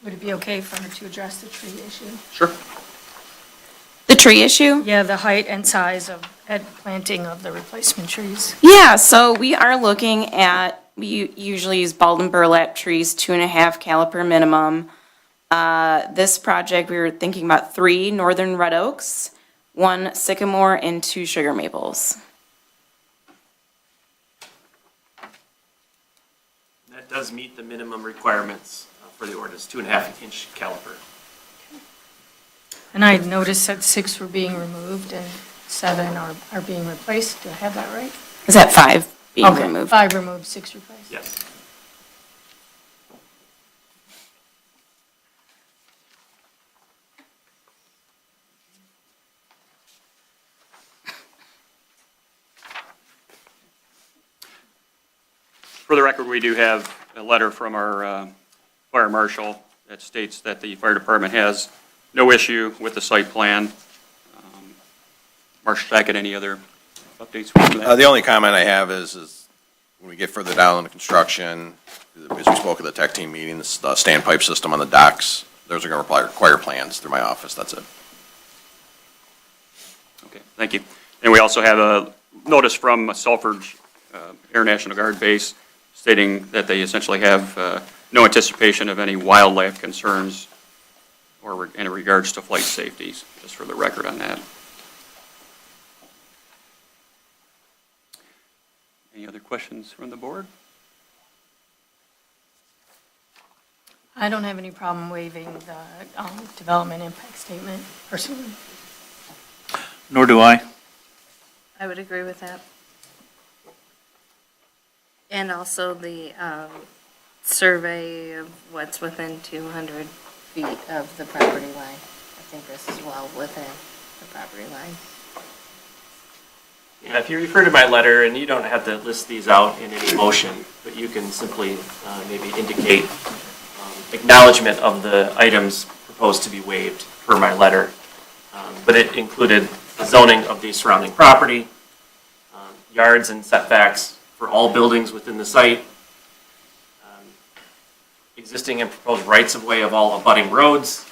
Would it be okay for her to address the tree issue? Sure. The tree issue? Yeah, the height and size of planting of the replacement trees. Yeah, so we are looking at, we usually use bald and burlap trees, 2.5 caliper minimum. This project, we were thinking about 3 northern red oaks, 1 sycamore, and 2 sugar maples. That does meet the minimum requirements for the ordinance, 2.5-inch caliper. And I noticed that 6 were being removed and 7 are being replaced. Do I have that right? Is that 5 being Okay, removed? 5 removed, 6 replaced. Yes. For the record, we do have a letter from our fire marshal that states that the fire department has no issue with the site plan. Marshal Sackett, any other updates from that? The only comment I have is when we get further down in the construction, as we spoke at the tech team meeting, the standpipe system on the docks, those are going to require plans through my office. That's it. Okay, thank you. And we also have a notice from Salford Air National Guard Base stating that they essentially have no anticipation of any wildlife concerns or in regards to flight safety, just for the record on that. Any other questions from the board? I don't have any problem waiving the development impact statement personally. Nor do I. I would agree with that. And also the survey of what's within 200 feet of the property line. I think this is well within the property line. Yeah, if you refer to my letter, and you don't have to list these out in any motion, but you can simply maybe indicate acknowledgement of the items proposed to be waived per my letter. But it included the zoning of the surrounding property, yards and setbacks for all buildings within the site, existing and proposed rights-of-way of all abutting roads,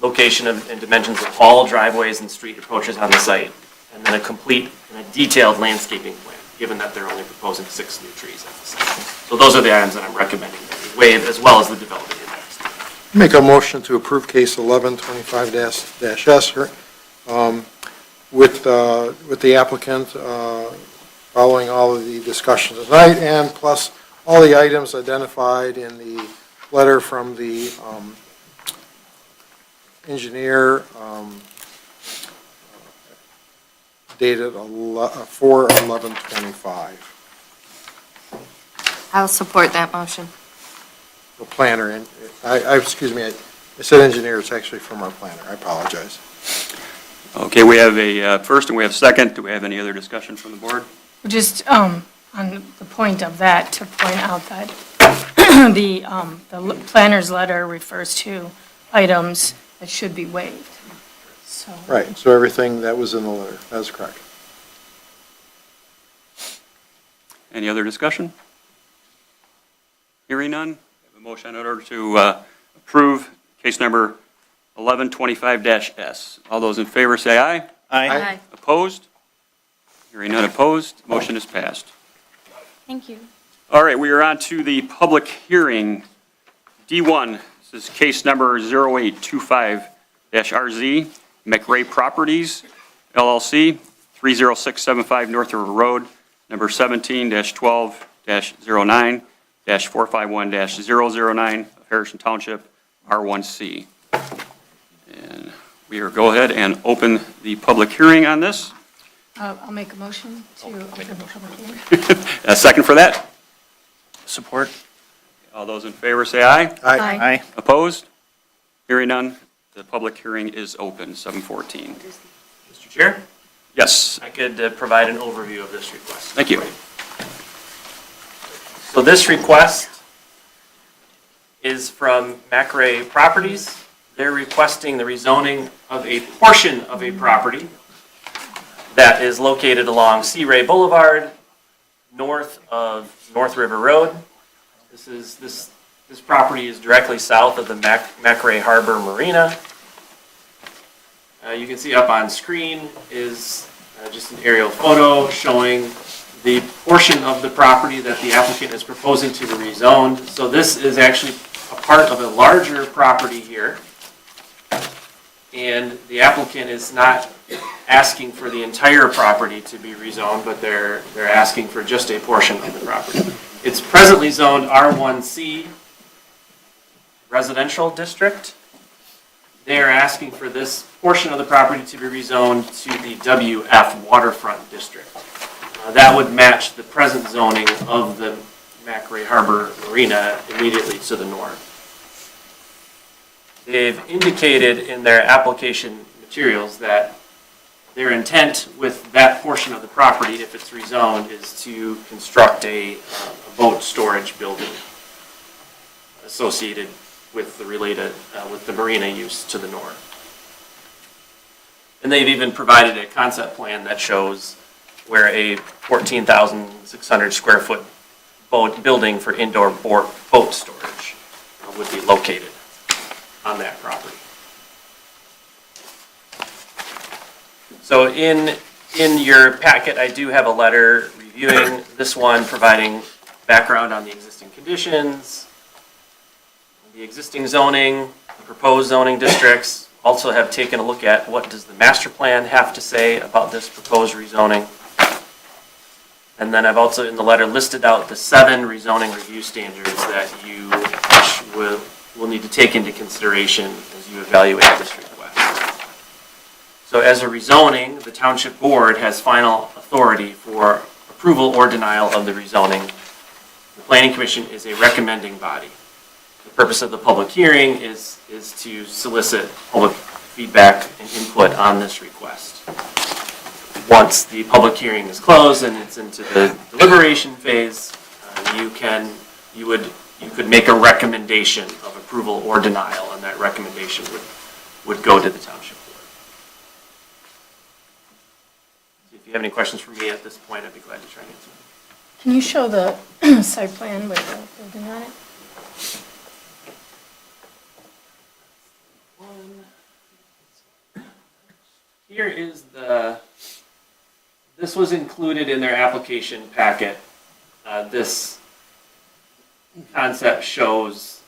location and dimensions of all driveways and street approaches on the site, and then a complete and a detailed landscaping plan, given that they're only proposing 6 new trees at the site. So those are the items that I'm recommending that we waive, as well as the development index. Make a motion to approve case 1125-S with the applicant following all of the discussions tonight, and plus all the items identified in the letter from the engineer dated 4/11/25. I'll support that motion. The planner, and excuse me, I said engineer, it's actually from our planner, I apologize. Okay, we have a first and we have second. Do we have any other discussion from the board? Just on the point of that, to point out that the planner's letter refers to items that should be waived. So. Right, so everything that was in the letter, that's correct. Any other discussion? Hearing none, I have a motion in order to approve case number 1125-S. All those in favor say aye. Aye. Opposed? Hearing none opposed, motion is passed. Thank you. All right, we are on to the public hearing. D1, this is case number 0825-RZ, McRae Properties, LLC, 30675 North River Road, number 17-12-09-451-009, Harrison Township, R1C. And we will go ahead and open the public hearing on this. I'll make a motion to open the public hearing. A second for that? Support. All those in favor say aye. Aye. Opposed? Hearing none, the public hearing is open, 7:14. Mr. Chair? Yes. I could provide an overview of this request. Thank you. So this request is from McRae Properties. They're requesting the rezoning of a portion of a property that is located along Sea Ray Boulevard, north of North River Road. This This property is directly south of the Macrae Harbor Marina. You can see up on screen is just an aerial photo showing the portion of the property that the applicant is proposing to be rezoned. So this is actually a part of a larger property here. And the applicant is not asking for the entire property to be rezoned, but they're asking for just a portion of the property. It's presently zoned R1C residential district. They are asking for this portion of the property to be rezoned to the WF waterfront district. That would match the present zoning of the Macrae Harbor Marina immediately to the north. They've indicated in their application materials that their intent with that portion of the property, if it's rezoned, is to construct a boat storage building associated with the related, with the marina use to the north. And they've even provided a concept plan that shows where a 14,600 square foot building for indoor boat storage would be located on that property. So in your packet, I do have a letter reviewing this one, providing background on the existing conditions, the existing zoning, the proposed zoning districts. Also have taken a look at what does the master plan have to say about this proposed rezoning. And then I've also in the letter listed out the 7 rezoning review standards that you will need to take into consideration as you evaluate this request. So as a rezoning, the township board has final authority for approval or denial of the rezoning. The planning commission is a recommending body. The purpose of the public hearing is to solicit public feedback and input on this request. Once the public hearing is closed and it's into the deliberation phase, you could make a recommendation of approval or denial, and that recommendation would go to the township board. So if you have any questions for me at this point, I'd be glad to try and answer them. Can you show the site plan with the building on it? Here is this was included in their application packet. This concept shows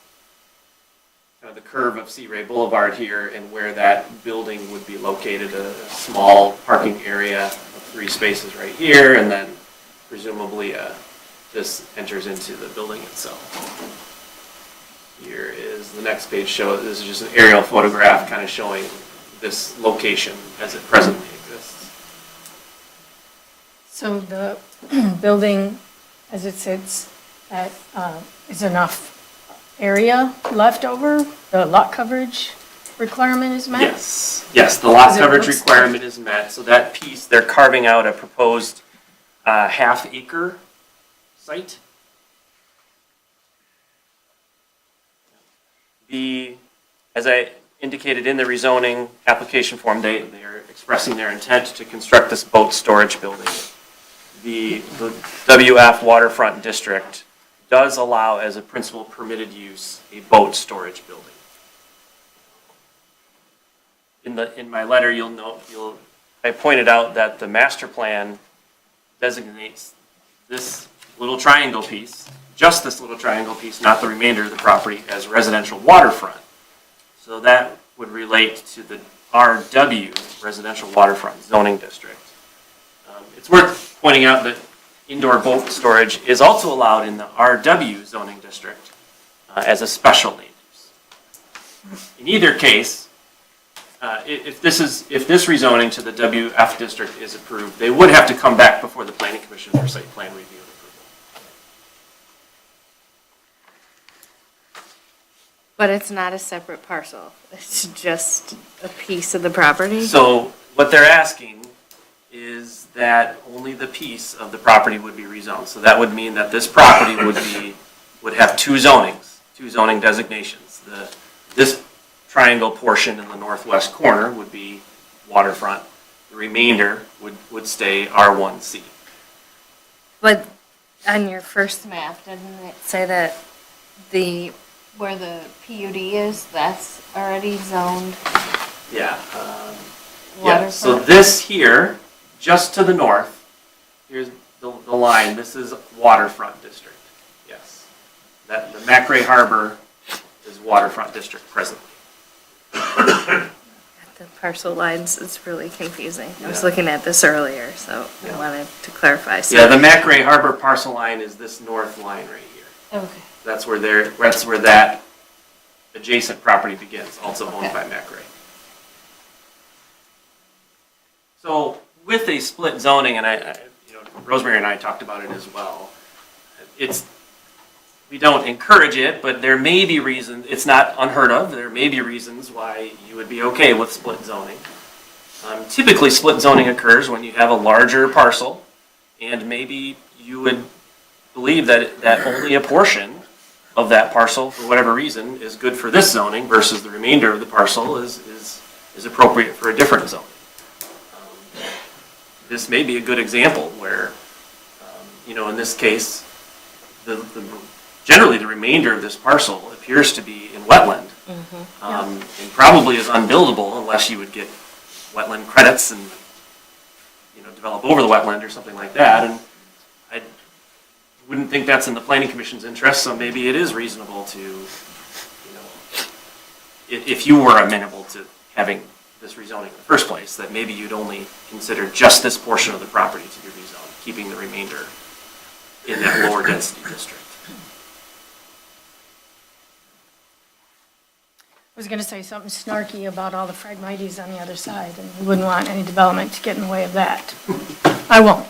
kind of the curve of Sea Ray Boulevard here and where that building would be located, a small parking area of 3 spaces right here, and then presumably this enters into the building itself. Here is the next page this is just an aerial photograph kind of showing this location as it presently exists. So the building, as it sits, that is enough area left over? The lot coverage requirement is met? Yes, the lot Because it coverage looks requirement is met. So that piece, they're carving out a proposed half-acre site. As I indicated in the rezoning application form, they're expressing their intent to construct this boat storage building. The WF waterfront district does allow as a principal permitted use a boat storage building. In my letter, you'll note, I pointed out that the master plan designates this little triangle piece, just this little triangle piece, not the remainder of the property, as residential waterfront. So that would relate to the RW, residential waterfront zoning district. It's worth pointing out that indoor boat storage is also allowed in the RW zoning district as a special land use. In either case, if this rezoning to the WF district is approved, they would have to come back before the planning commission for site plan review and approval. But it's not a separate parcel. It's just a piece of the property? So what they're asking is that only the piece of the property would be rezoned. So that would mean that this property would have 2 zonings, 2 zoning designations. This triangle portion in the northwest corner would be waterfront. The remainder would stay R1C. But on your first map, didn't it say that the where the PUD is, that's already zoned Yeah. Yeah, so waterfront? this here, just to the north, here's the line, this is waterfront district, yes. That, the McRae Harbor is waterfront district presently. The parcel lines, it's really confusing. I was Yeah. looking at this earlier, so I Yeah. wanted to clarify. So- Yeah, the McRae Harbor parcel line is this north line right here. Okay. That's where that adjacent property begins, also owned Okay. by McRae. So with a split zoning, and Rosemary and I talked about it as well, we don't encourage it, but there may be reasons, it's not unheard of, there may be reasons why you would be okay with split zoning. Typically, split zoning occurs when you have a larger parcel, and maybe you would believe that only a portion of that parcel, for whatever reason, is good for this zoning versus the remainder of the parcel is appropriate for a different zoning. This may be a good example where, in this case, generally the remainder of this parcel appears to be in wetland. And probably is unbuildable unless you would get wetland credits and, develop over the wetland or something like that. And I wouldn't think that's in the planning commission's interest, so maybe it is reasonable to, if you were amenable to having this rezoning in the first place, that maybe you'd only consider just this portion of the property to be rezoned, keeping the remainder in that lower density district. I was gonna say something snarky about all the Phragmites on the other side, and we wouldn't want any development to get in the way of that. I won't.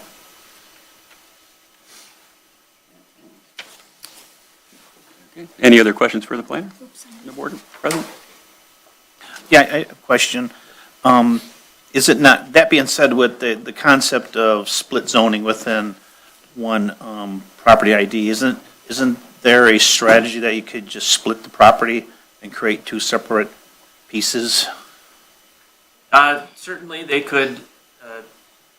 Any other questions for the planner? The board president? Yeah, I have a question. Is it not, that being said, with the concept of split zoning within one property ID, isn't there a strategy that you could just split the property and create two separate pieces? Certainly, they could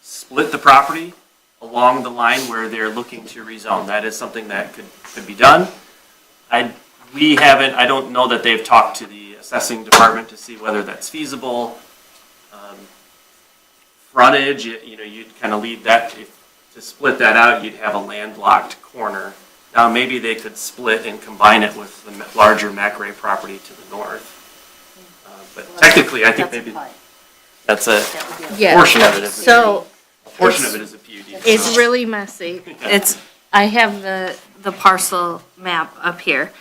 split the property along the line where they're looking to rezone. That is something that could be done. I don't know that they've talked to the assessing department to see whether that's feasible. Frontage, you'd kind of leave that, to split that out, you'd have a landlocked corner. Now, maybe they could split and combine it with the larger McRae property to the north. But technically, I think maybe that's a Yeah. portion of it. So A portion of it is a PUD. it's really messy. I have the parcel map up here.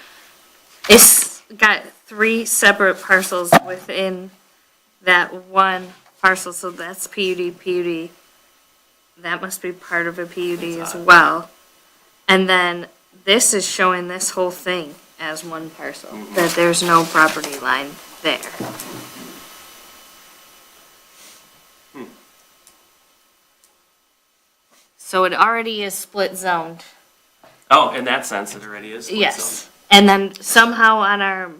It's got 3 separate parcels within that one parcel, so that's PUD. That must be part of a PUD as well. And then this is showing this whole thing as one parcel, that there's no property line there. So it already is split zoned. Oh, in that sense, it already is split Yes. And then somehow on our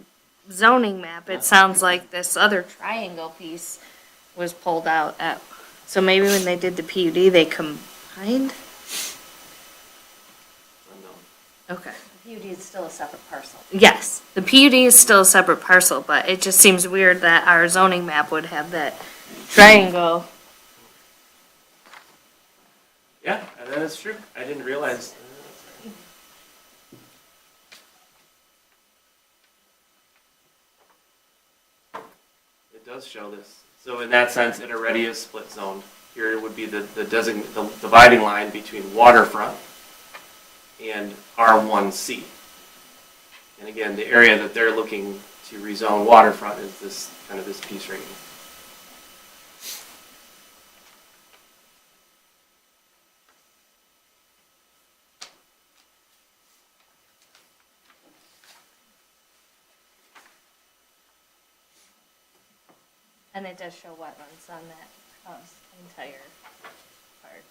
zoning map, it sounds like this other triangle piece was pulled out at, so maybe when they did the PUD, they combined? zoned. Okay. PUD is still a separate parcel. Yes, the PUD is still a separate parcel, but it just seems weird that our zoning map would have that triangle. Yeah, that is true. I didn't realize. It does show this. So in that sense, it already is split zoned. Here would be the dividing line between waterfront and R1C. And again, the area that they're looking to rezone waterfront is this piece right here. And it does show wetlands on that entire part.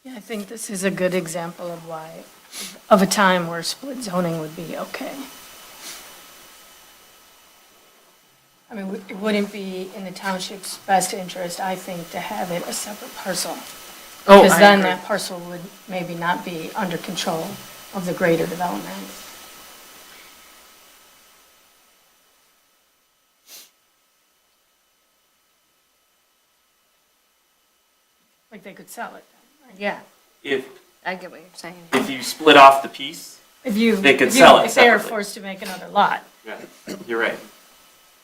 Yeah, I think this is a good example of a time where split zoning would be okay. I mean, it wouldn't be in the township's best interest, I think, to have it a separate parcel. Oh, Because I then agree. that parcel would maybe not be under control of the greater development. Like they could sell it. Right? Yeah, If, I get what you're saying. if you split off the piece, If you, They could if you- sell it if they are separately. forced to make another lot, you're right.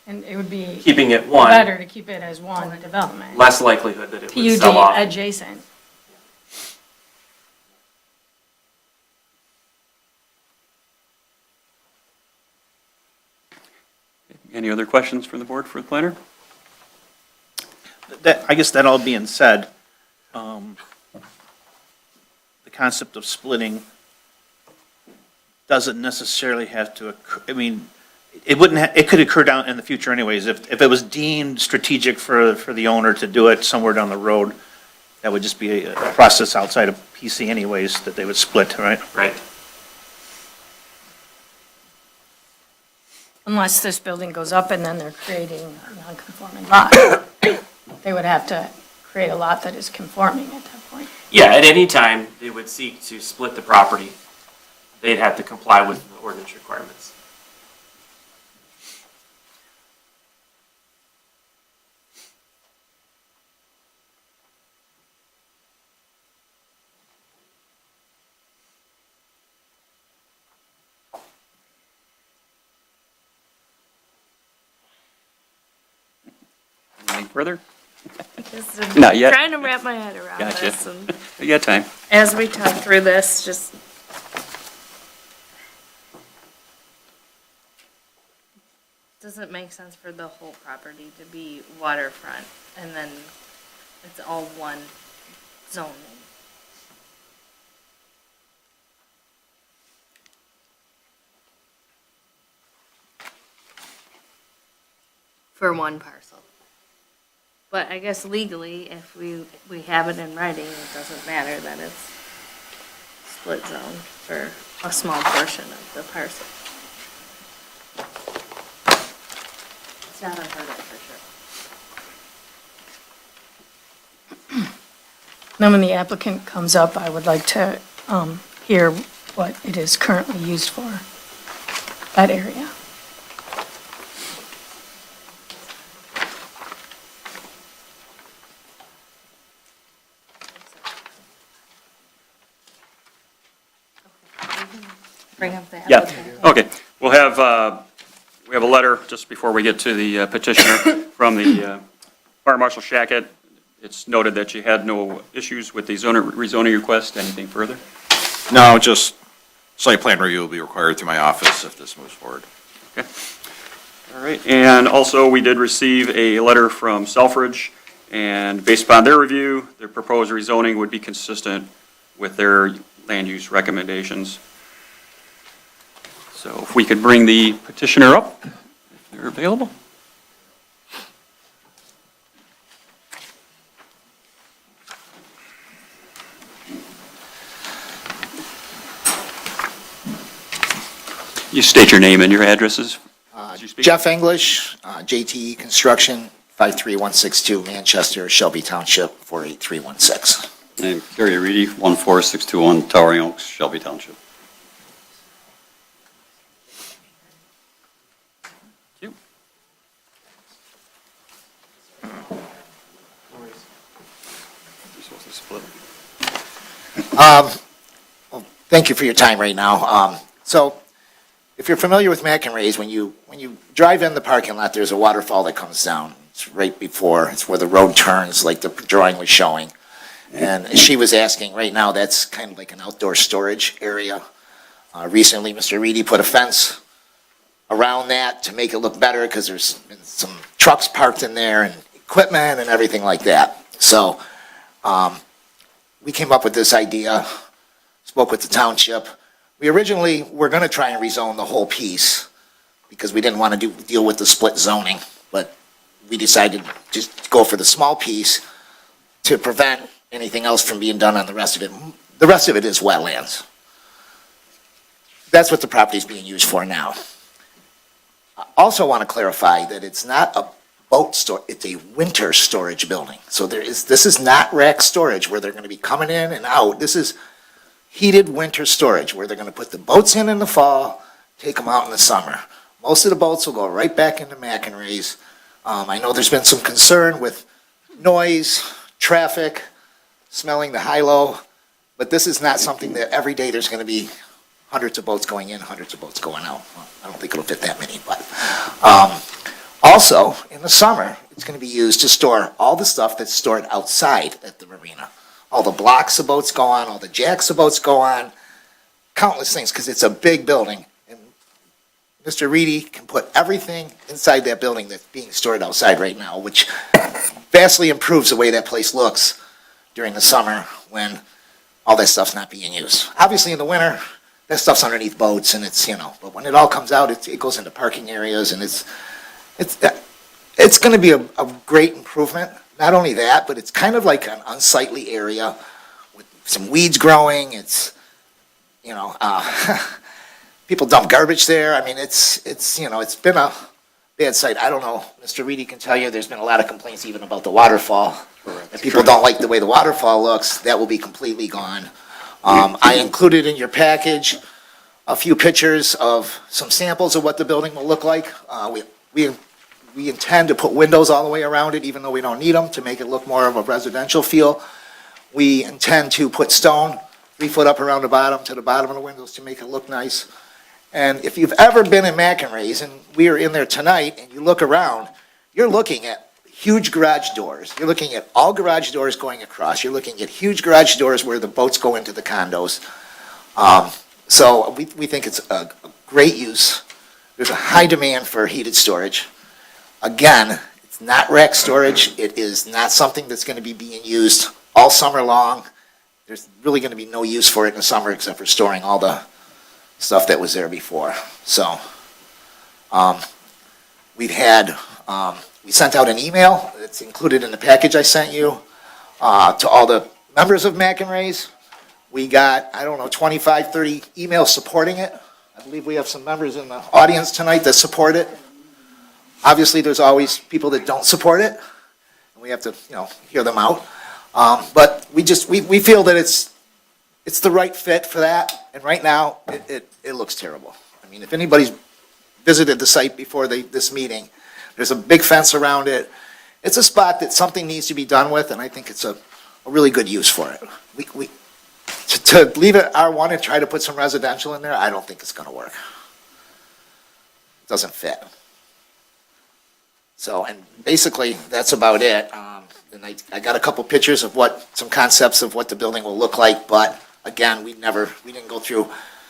and it would be Keeping it one, better to keep it as one development. less likelihood that it would sell PUD off. adjacent. Any other questions from the board for the planner? That, I guess that all being said, the concept of splitting doesn't necessarily have to occur, I mean, it wouldn't, it could occur down in the future anyways. If it was deemed strategic for the owner to do it somewhere down the road, that would just be a process outside of PC anyways, that they would split, right? Right. Unless this building goes up and then they're creating a non-conforming lot. They would have to create a lot that is conforming at that point. Yeah, at any time, they would seek to split the property, they'd have to comply with the ordinance requirements. Anything further? Just Not yet. Trying to wrap my head around Gotcha. this, and You got time. as we talk through this, just. Doesn't make sense for the whole property to be waterfront, and then it's all one zoning. For one parcel. But I guess legally, if we have it in writing, it doesn't matter that it's split zone for a small portion of the parcel. It's not unheard of, for sure. Then when the applicant comes up, I would like to hear what it is currently used for, that area. Bring up the Yeah, applicant. okay. We'll have, we have a letter just before we get to the petitioner from the Fire Marshal Shackett. It's noted that you had no issues with the rezoning request. Anything further? No, just site plan review will be required through my office if this moves forward. Okay. All right, and also, we did receive a letter from Selfridge, and based upon their review, their proposed rezoning would be consistent with their land use recommendations. So if we could bring the petitioner up, if they're available. You state your name and your addresses as you speak. Jeff English, JTE Construction, 53162 Manchester, Shelby Township, 48316. And Gary Reedy, 14621 Towering Oaks, Shelby Township. Thank you. You're supposed to split. Well, thank you for your time right now. So, if you're familiar with McEnroe's, when you drive in the parking lot, there's a waterfall that comes down. It's right before, it's where the road turns, like the drawing was showing. And she was asking, right now, that's kind of like an outdoor storage area. Recently, Mr. Reedy put a fence around that to make it look better, because there's been some trucks parked in there and equipment and everything like that. So, we came up with this idea, spoke with the township. We originally were going to try and rezone the whole piece because we didn't want to deal with the split zoning, but we decided to just go for the small piece to prevent anything else from being done on the rest of it. The rest of it is wetlands. That's what the property is being used for now. I also want to clarify that it's not a it's a winter storage building. So this is not rack storage where they're gonna be coming in and out. This is heated winter storage where they're gonna put the boats in the fall, take them out in the summer. Most of the boats will go right back into McInerney's. I know there's been some concern with noise, traffic, smelling the high-low, but this is not something that every day there's gonna be hundreds of boats going in, hundreds of boats going out. Well, I don't think it'll fit that many, but, also, in the summer, it's gonna be used to store all the stuff that's stored outside at the marina. All the blocks the boats go on, all the jacks the boats go on, countless things, because it's a big building. And Mr. Reedy can put everything inside that building that's being stored outside right now, which vastly improves the way that place looks during the summer when all that stuff's not being used. Obviously, in the winter, that stuff's underneath boats and it's, but when it all comes out, it goes into parking areas and it's going to be a great improvement. Not only that, but it's kind of like an unsightly area with some weeds growing. It's, people dump garbage there. I mean, it's been a bad sight. I don't know. Mr. Reedy can tell you there's been a lot of complaints even about the waterfall. If people don't like the way the waterfall looks, that will be completely gone. I included in your package a few pictures of some samples of what the building will look like. We intend to put windows all the way around it, even though we don't need them, to make it look more of a residential feel. We intend to put stone 3 foot up around the bottom to the bottom of the windows to make it look nice. And if you've ever been in McInerney's, and we are in there tonight, and you look around, you're looking at huge garage doors. You're looking at all garage doors going across. You're looking at huge garage doors where the boats go into the condos. So we think it's a great use. There's a high demand for heated storage. Again, it's not rack storage. It is not something that's going to be being used all summer long. There's really going to be no use for it in the summer except for storing all the stuff that was there before. So we sent out an email. It's included in the package I sent you to all the members of McInerney's. We got, 25, 30 emails supporting it. I believe we have some members in the audience tonight that support it. Obviously, there's always people that don't support it, and we have to, hear them out. But we feel that it's the right fit for that, and right now, it looks terrible. I mean, if anybody's visited the site before this meeting, there's a big fence around it. It's a spot that something needs to be done with, and I think it's a really good use for it. To leave it R1 and try to put some residential in there, I don't think it's gonna work. It doesn't fit. So, and basically, that's about it. And I got a couple pictures of some concepts of what the building will look like, but again, we didn't go through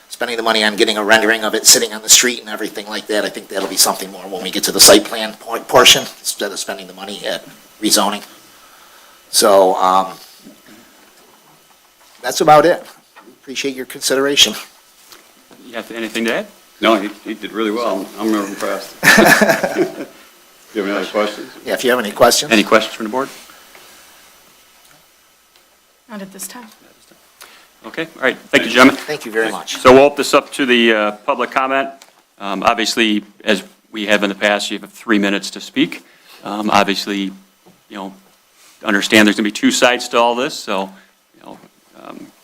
spending the money on getting a rendering of it sitting on the street and everything like that. I think that'll be something more when we get to the site plan portion, instead of spending the money at rezoning. So, that's about it. Appreciate your consideration. You have anything to add? No, he did really well. I'm impressed. Do you have any other questions? Yeah, if you have any questions. Any questions from the board? Not at this time. Okay, all right, thank you, gentlemen. Thank you very much. So we'll open this up to the public comment. Obviously, as we have in the past, you have 3 minutes to speak. Obviously, understand there's going to be 2 sides to all this, so,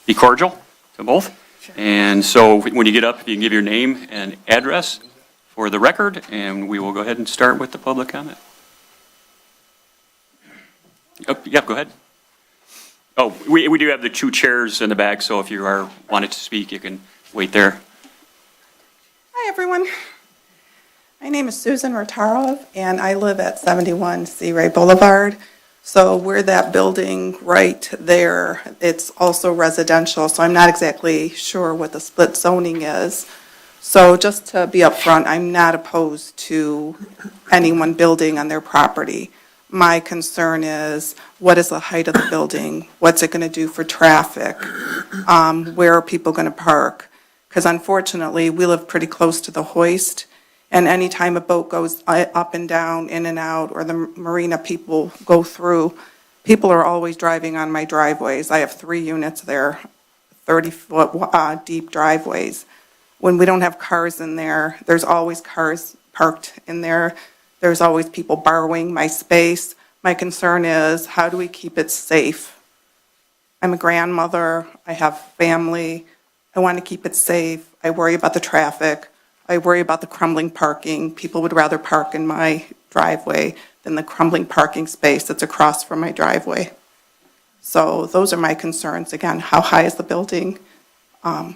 be cordial to both. And so when you get up, you can give your name and address for the record, and we will go ahead and start with the public comment. Oh, yeah, go ahead. Oh, we do have the 2 chairs in the back, so if you wanted to speak, you can wait there. Hi, everyone. My name is Susan Rotarov, and I live at 71 Sea Ray Boulevard. So we're that building right there. It's also residential, so I'm not exactly sure what the split zoning is. So just to be upfront, I'm not opposed to anyone building on their property. My concern is, what is the height of the building? What's it going to do for traffic? Where are people going to park? Because unfortunately, we live pretty close to the hoist, and anytime a boat goes up and down, in and out, or the marina people go through, people are always driving on my driveways. I have 3 units there, 30-foot deep driveways. When we don't have cars in there, there's always cars parked in there. There's always people borrowing my space. My concern is, how do we keep it safe? I'm a grandmother, I have family, I want to keep it safe, I worry about the traffic, I worry about the crumbling parking. People would rather park in my driveway than the crumbling parking space that's across from my driveway. So those are my concerns. Again, how high is the building? Again,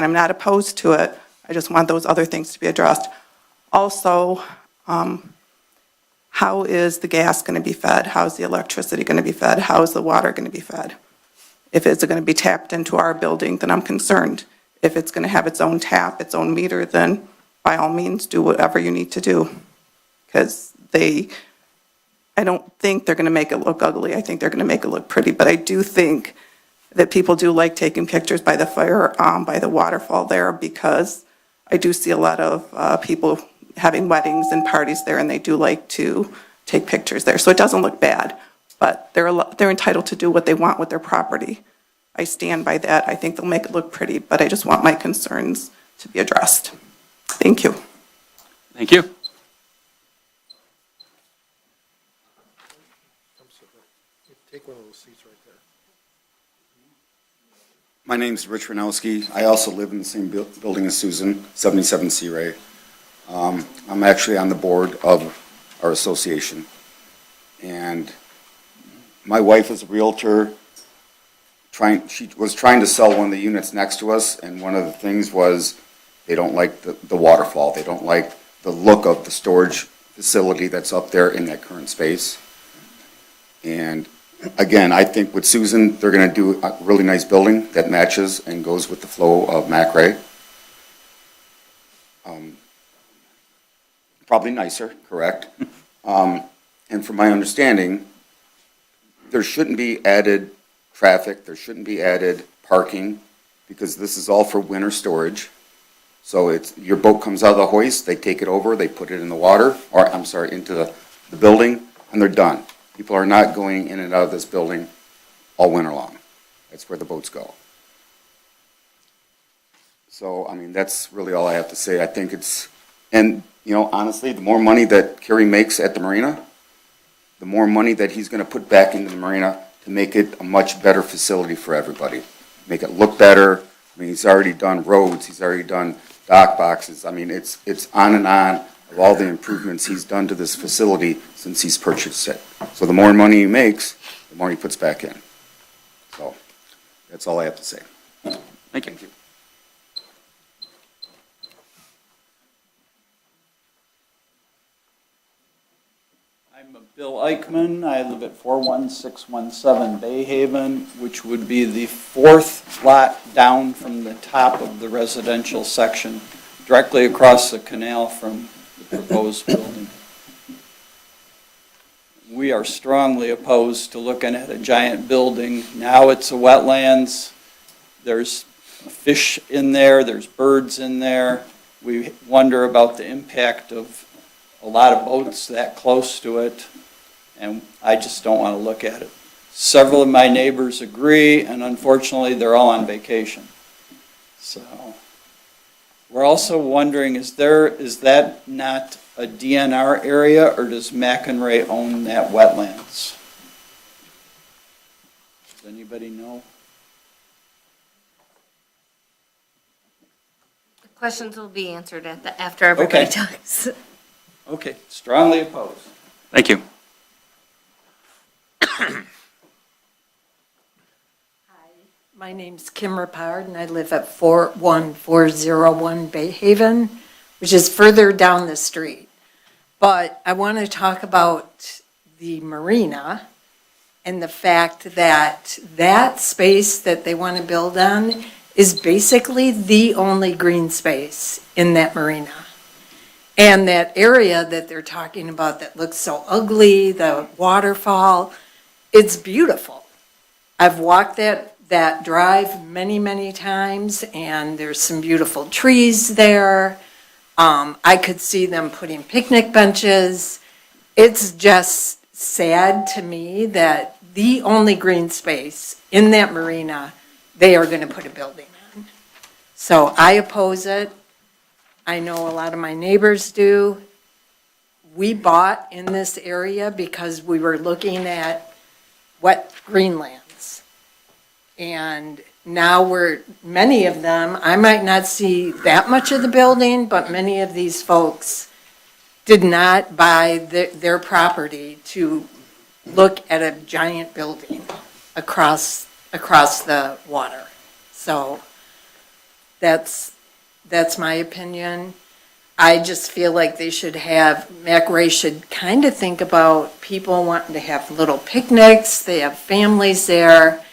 I'm not opposed to it, I just want those other things to be addressed. Also, how is the gas going to be fed? How is the electricity going to be fed? How is the water going to be fed? If it's going to be tapped into our building, then I'm concerned. If it's going to have its own tap, its own meter, then by all means, do whatever you need to do. Because I don't think they're going to make it look ugly. I think they're going to make it look pretty. But I do think that people do like taking pictures by the fire, by the waterfall there, because I do see a lot of people having weddings and parties there, and they do like to take pictures there. So it doesn't look bad, but they're entitled to do what they want with their property. I stand by that. I think they'll make it look pretty, but I just want my concerns to be addressed. Thank you. Thank you. Take one of those seats right there. My name's Rich Ranowski. I also live in the same building as Susan, 77 Sea Ray. I'm actually on the board of our association. And my wife is a realtor. She was trying to sell one of the units next to us, and one of the things was they don't like the waterfall. They don't like the look of the storage facility that's up there in that current space. And again, I think with Susan, they're going to do a really nice building that matches and goes with the flow of McRae. Probably nicer, correct? And from my understanding, there shouldn't be added traffic, there shouldn't be added parking, because this is all for winter storage. So your boat comes out of the hoist, they take it over, they put it in the water, or I'm sorry, into the building, and they're done. People are not going in and out of this building all winter long. That's where the boats go. So, I mean, that's really all I have to say. I think and, you know, honestly, the more money that Kerry makes at the marina, the more money that he's going to put back into the marina to make it a much better facility for everybody. Make it look better. I mean, he's already done roads, he's already done dock boxes. I mean, it's on and on of all the improvements he's done to this facility since he's purchased it. So the more money he makes, the more he puts back in. So that's all I have to say. Thank you. Thank you. I'm Bill Eichmann. I live at 41617 Bay Haven, which would be the fourth lot down from the top of the residential section, directly across the canal from the proposed building. We are strongly opposed to looking at a giant building. Now it's a wetlands. There's fish in there, there's birds in there. We wonder about the impact of a lot of boats that close to it, and I just don't want to look at it. Several of my neighbors agree, and unfortunately, they're all on vacation. So, we're also wondering, is that not a DNR area, or does McInerney own that wetlands? Does anybody know? The questions will be answered after everybody talks. Okay, strongly opposed. Thank you. My name's Kim Rapard, and I live at 41401 Bay Haven, which is further down the street. But I want to talk about the marina and the fact that that space that they want to build on is basically the only green space in that marina. And that area that they're talking about that looks so ugly, the waterfall, it's beautiful. I've walked that drive many, many times, and there's some beautiful trees there. I could see them putting picnic benches. It's just sad to me that the only green space in that marina, they are going to put a building on. So I oppose it. I know a lot of my neighbors do. we bought in this area because we were looking at wet greenlands. And now many of them, I might not see that much of the building, but many of these folks did not buy their property to look at a giant building across the water. So that's my opinion. I just feel like McRae should kind of think about people wanting to have little picnics, they have families there,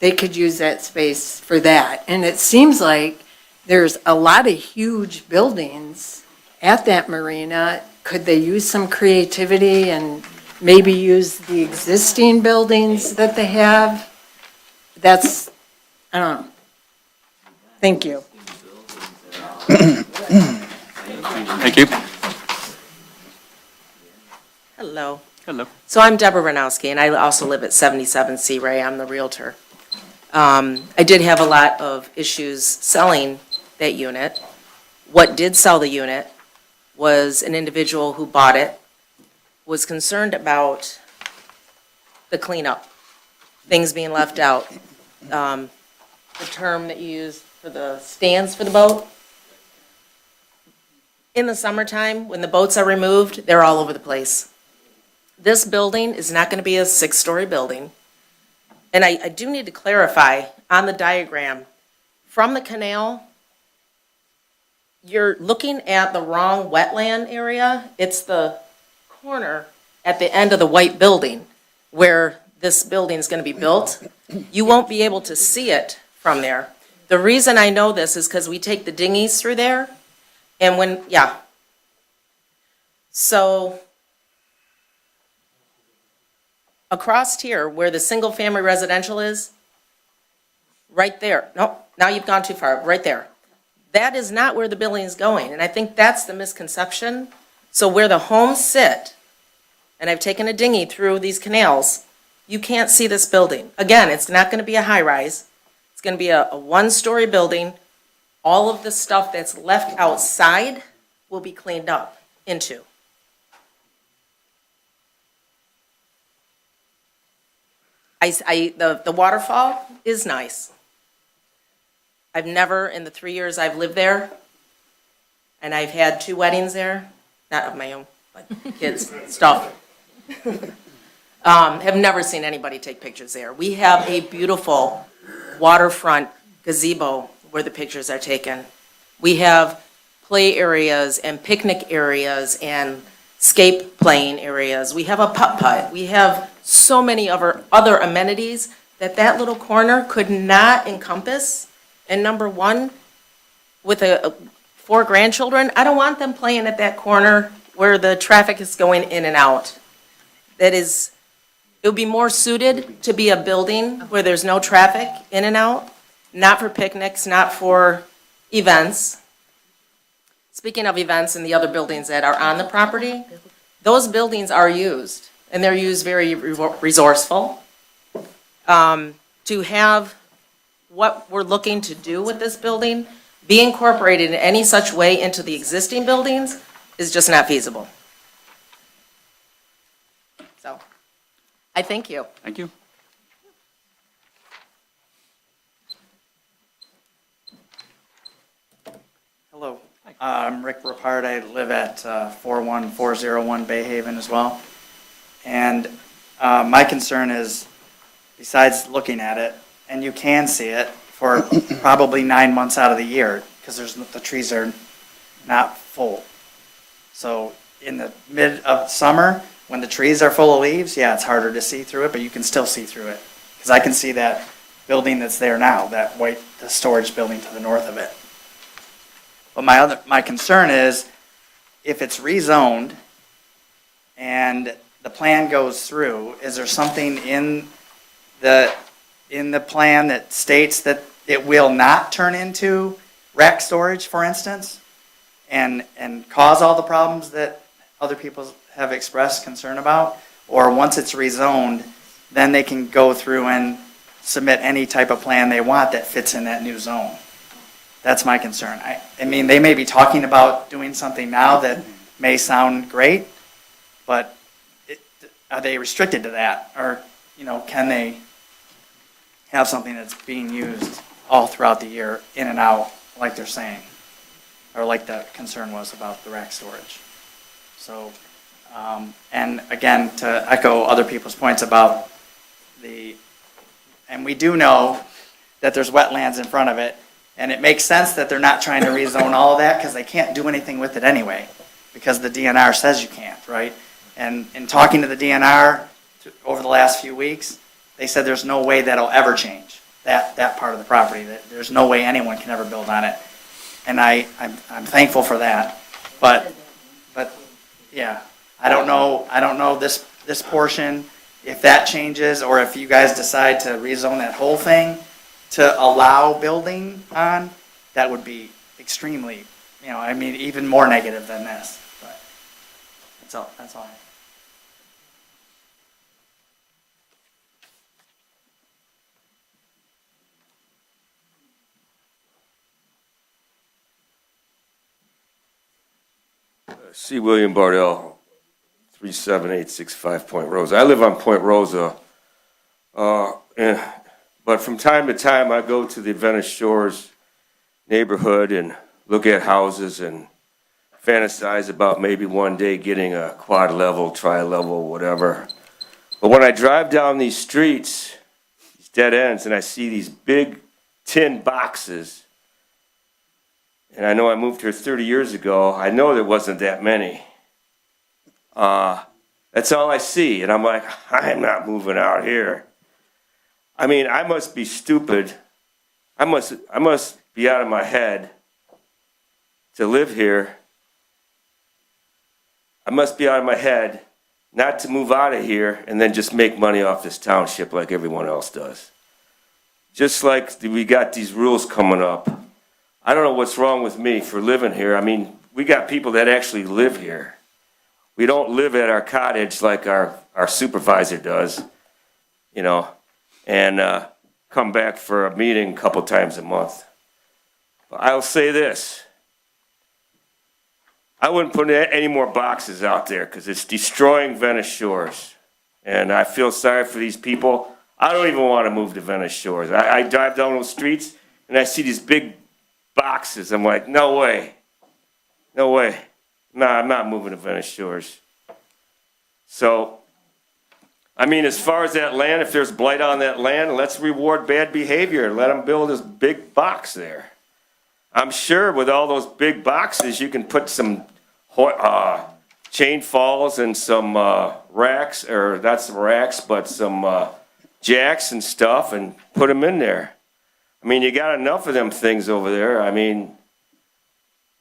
they could use that space for that. And it seems like there's a lot of huge buildings at that marina. Could they use some creativity and maybe use the existing buildings that they have? I don't know. Thank you. Thank you. Hello. Hello. So I'm Deborah Ranowski, and I also live at 77 Sea Ray. I'm the Realtor. I did have a lot of issues selling that unit. What did sell the unit was an individual who bought it, was concerned about the cleanup, things being left out. The term that you used for the stands for the boat. In the summertime, when the boats are removed, they're all over the place. This building is not going to be a 6-story building. And I do need to clarify on the diagram, from the canal, you're looking at the wrong wetland area. It's the corner at the end of the white building where this building is going to be built. You won't be able to see it from there. The reason I know this is because we take the dinghies through there. And so across here where the single-family residential is, right there, nope, now you've gone too far, right there. That is not where the building is going, and I think that's the misconception. So where the homes sit, and I've taken a dinghy through these canals, you can't see this building. Again, it's not going to be a high-rise. It's going to be a 1-story building. All of the stuff that's left outside will be cleaned up into. The waterfall is nice. I've never, in the 3 years I've lived there, and I've had 2 weddings there, not of my own, but kids, stuff. Have never seen anybody take pictures there. We have a beautiful waterfront gazebo where the pictures are taken. We have play areas and picnic areas and escape playing areas. We have a putt-putt. We have so many other amenities that little corner could not encompass. And number one, with 4 grandchildren, I don't want them playing at that corner where the traffic is going in and out. It would be more suited to be a building where there's no traffic in and out. Not for picnics, not for events. Speaking of events and the other buildings that are on the property, those buildings are used, and they're used very resourceful. To have what we're looking to do with this building be incorporated in any such way into the existing buildings is just not feasible. So, I thank you. Thank you. Hello, I'm Rick Rapard. I live at 41401 Bay Haven as well. And my concern is, besides looking at it, and you can see it for probably 9 months out of the year, because the trees are not full. So in the mid of summer, when the trees are full of leaves, yeah, it's harder to see through it, but you can still see through it. Because I can see that building that's there now, the storage building to the north of it. But my concern is, if it's rezoned and the plan goes through, is there something in the plan that states that it will not turn into rack storage, for instance, and cause all the problems that other people have expressed concern about? Or once it's rezoned, then they can go through and submit any type of plan they want that fits in that new zone? That's my concern. I mean, they may be talking about doing something now that may sound great, but are they restricted to that? Or, can they have something that's being used all throughout the year, in and out, like they're saying? Or like the concern was about the rack storage. So, and again, to echo other people's points about and we do know that there's wetlands in front of it, and it makes sense that they're not trying to rezone all of that, because they can't do anything with it anyway, because the DNR says you can't, right? And in talking to the DNR over the last few weeks, they said there's no way that'll ever change, that part of the property, that there's no way anyone can ever build on it. And I'm thankful for that, but yeah, I don't know this portion, if that changes, or if you guys decide to rezone that whole thing to allow building on, that would be extremely, even more negative than this, but that's all I have. C. William Bardell, 37865 Point Rosa. I live on Point Rosa, but from time to time I go to the Venice Shores neighborhood and look at houses and fantasize about maybe one day getting a quad level, tri-level, whatever. But when I drive down these streets, these dead ends, and I see these big tin boxes, and I know I moved here 30 years ago, I know there wasn't that many. That's all I see, and I'm like, I'm not moving out here. I mean, I must be stupid. I must be out of my head to live here. I must be out of my head not to move out of here and then just make money off this township like everyone else does. Just like we got these rules coming up. I don't know what's wrong with me for living here. I mean, we got people that actually live here. We don't live at our cottage like our supervisor does, and come back for a meeting a couple times a month. But I'll say this. I wouldn't put any more boxes out there because it's destroying Venice Shores. And I feel sorry for these people. I don't even want to move to Venice Shores. I drive down those streets and I see these big boxes. I'm like, no way. No way. No, I'm not moving to Venice Shores. So, I mean, as far as that land, if there's blight on that land, let's reward bad behavior. Let them build this big box there. I'm sure with all those big boxes, you can put some chain falls and some racks, or not some racks, but some jacks and stuff, and put them in there. I mean, you got enough of them things over there. I mean,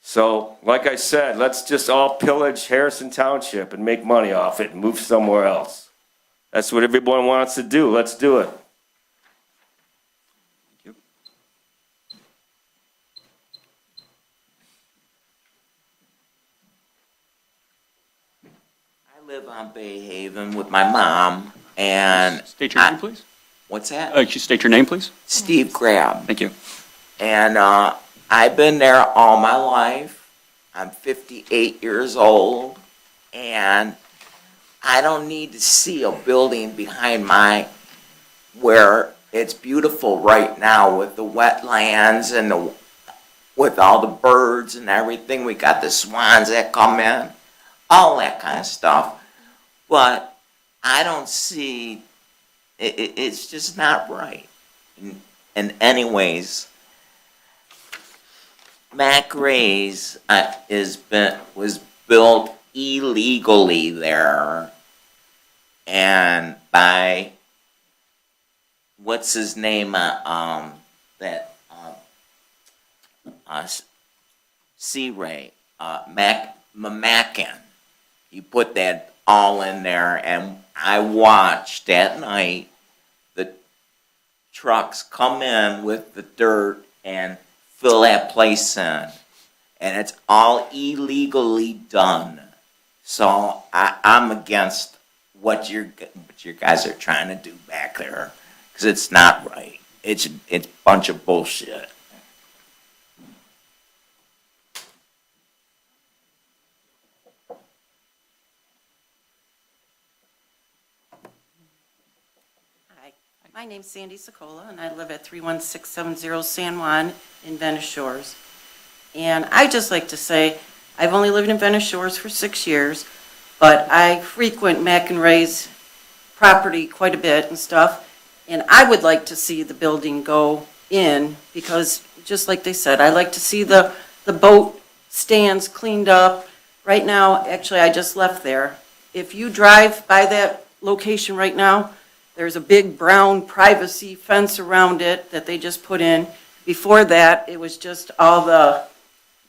so like I said, let's just all pillage Harrison Township and make money off it and move somewhere else. That's what everyone wants to do. Let's do it. I live on Bay Haven with my mom, and State your name, please. What's that? Could you state your name, please? Steve Grab. Thank you. And I've been there all my life. I'm 58 years old, and I don't need to see a building behind where it's beautiful right now with the wetlands and with all the birds and everything. We got the swans that come in, all that kind of stuff. But I don't see, it's just not right. And anyways, Mac Ray's was built illegally there, and by what's his name, C. Ray, Mamakin. He put that all in there, and I watched at night the trucks come in with the dirt and fill that place in, and it's all illegally done. So I'm against what you guys are trying to do back there, because it's not right. It's a bunch of bullshit. name's Sandy Sokola, and I live at 31670 San Juan in Venice Shores. And I'd just like to say, I've only lived in Venice Shores for 6 years, but I frequent Mac and Ray's property quite a bit and stuff, and I would like to see the building go in, because, just like they said, I like to see the boat stands cleaned up. Right now, actually, I just left there. If you drive by that location right now, there's a big brown privacy fence around it that they just put in. Before that, it was just all the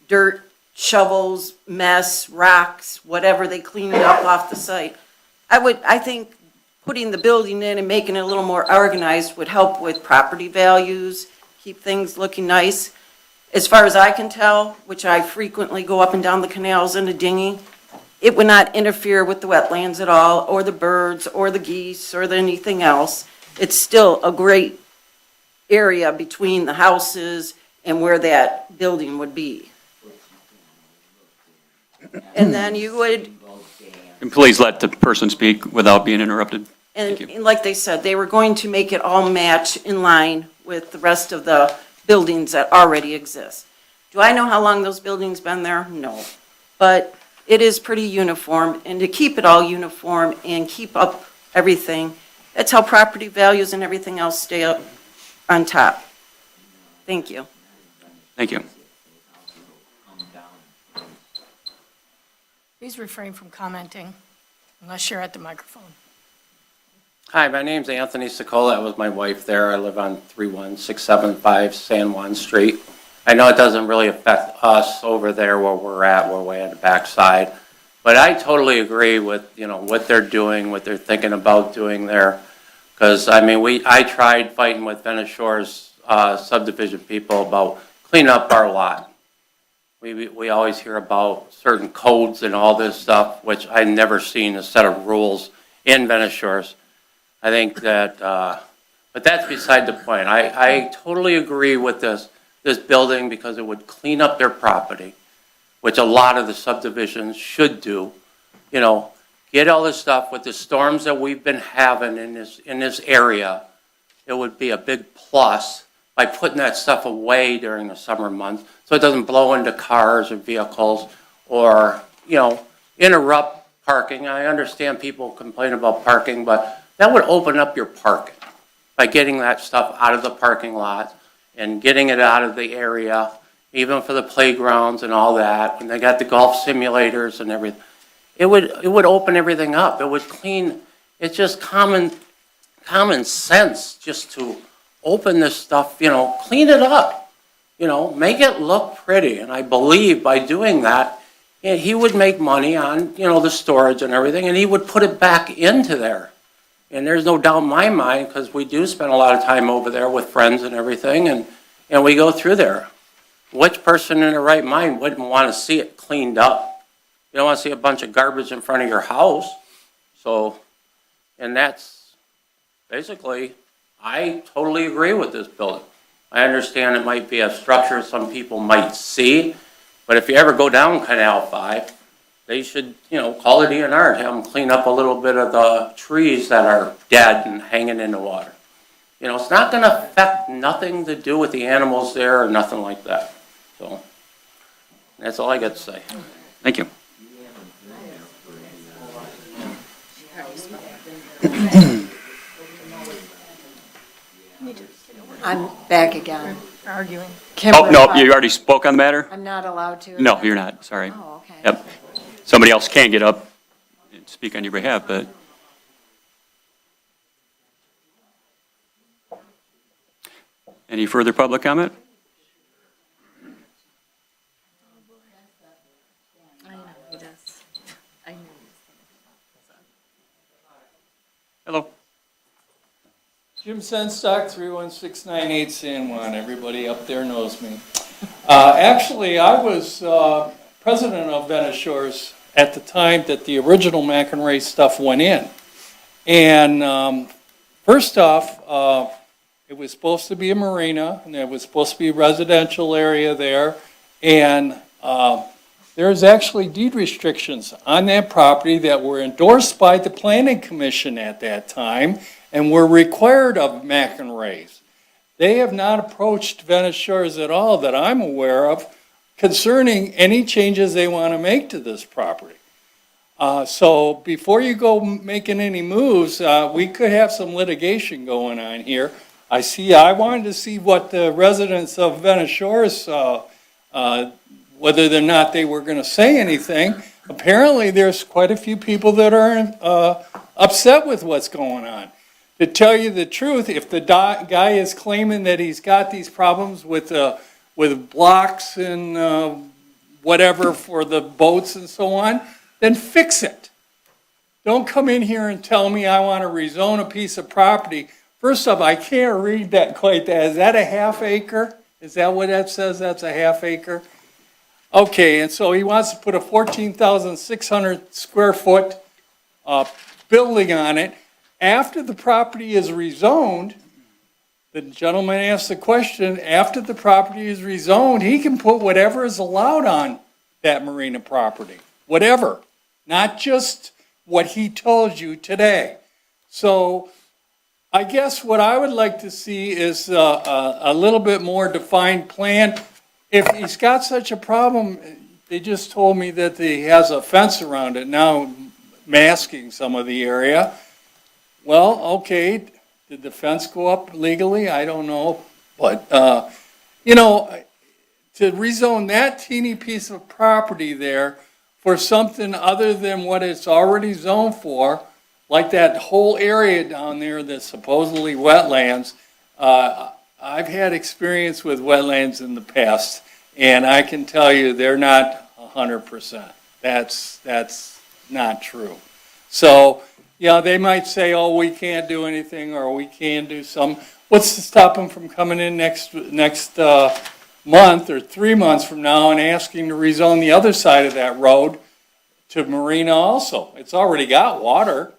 dirt, shovels, mess, rocks, whatever they cleaned up off the site. I think putting the building in and making it a little more organized would help with property values, keep things looking nice. As far as I can tell, which I frequently go up and down the canals in a dinghy, it would not interfere with the wetlands at all, or the birds, or the geese, or anything else. It's still a great area between the houses and where that building would be. And then you would, And please let the person speak without being interrupted. Thank you. and like they said, they were going to make it all match in line with the rest of the buildings that already exist. Do I know how long those buildings been there? No. But it is pretty uniform, and to keep it all uniform and keep up everything, that's how property values and everything else stay up on top. Thank you. Thank you. Please refrain from commenting unless you're at the microphone. Hi, my name's Anthony Sokola. I was my wife there. I live on 31675 San Juan Street. I know it doesn't really affect us over there where we're at. We're way on the backside. But I totally agree with, what they're doing, what they're thinking about doing there. Because, I tried fighting with Venice Shores subdivision people about cleaning up our lot. We always hear about certain codes and all this stuff, which I've never seen a set of rules in Venice Shores. I think that, but that's beside the point. I totally agree with this building because it would clean up their property, which a lot of the subdivisions should do. Get all this stuff with the storms that we've been having in this area. It would be a big plus by putting that stuff away during the summer months so it doesn't blow into cars or vehicles or, interrupt parking. I understand people complain about parking, but that would open up your parking by getting that stuff out of the parking lot and getting it out of the area, even for the playgrounds and all that. And they got the golf simulators and everything. It would open everything up. It would clean. It's just common sense just to open this stuff, clean it up, make it look pretty. And I believe by doing that, he would make money on, the storage and everything, and he would put it back into there. And there's no doubt in my mind, because we do spend a lot of time over there with friends and everything, and we go through there. Which person in their right mind wouldn't want to see it cleaned up? You don't want to see a bunch of garbage in front of your house. So, and that's basically, I totally agree with this building. I understand it might be a structure some people might see, but if you ever go down Canal 5, they should, call it ENR, have them clean up a little bit of the trees that are dead and hanging in the water. It's not going to affect nothing to do with the animals there or nothing like that. So, that's all I got to say. Thank you. I'm back again. Arguing. Oh, no, you already spoke on the matter? I'm not allowed to? No, you're not, sorry. Oh, okay. Yep. Somebody else can get up and speak on your behalf, but. Any further public comment? I know he does. I knew he was Hello. Jim Senstock, 31698 San Juan. Everybody up there knows me. Actually, I was president of Venice Shores at the time that the original Mac and Ray stuff went in. And first off, it was supposed to be a marina, and there was supposed to be a residential area there. And there's actually deed restrictions on that property that were endorsed by the Planning Commission at that time. and we're required of Mac and Ray's. They have not approached Venice Shores at all that I'm aware of concerning any changes they want to make to this property. So before you go making any moves, we could have some litigation going on here. I wanted to see what the residents of Venice Shores, whether or not they were going to say anything. Apparently, there's quite a few people that are upset with what's going on. To tell you the truth, if the guy is claiming that he's got these problems with blocks and whatever for the boats and so on, then fix it. Don't come in here and tell me I want to rezone a piece of property. First off, I can't read that quite that. Is that a half acre? Is that what that says? That's a half acre? Okay, and so he wants to put a 14,600 square foot building on it. After the property is rezoned, the gentleman asked the question, after the property is rezoned, he can put whatever is allowed on that marina property. Whatever. Not just what he told you today. So I guess what I would like to see is a little bit more defined plan. If he's got such a problem, they just told me that he has a fence around it now, masking some of the area. Well, okay, did the fence go up legally? I don't know. But, to rezone that teeny piece of property there for something other than what it's already zoned for, like that whole area down there that's supposedly wetlands, I've had experience with wetlands in the past, and I can tell you they're not 100%. That's not true. So, yeah, they might say, oh, we can't do anything, or we can do some. What's to stop them from coming in next month or 3 months from now and asking to rezone the other side of that road to marina also? It's already got water.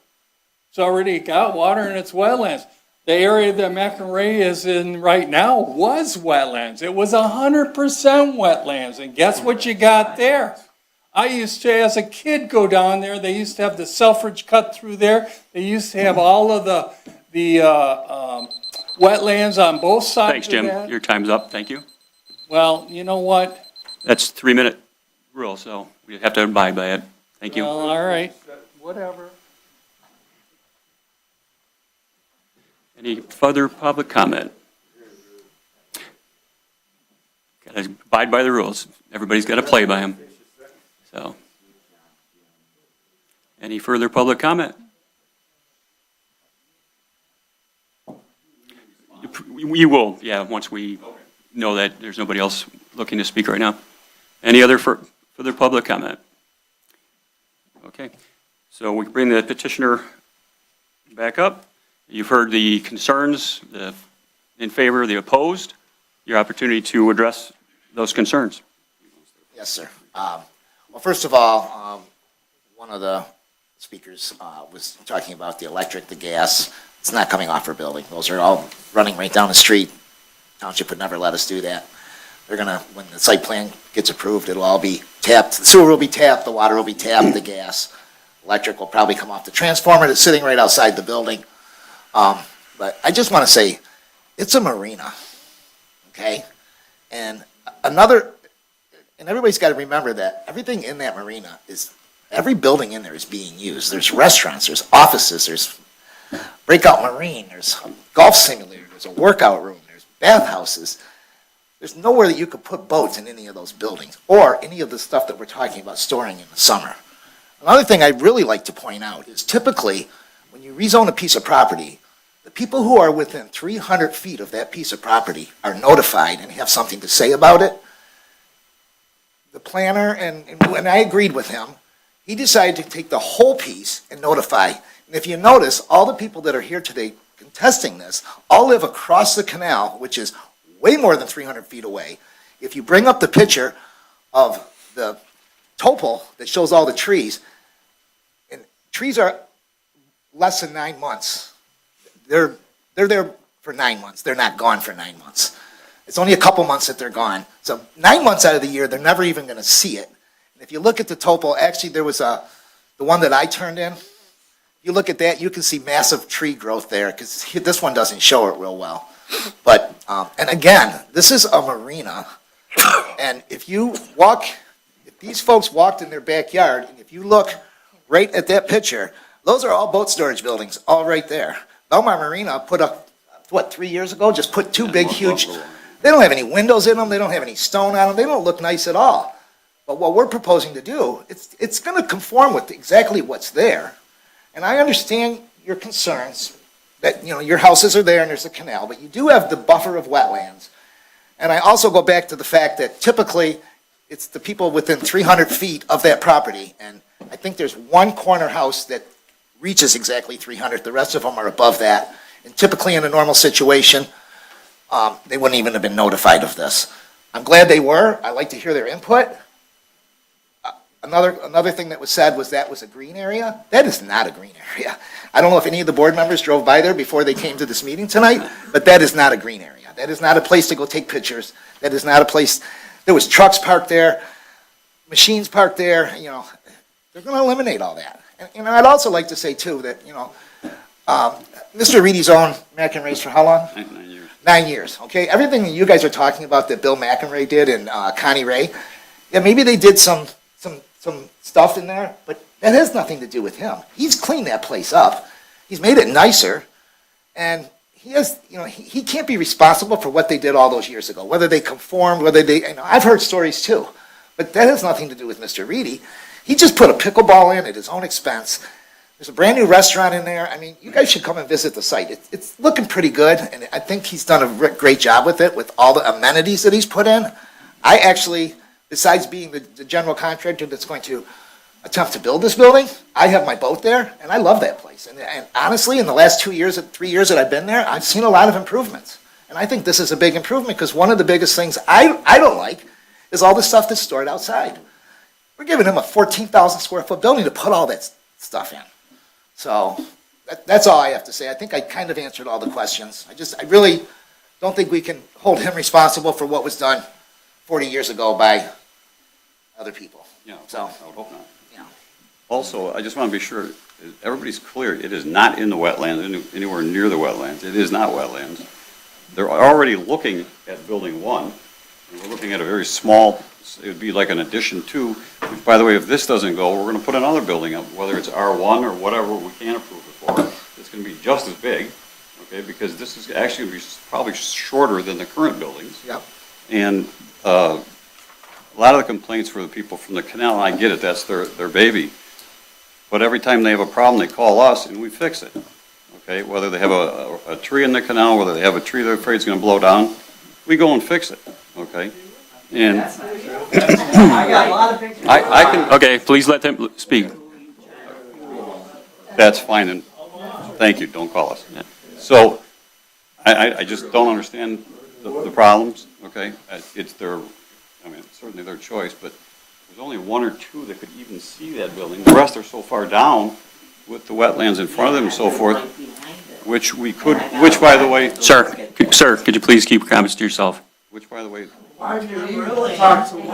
It's already got water and it's wetlands. The area that McEnray is in right now was wetlands. It was 100% wetlands, and guess what you got there? I used to, as a kid, go down there. They used to have the Selfridge cut through there. They used to have all of the wetlands on both sides of that. Thanks, Jim. Your time's up. Thank you. Well, you know what? That's 3-minute rule, so we have to abide by it. Thank you. Well, all right, whatever. Any further public comment? Got to abide by the rules. Everybody's got to play by them. So, any further public comment? You will, yeah, once we know that there's nobody else looking to speak right now. Any other further public comment? Okay, so we can bring the petitioner back up. You've heard the concerns, the in favor, the opposed. Your opportunity to address those concerns. Yes, sir. Well, first of all, one of the speakers was talking about the electric, the gas. It's not coming off our building. Those are all running right down the street. Township would never let us do that. They're gonna, when the site plan gets approved, it'll all be tapped. The sewer will be tapped, the water will be tapped, the gas. Electric will probably come off the transformer that's sitting right outside the building. But I just want to say, it's a marina, okay? And everybody's got to remember that everything in that marina every building in there is being used. There's restaurants, there's offices, there's Breakout Marine, there's a golf simulator, there's a workout room, there's bathhouses. There's nowhere that you could put boats in any of those buildings or any of the stuff that we're talking about storing in the summer. Another thing I'd really like to point out is typically when you rezone a piece of property, the people who are within 300 feet of that piece of property are notified and have something to say about it. The planner, and when I agreed with him, he decided to take the whole piece and notify. And if you notice, all the people that are here today contesting this all live across the canal, which is way more than 300 feet away. If you bring up the picture of the topo that shows all the trees, and trees are less than 9 months. They're there for 9 months. They're not gone for 9 months. It's only a couple months that they're gone. So 9 months out of the year, they're never even going to see it. And if you look at the topo, actually there was the one that I turned in. you look at that, you can see massive tree growth there, because this one doesn't show it real well. But, and again, this is a marina, and if these folks walked in their backyard, and if you look right at that picture, those are all boat storage buildings, all right there. Belmar Marina put up, 3 years ago, just put two big, huge, they don't have any windows in them, they don't have any stone on them, they don't look nice at all. But what we're proposing to do, it's gonna conform with exactly what's there. And I understand your concerns, that, your houses are there and there's a canal, but you do have the buffer of wetlands. And I also go back to the fact that typically, it's the people within 300 feet of that property, and I think there's one corner house that reaches exactly 300, the rest of them are above that. And typically, in a normal situation, they wouldn't even have been notified of this. I'm glad they were, I like to hear their input. Another thing that was said was that was a green area. That is not a green area. I don't know if any of the board members drove by there before they came to this meeting tonight, but that is not a green area. That is not a place to go take pictures. That is not a place, there was trucks parked there, machines parked there, they're gonna eliminate all that. And I'd also like to say too, that, Mr. Reedy's owned McInerney's for how long? 9 years. 9 years, okay? Everything that you guys are talking about that Bill McInerney did and Connie Ray, yeah, maybe they did some stuff in there, but that has nothing to do with him. He's cleaned that place up. He's made it nicer, and he can't be responsible for what they did all those years ago, whether they conformed, whether they, I've heard stories too, but that has nothing to do with Mr. Reedy. He just put a pickleball in at his own expense. There's a brand new restaurant in there. I mean, you guys should come and visit the site. It's looking pretty good, and I think he's done a great job with it, with all the amenities that he's put in. I actually, besides being the general contractor that's going to attempt to build this building, I have my boat there, and I love that place. And honestly, in the last 3 years that I've been there, I've seen a lot of improvements. And I think this is a big improvement, because one of the biggest things I don't like is all the stuff that's stored outside. We're giving him a 14,000 square foot building to put all that stuff in. So that's all I have to say. I think I kind of answered all the questions. I really don't think we can hold him responsible for what was done 40 years ago by other people. Yeah, So, I would hope not. yeah. Also, I just want to be sure, everybody's clear, it is not in the wetlands, anywhere near the wetlands. It is not wetlands. They're already looking at building one, and we're looking at a very small, it would be like an addition to, which, by the way, if this doesn't go, we're going to put another building up, whether it's R1 or whatever we can approve it for. It's going to be just as big, okay, because this is actually going to be probably shorter than the current buildings. Yep. And a lot of the complaints for the people from the canal, and I get it, that's their baby. But every time they have a problem, they call us and we fix it. Okay, whether they have a tree in the canal, whether they have a tree they're afraid is going to blow down, we go and fix it, okay? And I can, Okay, please let them speak. that's fine, and thank you, don't call us. So, I just don't understand the problems, okay? It's certainly their choice, but there's only one or two that could even see that building. The rest are so far down with the wetlands in front of them and so forth, which by the way. Sir, could you please keep your comments to yourself? Which, by the way.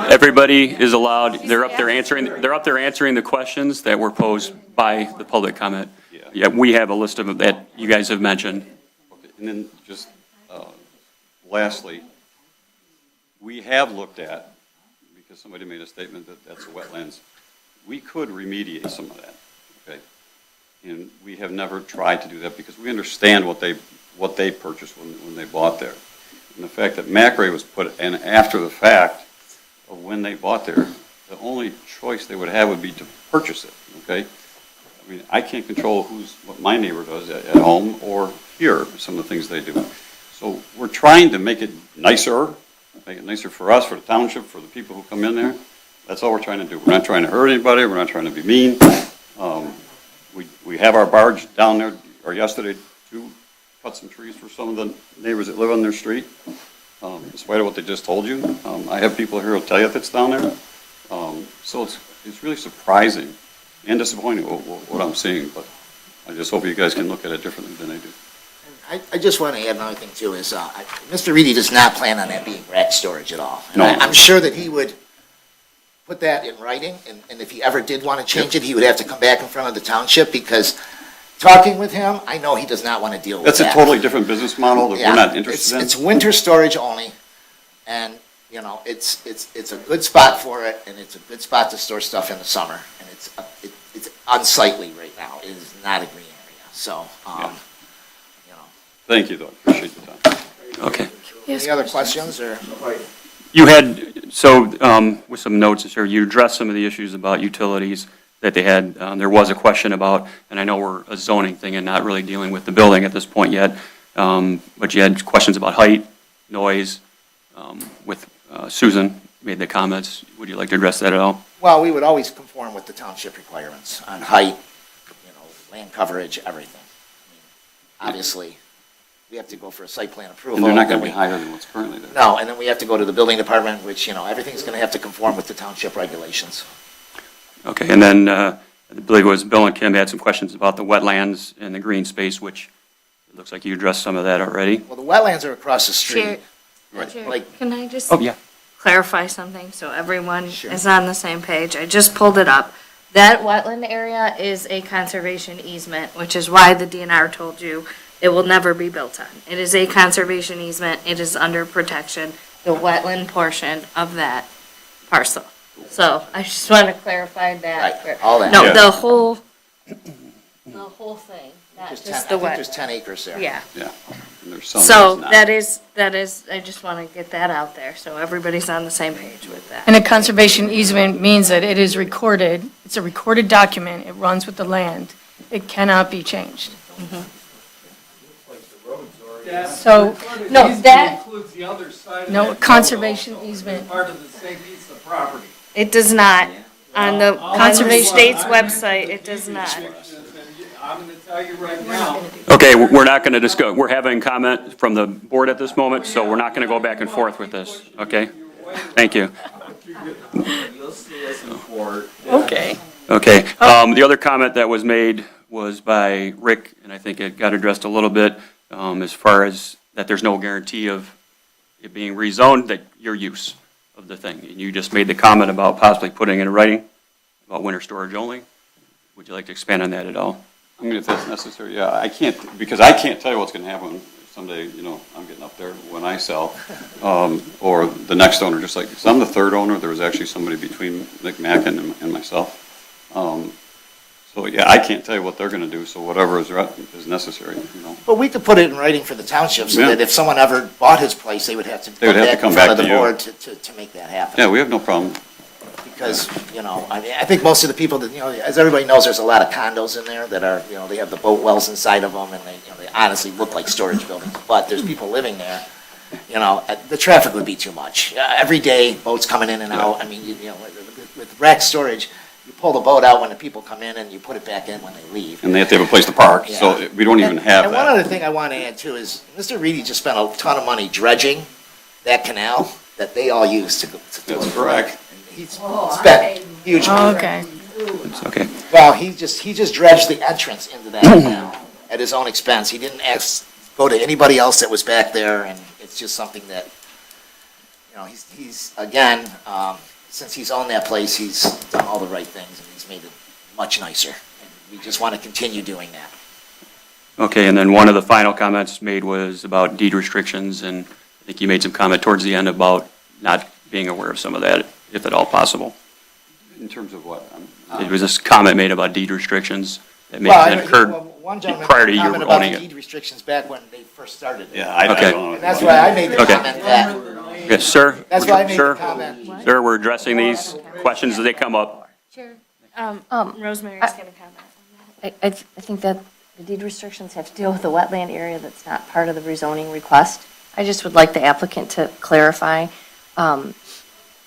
Everybody is allowed, they're up there answering the questions that were posed by the public comment. Yeah, we have a list of them that you guys have mentioned. Okay, and then just lastly, we have looked at, because somebody made a statement that that's the wetlands, we could remediate some of that, okay? And we have never tried to do that because we understand what they purchased when they bought there. And the fact that McRae was put in after the fact of when they bought there, the only choice they would have would be to purchase it, okay? I mean, I can't control what my neighbor does at home or here, some of the things they do. So we're trying to make it nicer for us, for the township, for the people who come in there. That's all we're trying to do. We're not trying to hurt anybody, we're not trying to be mean. We have our barge down there, or yesterday, to cut some trees for some of the neighbors that live on their street, in spite of what they just told you. I have people here who'll tell you if it's down there. So it's really surprising and disappointing what I'm seeing, but I just hope you guys can look at it differently than I do. I just want to add another thing too, is Mr. Reedy does not plan on that being rack storage at all. And No. I'm sure that he would put that in writing, and if he ever did want to change it, he would have to come back in front of the township, because talking with him, I know he does not want to deal with That's that. a totally different business model that Yeah, we're not interested in. It's winter storage only, and, you know, it's a good spot for it, and it's a good spot to store stuff in the summer, and it's unsightly right now. It is not a green area, so, you know. Thank you, though, appreciate the time. Okay. Any other questions, or? You had, with some notes here, you addressed some of the issues about utilities that they had. There was a question about, and I know we're a zoning thing and not really dealing with the building at this point yet, but you had questions about height, noise, with Susan made the comments. Would you like to address that at all? Well, we would always conform with the township requirements on height, you know, land coverage, everything. I mean, obviously, we have to go for a site plan approval. And they're not going to then be higher than what's currently there. No, and then we have to go to the building department, which, you know, everything's going to have to conform with the township regulations. Okay, and then I believe it was Bill and Kim had some questions about the wetlands and the green space, which it looks like you addressed some of that already. Well, the wetlands are across the street. Chair, Right. Chair, Like- can I just Oh, yeah. clarify something so everyone Sure. is on the same page? I just pulled it up. That wetland area is a conservation easement, which is why the DNR told you it will never be built on. It is a conservation easement. It is under protection, the wetland portion of that parcel. So I just want to clarify that. Right, all that. No, Yeah. the whole thing, not There's 10, just I the think there's wet. 10 acres there. Yeah. Yeah. And there's some So that's not. that is, I just want to get that out there, so everybody's on the same page with that. And a conservation easement means that it is recorded, it's a recorded document, it runs with the land, it cannot be changed. So, no, that, Includes the other side of no, that conservation road also. easement. Part of the same piece of property. It does not. On the Conservation- state's website, it does not. I'm gonna tell you right now. Okay, we're not going to discuss, we're having comment from the board at this moment, so we're not going to go back and forth with this, okay? Thank you. You'll see us in court. Okay. Okay, the other comment that was made was by Rick, and I think it got addressed a little bit, as far as that there's no guarantee of it being rezoned, that your use of the thing. And you just made the comment about possibly putting in writing about winter storage only. Would you like to expand on that at all? I mean, if that's necessary, yeah, I can't, because I can't tell you what's gonna happen someday, you know, I'm getting up there when I sell, or the next owner, just like, because I'm the third owner, there was actually somebody between Nick Mackin and myself. So, yeah, I can't tell you what they're gonna do, so whatever is necessary, you know. But we could put it in writing for the township, so Yeah. that if someone ever bought his place, they would have to They would come have to back come in front of back the to you. board to make that happen. Yeah, we have no problem. Because, you know, I mean, I think most of the people that, you know, as everybody knows, there's a lot of condos in there that are, you know, they have the boat wells inside of them, and they, you know, they honestly look like storage buildings, but there's people living there, you know, the traffic would be too much. Every day, boats coming in and out, I mean, you know, with rack storage, you pull the boat out when the people come in, and you put it back in when they leave. And they have to have a place to park, so Yeah. we don't even have And one that. other thing I want to add too is, Mr. Reedy just spent a ton of money dredging that canal that they all use to do That's it. correct. And he's spent huge money. Okay. It's okay. Well, he just dredged the entrance into that canal at his own expense. He didn't go to anybody else that was back there, and it's just something that, you know, he's again, since he's owned that place, he's done all the right things, and he's made it much nicer. And we just want to continue doing that. Okay, and then one of the final comments made was about deed restrictions, and I think you made some comment towards the end about not being aware of some of that, if at all possible. In terms of what? It was this comment made about deed restrictions that may Well, have occurred one gentleman prior to made a you comment about owning the it. deed restrictions back when they first started. Yeah, I Okay. don't know. And that's why I made the Okay. comment that, Yes, sir? that's why I made the Sir? comment. Sir, we're addressing these questions as they come up. Chair, Rosemary's going to comment. I think that the deed restrictions have to deal with the wetland area that's not part of the rezoning request. I just would like the applicant to clarify,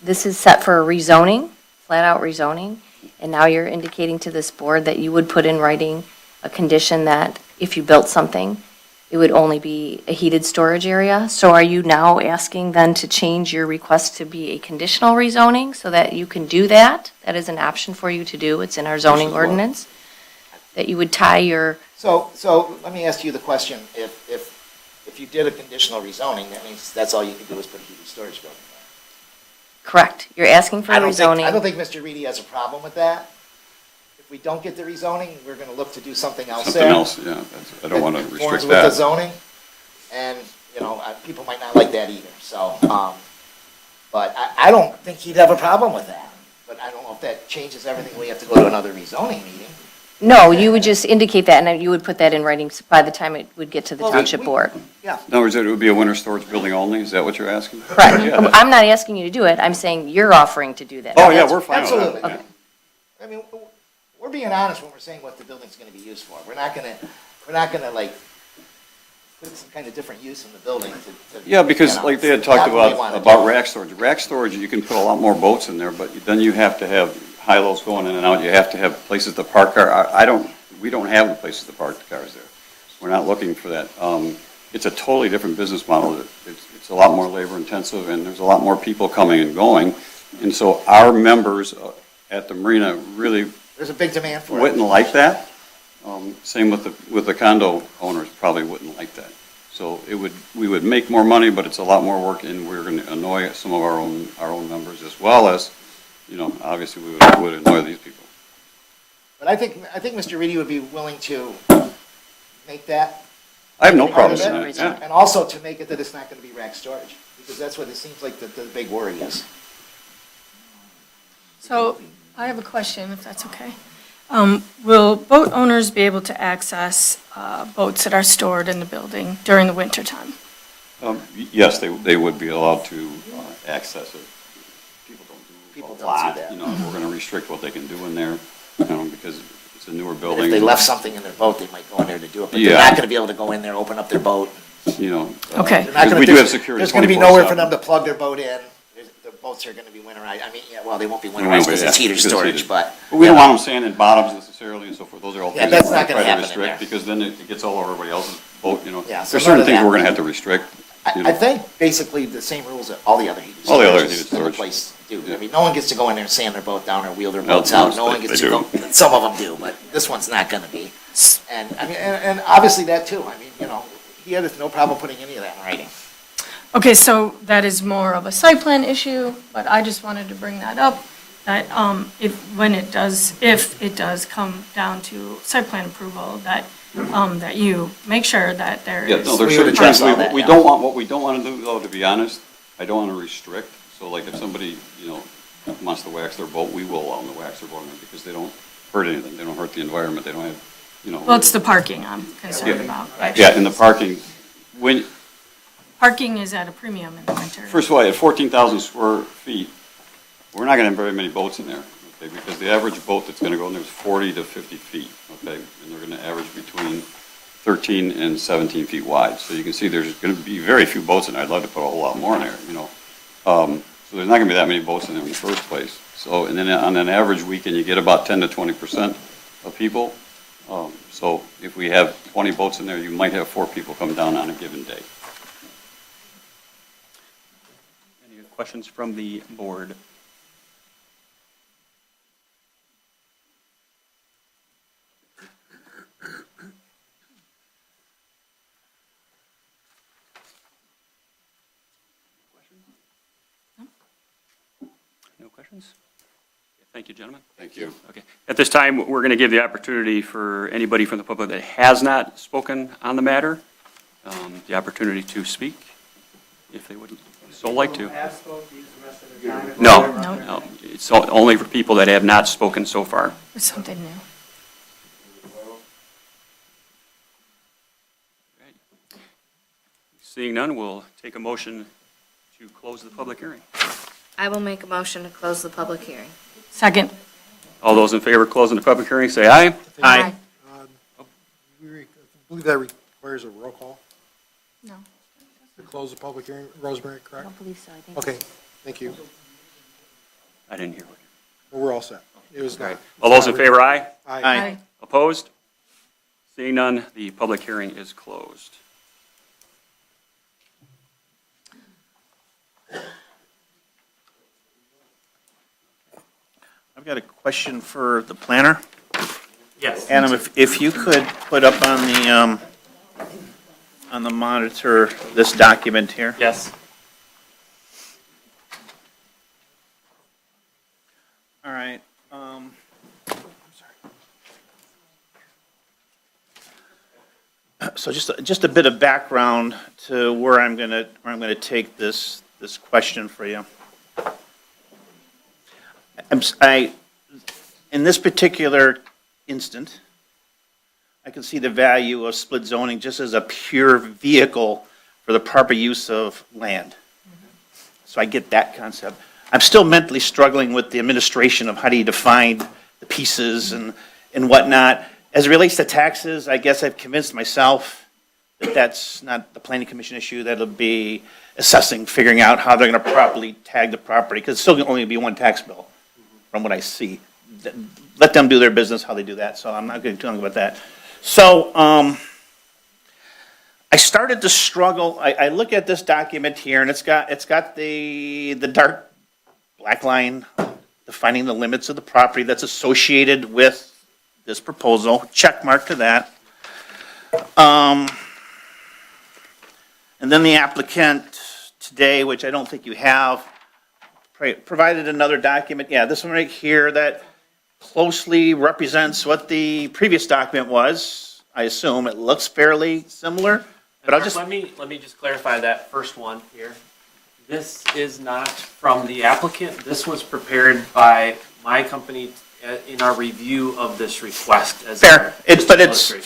this is set for a rezoning, flat-out rezoning, and now you're indicating to this board that you would put in writing a condition that if you built something, it would only be a heated storage area. So are you now asking then to change your request to be a conditional rezoning so that you can do that? That is an option for you to do. It's in our zoning ordinance. That you would tie your, So let me ask you the question, if you did a conditional rezoning, that means that's all you can do is put a heated storage building there. correct, you're asking for I a don't rezoning. think Mr. Reedy has a problem with that. we don't get the rezoning, we're gonna look to do something else Something there. else, yeah, I don't want to Conforms restrict with the that. zoning, and, people might not like that either, so, but I don't think he'd have a problem with that. But I don't know if that changes everything, we have to go to another rezoning meeting. No, you would just indicate that, and then you would put that in writing by the time it would get to the Well, township board. Yeah. In other words, it would be a winter storage building only, is that what you're asking? Correct. Yeah, that- I'm not asking you to do it, I'm saying you're offering to do that. Oh, yeah, we're fine with that. Absolutely. yeah. I mean, we're being honest when we're saying what the building's gonna be used for. We're not gonna like, put some kind of different use in the building to. Yeah, because like they had talked not what we wanna about do. rack storage. Rack storage, you can put a lot more boats in there, but then you have to have high-lows going in and out. You have to have places to park car. We don't have the places to park the cars there. We're not looking for that. It's a totally different business model. It's a lot more labor-intensive, and there's a lot more people coming and going. And so our members at the marina really There's a big demand for it. wouldn't like that. Same with the condo owners, probably wouldn't like that. So we would make more money, but it's a lot more work, and we're going to annoy some of our own members, as well as, obviously we would annoy these people. But I think Mr. Reedy would be willing to make that. I have no part of problem it, with that, yeah. And also to make it that it's not gonna be rack storage, because that's what it seems like the big worry is. So I have a question, if that's okay. Will boat owners be able to access boats that are stored in the building during the winter time? Yes, they would be allowed to access it. People A don't lot, do that. we're going to restrict what they can do in there, because it's a newer building. If they left something in their boat, they might go in there to do it, but they're Yeah. not gonna be able to go in there, open up their boat. Okay. They're not Because gonna- we do have security There's gonna be nowhere for 24/7. them to plug their boat in. The boats are gonna be winterized. I mean, yeah, well, they won't be We winterized won't be, because it's yeah, heater because it's storage, heated. but. We don't want them sanding bottoms necessarily and so forth, those are all Yeah, things that's that not we're gonna trying to happen in restrict, there. because then it gets all over everybody else's boat, Yeah, so There's none certain of things that. we're going to have to restrict. I think basically the same rules that all the other heated All the other storages heated in the storage. place do. Yeah. I mean, no one gets to go in there and sand their boat down or wheel their No, boats out. no, No one they gets to do. go, some of them do, but this one's not gonna be. And, I mean, and obviously that too. I mean, he had no problem putting any of that in writing. Okay, so that is more of a site plan issue, but I just wanted to bring that up, that if it does come down to site plan approval, that you make sure that there Yeah, is. no, there's We certain would address things all that, we yeah. don't want, what we don't want to do, though, to be honest, I don't want to restrict. So like if somebody, wants to wax their boat, we will allow them to wax their boat, because they don't hurt anything, they don't hurt the environment, they don't have, Well, it's the parking I'm concerned Yeah. about. Yeah, and the parking, Parking is at a premium in the winter. first of all, at 14,000 square feet, we're not going to have very many boats in there, okay? Because the average boat that's going to go in there is 40 to 50 feet, okay? And they're going to average between 13 and 17 feet wide. So you can see there's going to be very few boats in there. I'd love to put a whole lot more in there, So there's not going to be that many boats in there in the first place. So, and then on an average weekend, you get about 10 to 20% of people. So if we have 20 boats in there, you might have 4 people come down on a given day. Any questions from the board? No questions? Thank you, gentlemen. Thank you. Okay. At this time, we're going to give the opportunity for anybody from the public that has not spoken on the matter, the opportunity to speak, if they would so like to. No, no. It's only for people that have not spoken so far. It's something new. Seeing none, we'll take a motion to close the public hearing. I will make a motion to close the public hearing. Second. All those in favor of closing the public hearing, say aye. Aye. I believe that requires a roll call No. to close the public hearing. Rosemary, I correct? don't believe so, I think. Okay, thank you. I didn't hear. Well, we're all set. It was not. All those in favor, aye. Aye. Opposed? Seeing none, the public hearing is closed. I've got a question for the planner. Yes. Adam, if you could put up on the monitor this document here. Yes. All right. So just a bit of background to where I'm gonna take this question for you. In this particular instant, I can see the value of split zoning just as a pure vehicle for the proper use of land. So I get that concept. I'm still mentally struggling with the administration of how do you define the pieces and whatnot. As it relates to taxes, I guess I've convinced myself that that's not the planning commission issue, that'll be assessing, figuring out how they're gonna properly tag the property, because it's still gonna only be one tax bill, from what I see. Let them do their business, how they do that, so I'm not gonna talk about that. So, I started to struggle, I look at this document here, and it's got the dark black line defining the limits of the property that's associated with this proposal, check mark to that. And then the applicant today, which I don't think you have, provided another document, yeah, this one right here that closely represents what the previous document was. I assume it looks fairly similar, but I'll just. Let me just clarify that first one here. This is not from the applicant. This was prepared by my company in our review of this request. As fair, it's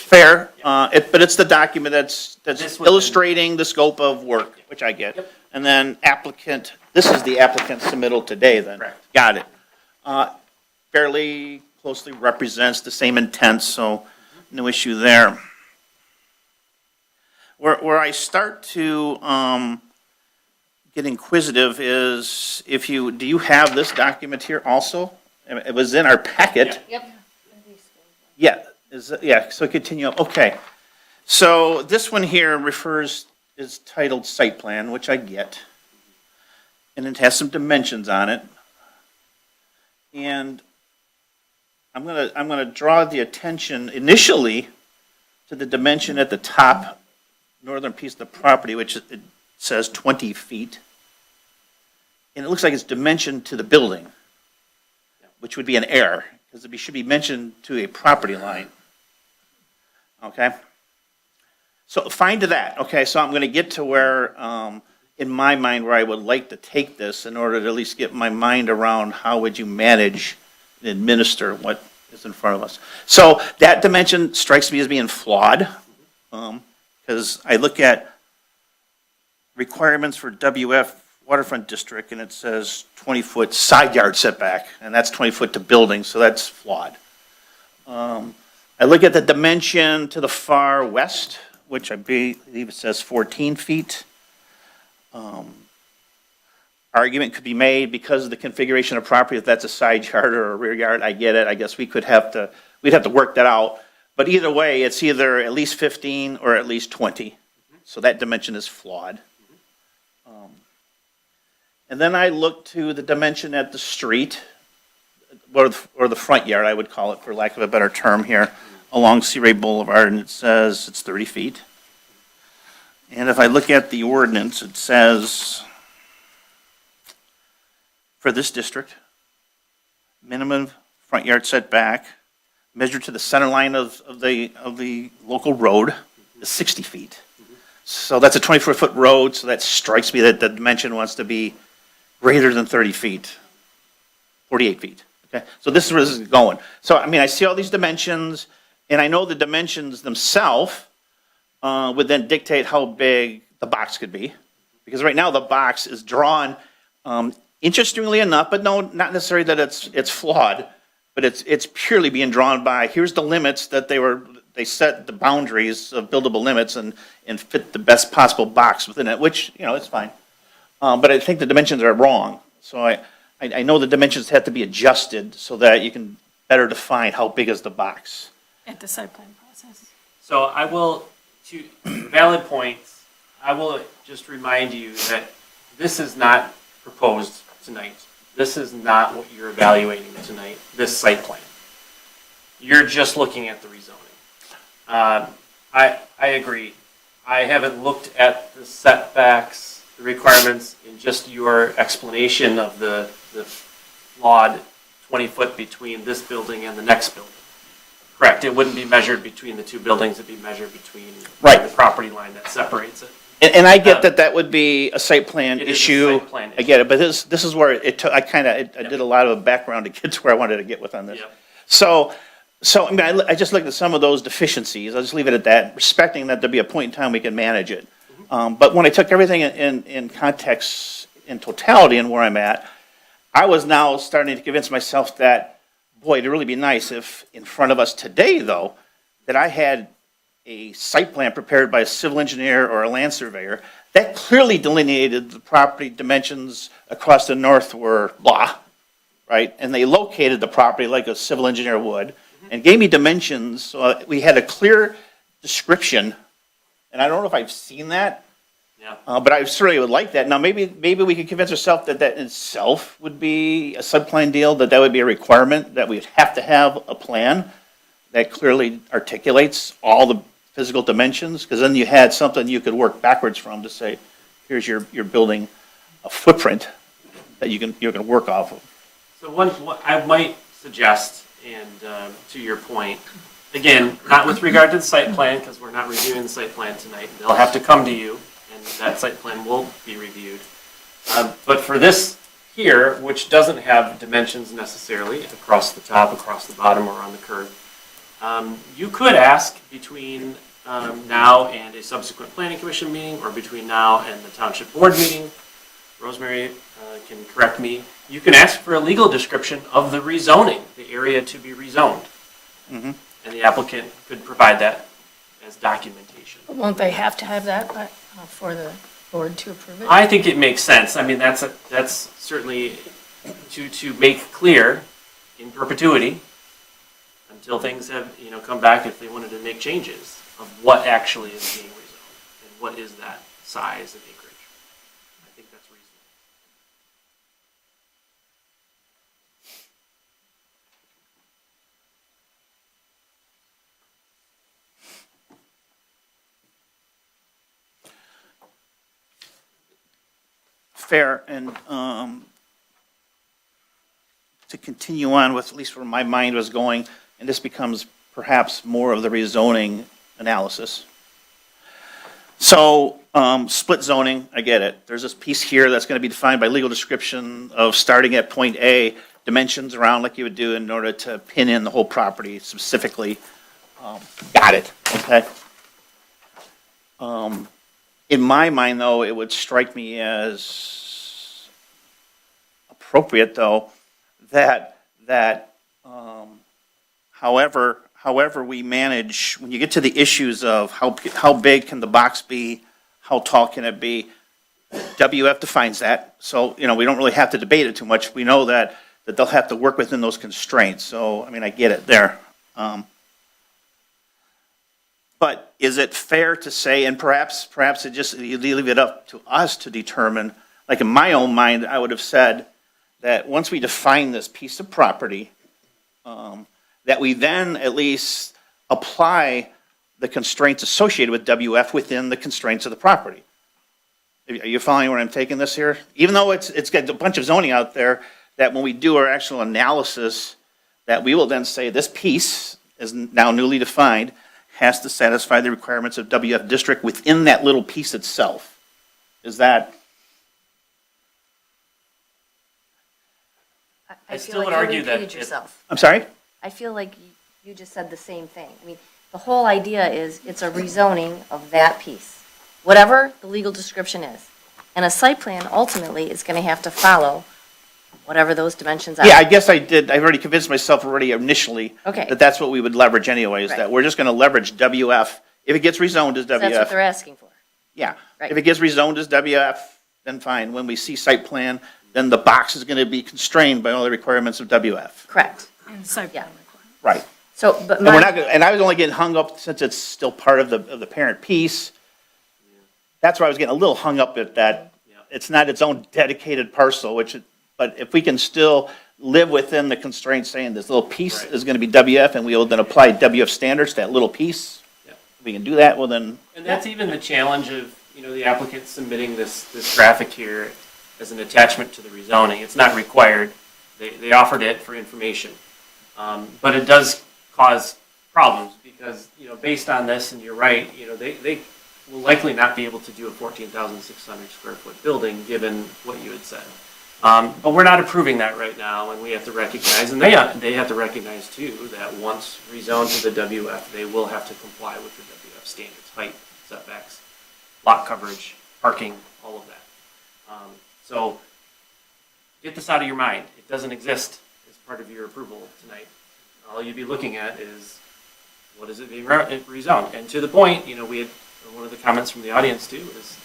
fair. But it's the document that's illustrating the scope of work, which I get. Yep. And then applicant, this is the applicant submittal today then. Correct. Got it. Fairly closely represents the same intent, so no issue there. Where I start to get inquisitive is do you have this document here also? It was in our packet. Yep. Yeah, so continue, okay. So this one here is titled site plan, which I get. And it has some dimensions on it. And I'm gonna draw the attention initially to the dimension at the top northern piece of the property, which it says 20 feet. And it looks like it's dimensioned to the building, which would be an error, because it should be mentioned to a property line. Okay? So fine to that. Okay, so I'm going to get to where, in my mind, where I would like to take this in order to at least get my mind around how would you manage and administer what is in front of us. So that dimension strikes me as being flawed, because I look at requirements for WF Waterfront District, and it says 20-foot side yard setback, and that's 20 foot to building, so that's flawed. I look at the dimension to the far west, which I believe it says 14 feet. Argument could be made because of the configuration of property, if that's a side yard or a rear yard, I get it, I guess we'd have to work that out. But either way, it's either at least 15 or at least 20, so that dimension is flawed. And then I look to the dimension at the street, or the front yard, I would call it, for lack of a better term here, along Sea Ray Boulevard, and it says it's 30 feet. And if I look at the ordinance, it says, for this district, minimum front yard setback, measured to the center line of the local road, is 60 feet. So that's a 24-foot road, so that strikes me that the dimension wants to be greater than 30 feet, 48 feet, okay? So this is where this is going. So, I mean, I see all these dimensions, and I know the dimensions themselves would then dictate how big the box could be. Because right now, the box is drawn, interestingly enough, but no, not necessarily that it's flawed, but it's purely being drawn by, here's the limits that they set the boundaries of buildable limits and fit the best possible box within it, which, it's fine. But I think the dimensions are wrong. So I know the dimensions have to be adjusted so that you can better define how big is the box. At the site plan process. So I will, to valid points, I will just remind you that this is not proposed tonight. This is not what you're evaluating tonight, this site plan. You're just looking at the rezoning. I agree. I haven't looked at the setbacks, the requirements, in just your explanation of the flawed 20 foot between this building and the next building. Correct, it wouldn't be measured between the two buildings, it'd be measured between Right. the property line that separates it. And I get that that would be a site plan It is a issue. site plan I get it, but this is where it took, I did a lot of a background to get to where I wanted to get with on this. Yep. So, I mean, I just looked at some of those deficiencies, I'll just leave it at that, respecting that there'll be a point in time we can manage it. But when I took everything in context, in totality and where I'm at, I was now starting to convince myself that, boy, it'd really be nice if in front of us today, though, that I had a site plan prepared by a civil engineer or a land surveyor that clearly delineated the property dimensions across the north were blah, right? And they located the property like a civil engineer would and gave me dimensions, so we had a clear description. And I don't know if I've seen that, but I certainly would like that. Now, maybe we could convince ourselves that that in itself would be a subplan deal, that would be a requirement, that we'd have to have a plan that clearly articulates all the physical dimensions, because then you had something you could work backwards from to say, here's your building, a footprint that you can work off of. So what I might suggest, and to your point, again, not with regard to the site plan, because we're not reviewing the site plan tonight. They'll have to come to you, and that site plan will be reviewed. But for this here, which doesn't have dimensions necessarily across the top, across the bottom, or on the curve, you could ask between now and a subsequent planning commission meeting, or between now and the township board meeting, Rosemary can correct me, you can ask for a legal description of the rezoning, the area to be rezoned. And the applicant could provide that as documentation. But won't they have to have that for the board to approve it? I think it makes sense. I mean, that's certainly to make clear in perpetuity until things have, come back if they wanted to make changes of what actually is being rezoned and what is that size and acreage. I think that's reasonable. Fair, and to continue on with at least where my mind was going, and this becomes perhaps more of the rezoning analysis. So, split zoning, I get it. There's this piece here that's going to be defined by legal description of starting at point A, dimensions around like you would do in order to pin in the whole property specifically. Got it, okay. In my mind, though, it would strike me as appropriate, though, that however we manage, when you get to the issues of how big can the box be, how tall can it be, WF defines that. So, we don't really have to debate it too much. We know that they'll have to work within those constraints. So, I mean, I get it there. But is it fair to say, and perhaps it just, you leave it up to us to determine, like in my own mind, I would have said that once we define this piece of property, that we then at least apply the constraints associated with WF within the constraints of the property. Are you following where I'm taking this here? Even though it's got a bunch of zoning out there, that when we do our actual analysis, that we will then say this piece is now newly defined, has to satisfy the requirements of WF district within that little piece itself. Is that? I feel still like would you argue that repeated yourself. I'm sorry? I feel like you just said the same thing. I mean, the whole idea is it's a rezoning of that piece, whatever the legal description is. And a site plan ultimately is going to have to follow whatever those dimensions are. Yeah, I guess I did. I've already convinced myself already initially Okay. that that's what we would leverage anyways, Right. that we're just going to leverage WF. If it gets rezoned as So that's what they're WF, asking for. yeah. Right. If it gets rezoned as WF, then fine. When we see site plan, then the box is going to be constrained by all the requirements of WF. Correct. And site plan Right. So, but And we're my, not, and I was only getting hung up, since it's still part of the parent piece. That's where I was getting a little hung up at that. It's not its own dedicated parcel, but if we can still live within the constraints saying this little piece is going to be WF, and we will then apply WF standards to that little piece, if we can do that, well then. And that's even the challenge of, the applicant submitting this graphic here as an attachment to the rezoning. It's not required. They offered it for information. But it does cause problems, because, based on this, and you're right, they will likely not be able to do a 14,600 square foot building, given what you had said. But we're not approving that right now, and we have to recognize, and they have to recognize too, that once rezoned to the WF, they will have to comply with the WF standards, height, setbacks, lot coverage, parking, all of that. So get this out of your mind. It doesn't exist as part of your approval tonight. All you'd be looking at is, what is it being rezoned? And to the point, we had, one of the comments from the audience too, is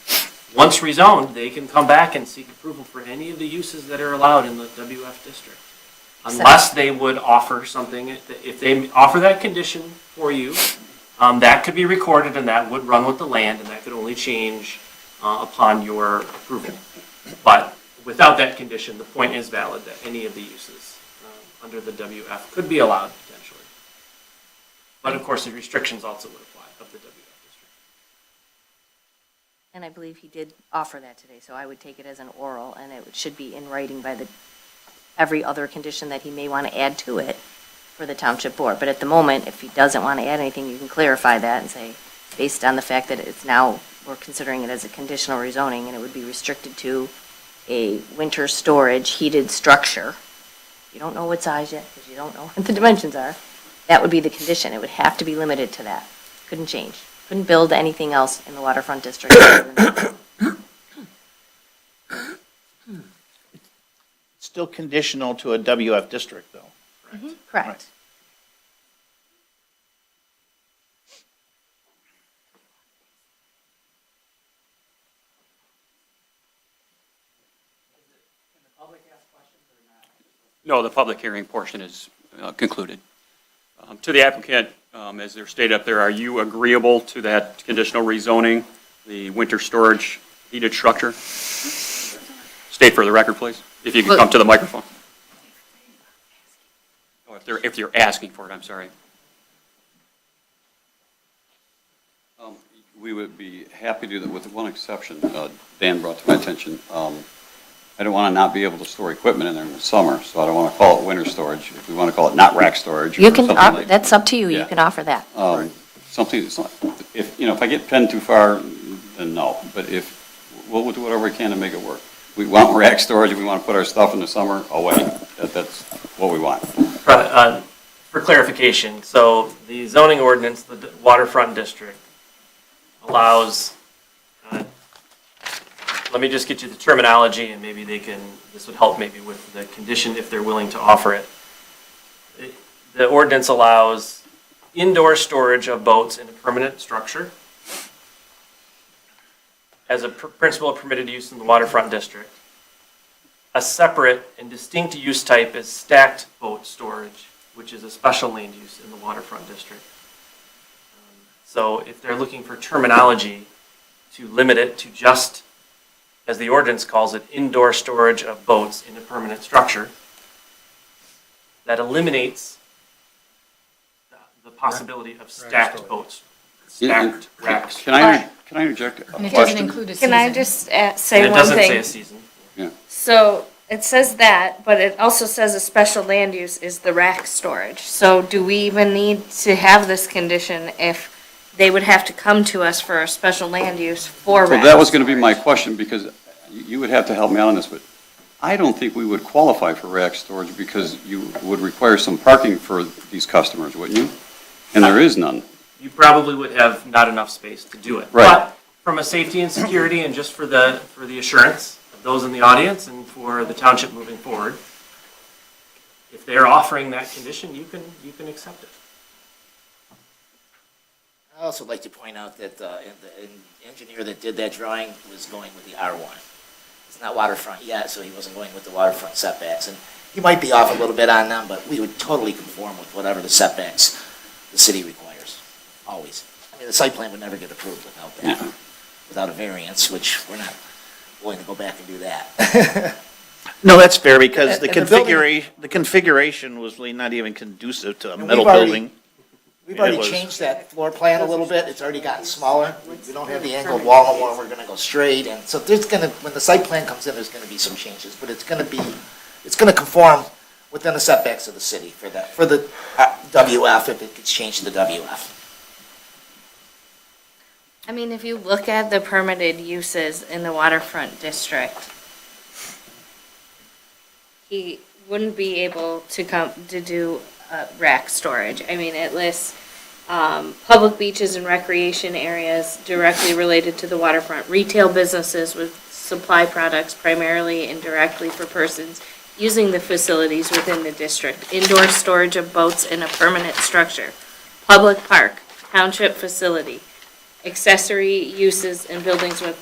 once rezoned, they can come back and seek approval for any of the uses that are allowed in the WF district. Unless they would offer something, if they offer that condition for you, that could be recorded and that would run with the land, and that could only change upon your approval. But without that condition, the point is valid that any of the uses under the WF could be allowed potentially. But of course, the restrictions also would apply of the WF district. And I believe he did offer that today, so I would take it as an oral, and it should be in writing by every other condition that he may want to add to it for the township board. But at the moment, if he doesn't want to add anything, you can clarify that and say, based on the fact that it's now, we're considering it as a conditional rezoning, and it would be restricted to a winter storage heated structure. You don't know what size yet, because you don't know what the dimensions are. That would be the condition. It would have to be limited to that. Couldn't change. Couldn't build anything else in the waterfront district. Still conditional to a WF district, though. Correct. No, the public hearing portion is concluded. To the applicant, as they're stated up there, are you agreeable to that conditional rezoning, the winter storage heated structure? State for the record, please, if you could come to the microphone. Oh, if you're asking for it, I'm sorry. We would be happy to do that with one exception. Dan brought to my attention. I don't want to not be able to store equipment in there in the summer, so I don't want to call it winter storage. If we want to call it not rack storage. You can, that's up to you. You can offer that. Something that's not, if I get pinned too far, then no. But we'll do whatever we can to make it work. We want rack storage, if we want to put our stuff in the summer, away. That's what we want. For clarification, so the zoning ordinance, the waterfront district allows, let me just get you the terminology, and maybe this would help maybe with the condition if they're willing to offer it. The ordinance allows indoor storage of boats in a permanent structure as a principal permitted use in the waterfront district. A separate and distinct use type is stacked boat storage, which is a special land use in the waterfront district. So if they're looking for terminology to limit it to just, as the ordinance calls it, indoor storage of boats in a permanent structure, that eliminates the possibility of stacked boats, stacked racks. Can I interject a question? And it doesn't include a season. Can I just say one thing? And it doesn't say a season. Yeah. So it says that, but it also says a special land use is the rack storage. So do we even need to have this condition if they would have to come to us for a special land use for rack? So that was going to be my question, because you would have to help me out on this, but I don't think we would qualify for rack storage because you would require some parking for these customers, wouldn't you? And there is none. You probably would have not enough space to do it. Right. But from a safety and security and just for the assurance of those in the audience and for the township moving forward, if they're offering that condition, you can accept it. I'd also like to point out that the engineer that did that drawing was going with the R1. It's not waterfront yet, so he wasn't going with the waterfront setbacks. And he might be off a little bit on them, but we would totally conform with whatever the setbacks the city requires, always. I mean, the site plan would never get approved without that, without a variance, which we're not willing to go back and do that. No, that's fair, because And the the configuration was really not even conducive to a And metal we've already- building. We've already changed that floor plan a little bit, it's already gotten smaller. We don't have the angled wall anymore, we're gonna go straight, and so there's gonna, when the site plan comes in, there's gonna be some changes, but it's gonna conform within the setbacks of the city for the WF, if it gets changed to the WF. I mean, if you look at the permitted uses in the waterfront district, he wouldn't be able to come to do rack storage. I mean, it lists public beaches and recreation areas directly related to the waterfront, retail businesses with supply products primarily and directly for persons using the facilities within the district, indoor storage of boats in a permanent structure, public park, township facility, accessory uses and buildings with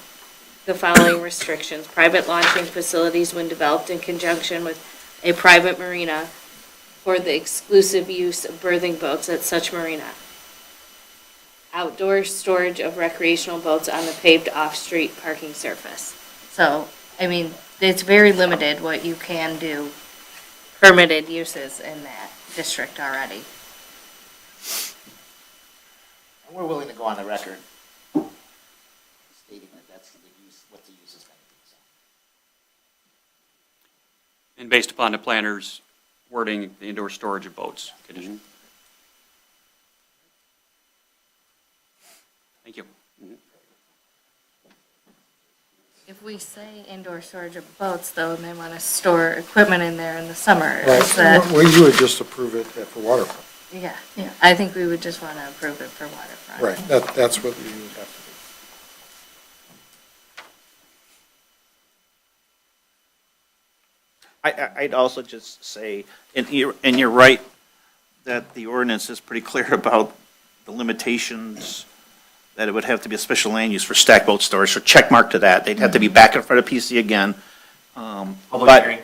the following restrictions: private launching facilities when developed in conjunction with a private marina for the exclusive use of berthing boats at such marina. Outdoor storage of recreational boats on the paved off-street parking surface. So, I mean, it's very limited what you can do, permitted uses in that district already. And we're willing to go on the record stating that that's the use, what the use is going to be. So. And based upon the planner's wording, the indoor storage of boats condition. Thank you. If we say indoor storage of boats, though, and they want to store equipment in there in the summer, Right, is that? well, you would just approve it for waterfront. Yeah, I think we would just want to approve it for waterfront. Right, that's what you would have to do. I'd also just say, and you're right, that the ordinance is pretty clear about the limitations, that it would have to be a special land use for stack boat storage, so check mark to that. They'd have to be back in front of PC again. Public hearing.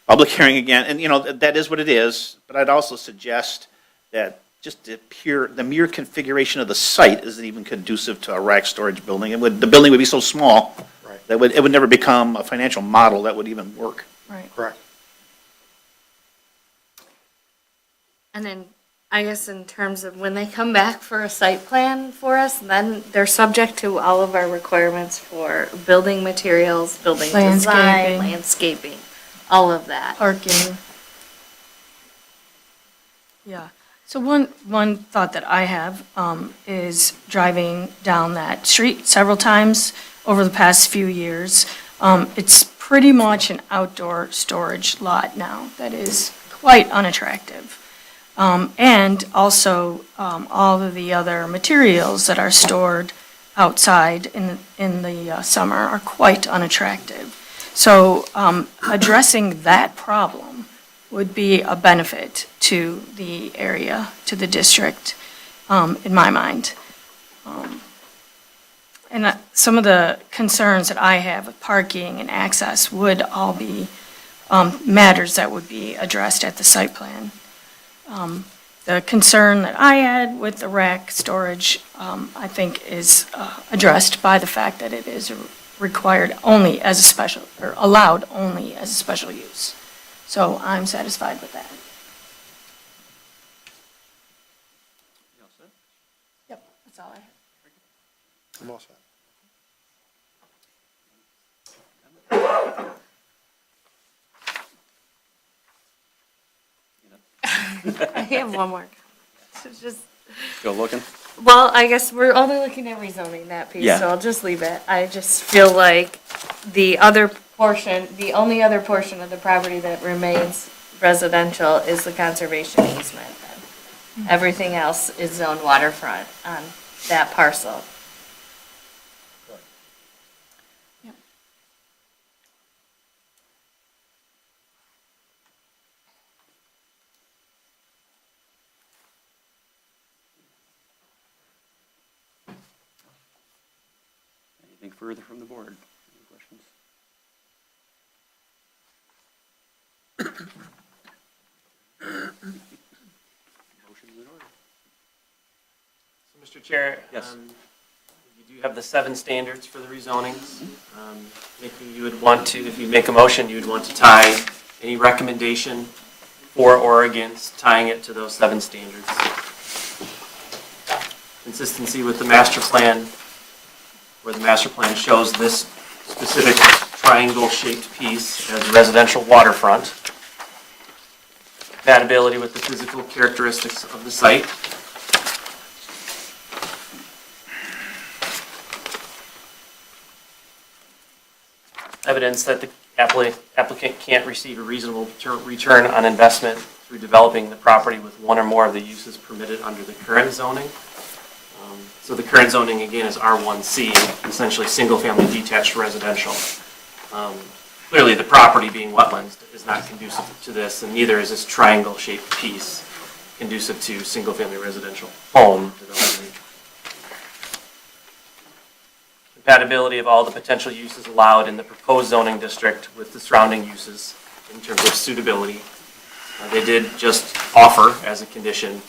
Public hearing again, and that is what it is, but I'd also suggest that just the mere configuration of the site isn't even conducive to a rack storage building. The building would be so small. Right. That it would never become a financial model that would even work. Right. Correct. And then, I guess in terms of when they come back for a site plan for us, then they're subject to all of our requirements for building materials, building design, landscaping, all of that. Parking. Yeah. So one thought that I have is driving down that street several times over the past few years. It's pretty much an outdoor storage lot now that is quite unattractive. And also, all of the other materials that are stored outside in the summer are quite unattractive. So addressing that problem would be a benefit to the area, to the district, in my mind. And some of the concerns that I have with parking and access would all be matters that would be addressed at the site plan. The concern that I had with the rack storage, I think is addressed by the fact that it is required only as a special, or allowed only as a special use. So I'm satisfied with that. Yep, that's all I have. I'm all set. I have one more. It's just, Still looking? well, I guess we're only looking at rezoning that piece, Yeah. so I'll just leave it. I just feel like the other portion, the only other portion of the property that remains residential is the conservation easement. Everything else is zoned waterfront on that parcel. Anything further from the board? Any questions? Motion's in order. So, Mr. Chair? Yes. You do have the 7 standards for the rezonings. Maybe you would want to, if you make a motion, you would want to tie any recommendation for or against tying it to those 7 standards. Consistency with the master plan, where the master plan shows this specific triangle-shaped piece as residential waterfront. compatibility with the physical characteristics of the site. Evidence that the applicant can't receive a reasonable return on investment through developing the property with one or more of the uses permitted under the current zoning. So the current zoning, again, is R1C, essentially single-family detached residential. Clearly, the property being wetlands is not conducive to this, and neither is this triangle-shaped piece conducive to single-family residential home development. Compatibility of all the potential uses allowed in the proposed zoning district with the surrounding uses in terms of suitability. They did just offer as a condition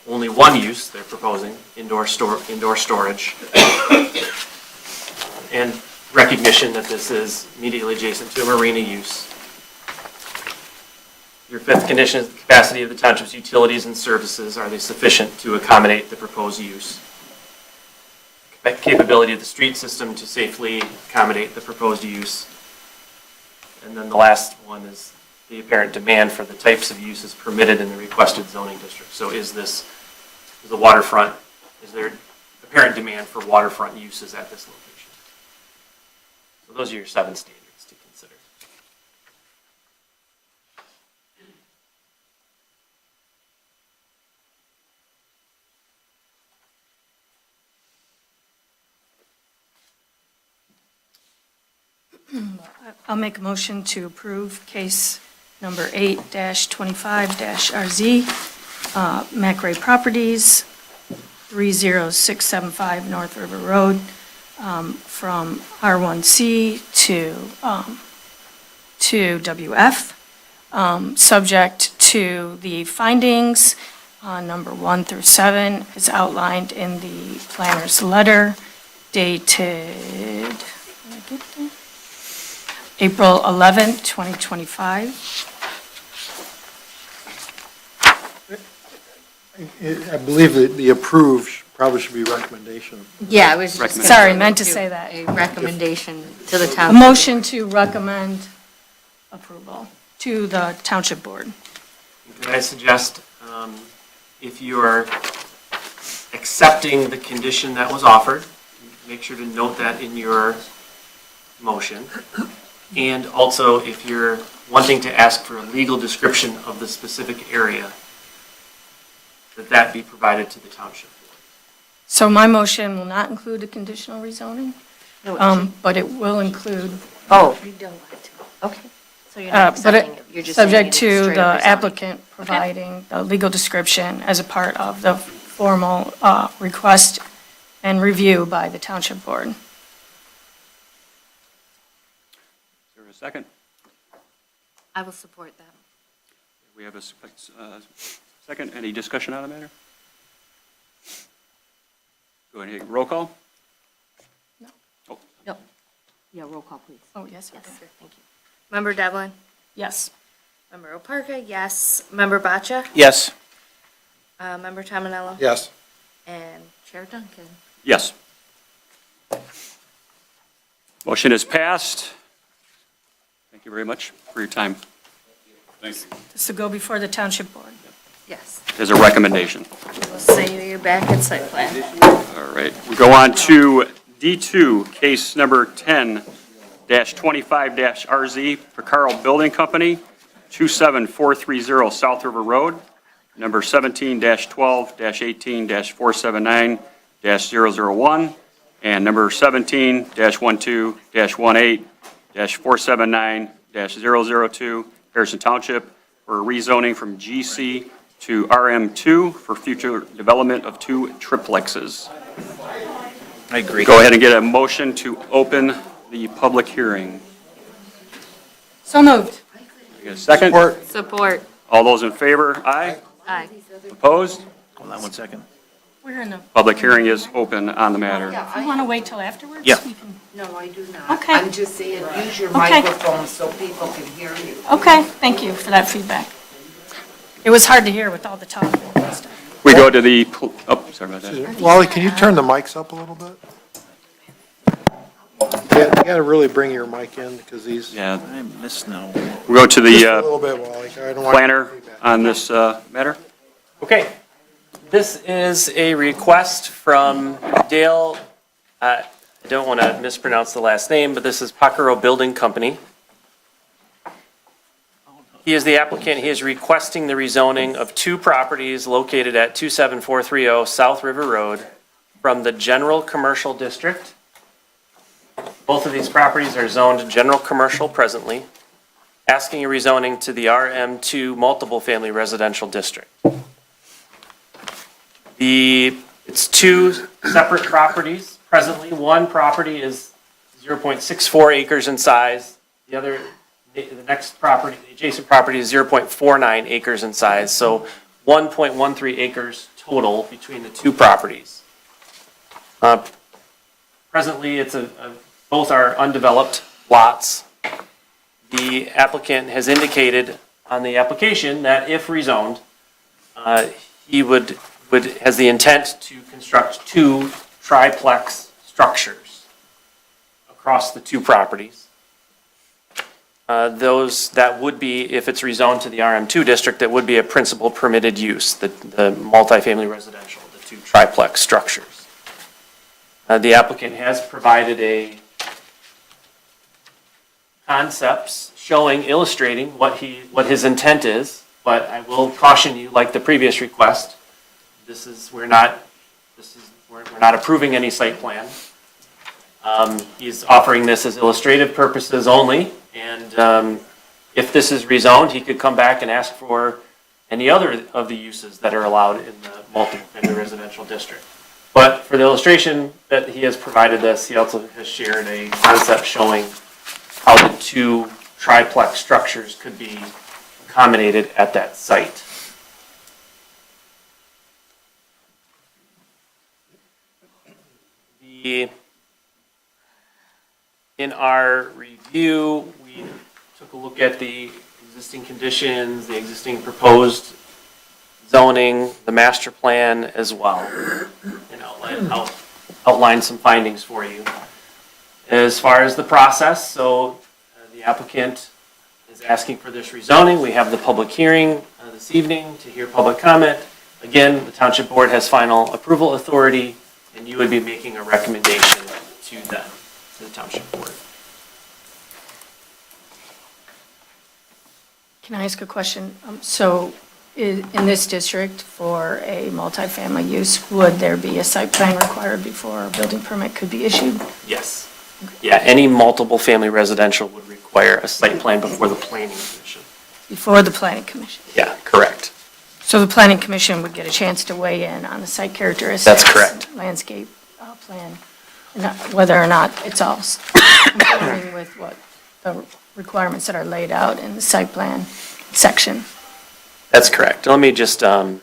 only one use they're proposing, indoor storage. And recognition that this is immediately adjacent to a marina use. Your fifth condition is the capacity of the township's utilities and services. Are they sufficient to accommodate the proposed use? Capability of the street system to safely accommodate the proposed use. And then the last one is the apparent demand for the types of uses permitted in the requested zoning district. So is the waterfront, is there apparent demand for waterfront uses at this location? So those are your 7 standards to consider. I'll make a motion to approve case number 8-25-RZ, McRae Properties, 30675 North River Road, from R1C to WF, subject to the findings, number 1 through 7, is outlined in the planner's letter dated, April 11, 2025. I believe that the approved probably should be recommendation. Yeah, I was just. Sorry, meant to say that. A recommendation to the A town. motion to recommend approval to the township board. Could I suggest, if you are accepting the condition that was offered, make sure to note that in your motion. And also, if you're wanting to ask for a legal description of the specific area, that be provided to the township. So my motion will not include a conditional rezoning, but it will include. Oh, you don't want to. Okay. So you're not accepting it, you're just saying Subject it's to straight the up rezoning. applicant providing the legal description as a part of the formal request and review by the township board. Is there a second? I will support that. We have a second. Any discussion on the matter? Go ahead and take roll call. No. Oh, No. Yeah, roll call, please. Oh, yes. Yes, sir, thank you. Member Devlin? Yes. Member Oparka, yes. Member Baccia? Yes. Member Tominello? Yes. And Chair Duncan? yes. Motion is passed. Thank you very much for your time. Thanks. This will go before the township board. Yes. There's a recommendation. We'll say you're back at site plan. All right, we go on to D2, case number 10-25-RZ, Picaro Building Company, 27430 South River Road, number 17-12-18-479-001, and number 17-12-18-479-002, Harrison Township, for rezoning from GC to RM2 for future development of 2 triplexes. I agree. Go ahead and get a motion to open the public hearing. So moved. Get a second? Support. All those in favor, aye? Aye. Opposed? Hold on 1 second. We're in a, Public hearing is open on the matter. if you want to wait till afterwards? Yeah. we can- No, I do not. Okay. I'm just saying, use your Okay. microphone so people can hear you. Okay, thank you for that feedback. It was hard to hear with all the talking and stuff. We go to the, sorry about that. Wally, can you turn the mics up a little bit? You gotta really bring your mic in because these. Yeah, I missed now. we'll go to Just a the little bit, Wally. I don't want. planner on this matter. Okay. This is a request from Dale, I don't want to mispronounce the last name, but this is Pacaro Building Company. He is the applicant. He is requesting the rezoning of two properties located at 27430 South River Road from the General Commercial District. Both of these properties are zoned General Commercial presently, asking a rezoning to the RM2 Multiple Family Residential District. It's two separate properties presently. One property is 0.64 acres in size. The next property, the adjacent property is 0.49 acres in size. So 1.13 acres total between the two properties. Presently, both are undeveloped lots. The applicant has indicated on the application that if rezoned, he has the intent to construct two triplex structures across the two properties. That would be, if it's rezoned to the RM2 district, that would be a principal permitted use, the multifamily residential, the two triplex structures. The applicant has provided concepts showing, illustrating what his intent is, but I will caution you, like the previous request, we're not approving any site plan. He's offering this as illustrative purposes only, and if this is rezoned, he could come back and ask for any other of the uses that are allowed in the multi-family residential district. But for the illustration that he has provided this, he also has shared a concept showing how the two triplex structures could be accommodated at that site. In our review, we took a look at the existing conditions, the existing proposed zoning, the master plan as well, and outline some findings for you. As far as the process, so the applicant is asking for this rezoning. We have the public hearing this evening to hear public comment. Again, the township board has final approval authority, and you would be making a recommendation to them, to the township board. Can I ask a question? So in this district, for a multifamily use, would there be a site plan required before a building permit could be issued? Yes. Yeah, any multiple family residential would require a site plan before the planning commission. Before the planning commission? Yeah, correct. So the planning commission would get a chance to weigh in on the site characteristics? That's correct. Landscape plan, and whether or not it's all conforming with what the requirements that are laid out in the site plan section? That's correct. Let me just, I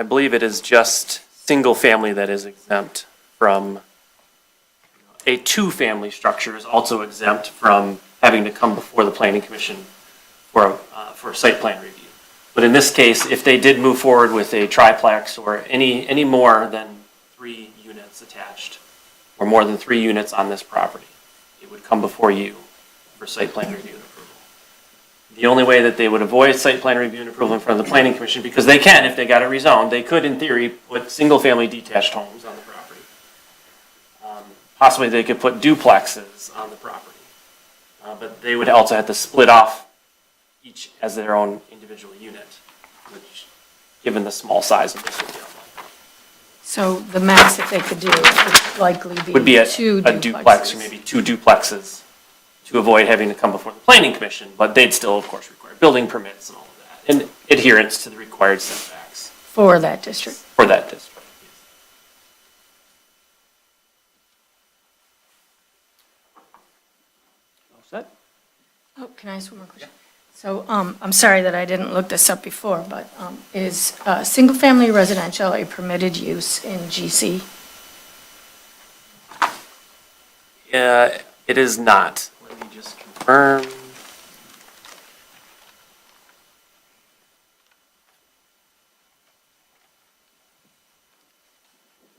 believe it is just single family that is exempt from, a two-family structure is also exempt from having to come before the planning commission for a site plan review. But in this case, if they did move forward with a triplex or any more than 3 units attached, or more than 3 units on this property, it would come before you for site plan review and approval. The only way that they would avoid site plan review and approval in front of the planning commission, because they can, if they got it rezoned, they could in theory put single-family detached homes on the property. Possibly they could put duplexes on the property. But they would also have to split off each as their own individual unit, which, given the small size of this, would be unlikely. So the max that they could do would likely Would be be a 2 duplex or maybe 2 duplexes to avoid having to come before the planning commission, but they'd still, of course, require building permits and all of that, and adherence to the required setbacks for that district. for that district. All set? Oh, can I ask one more question? So, I'm sorry that I didn't look this up before, but, is, single-family residential a permitted use in GC? It is not. Let me just confirm.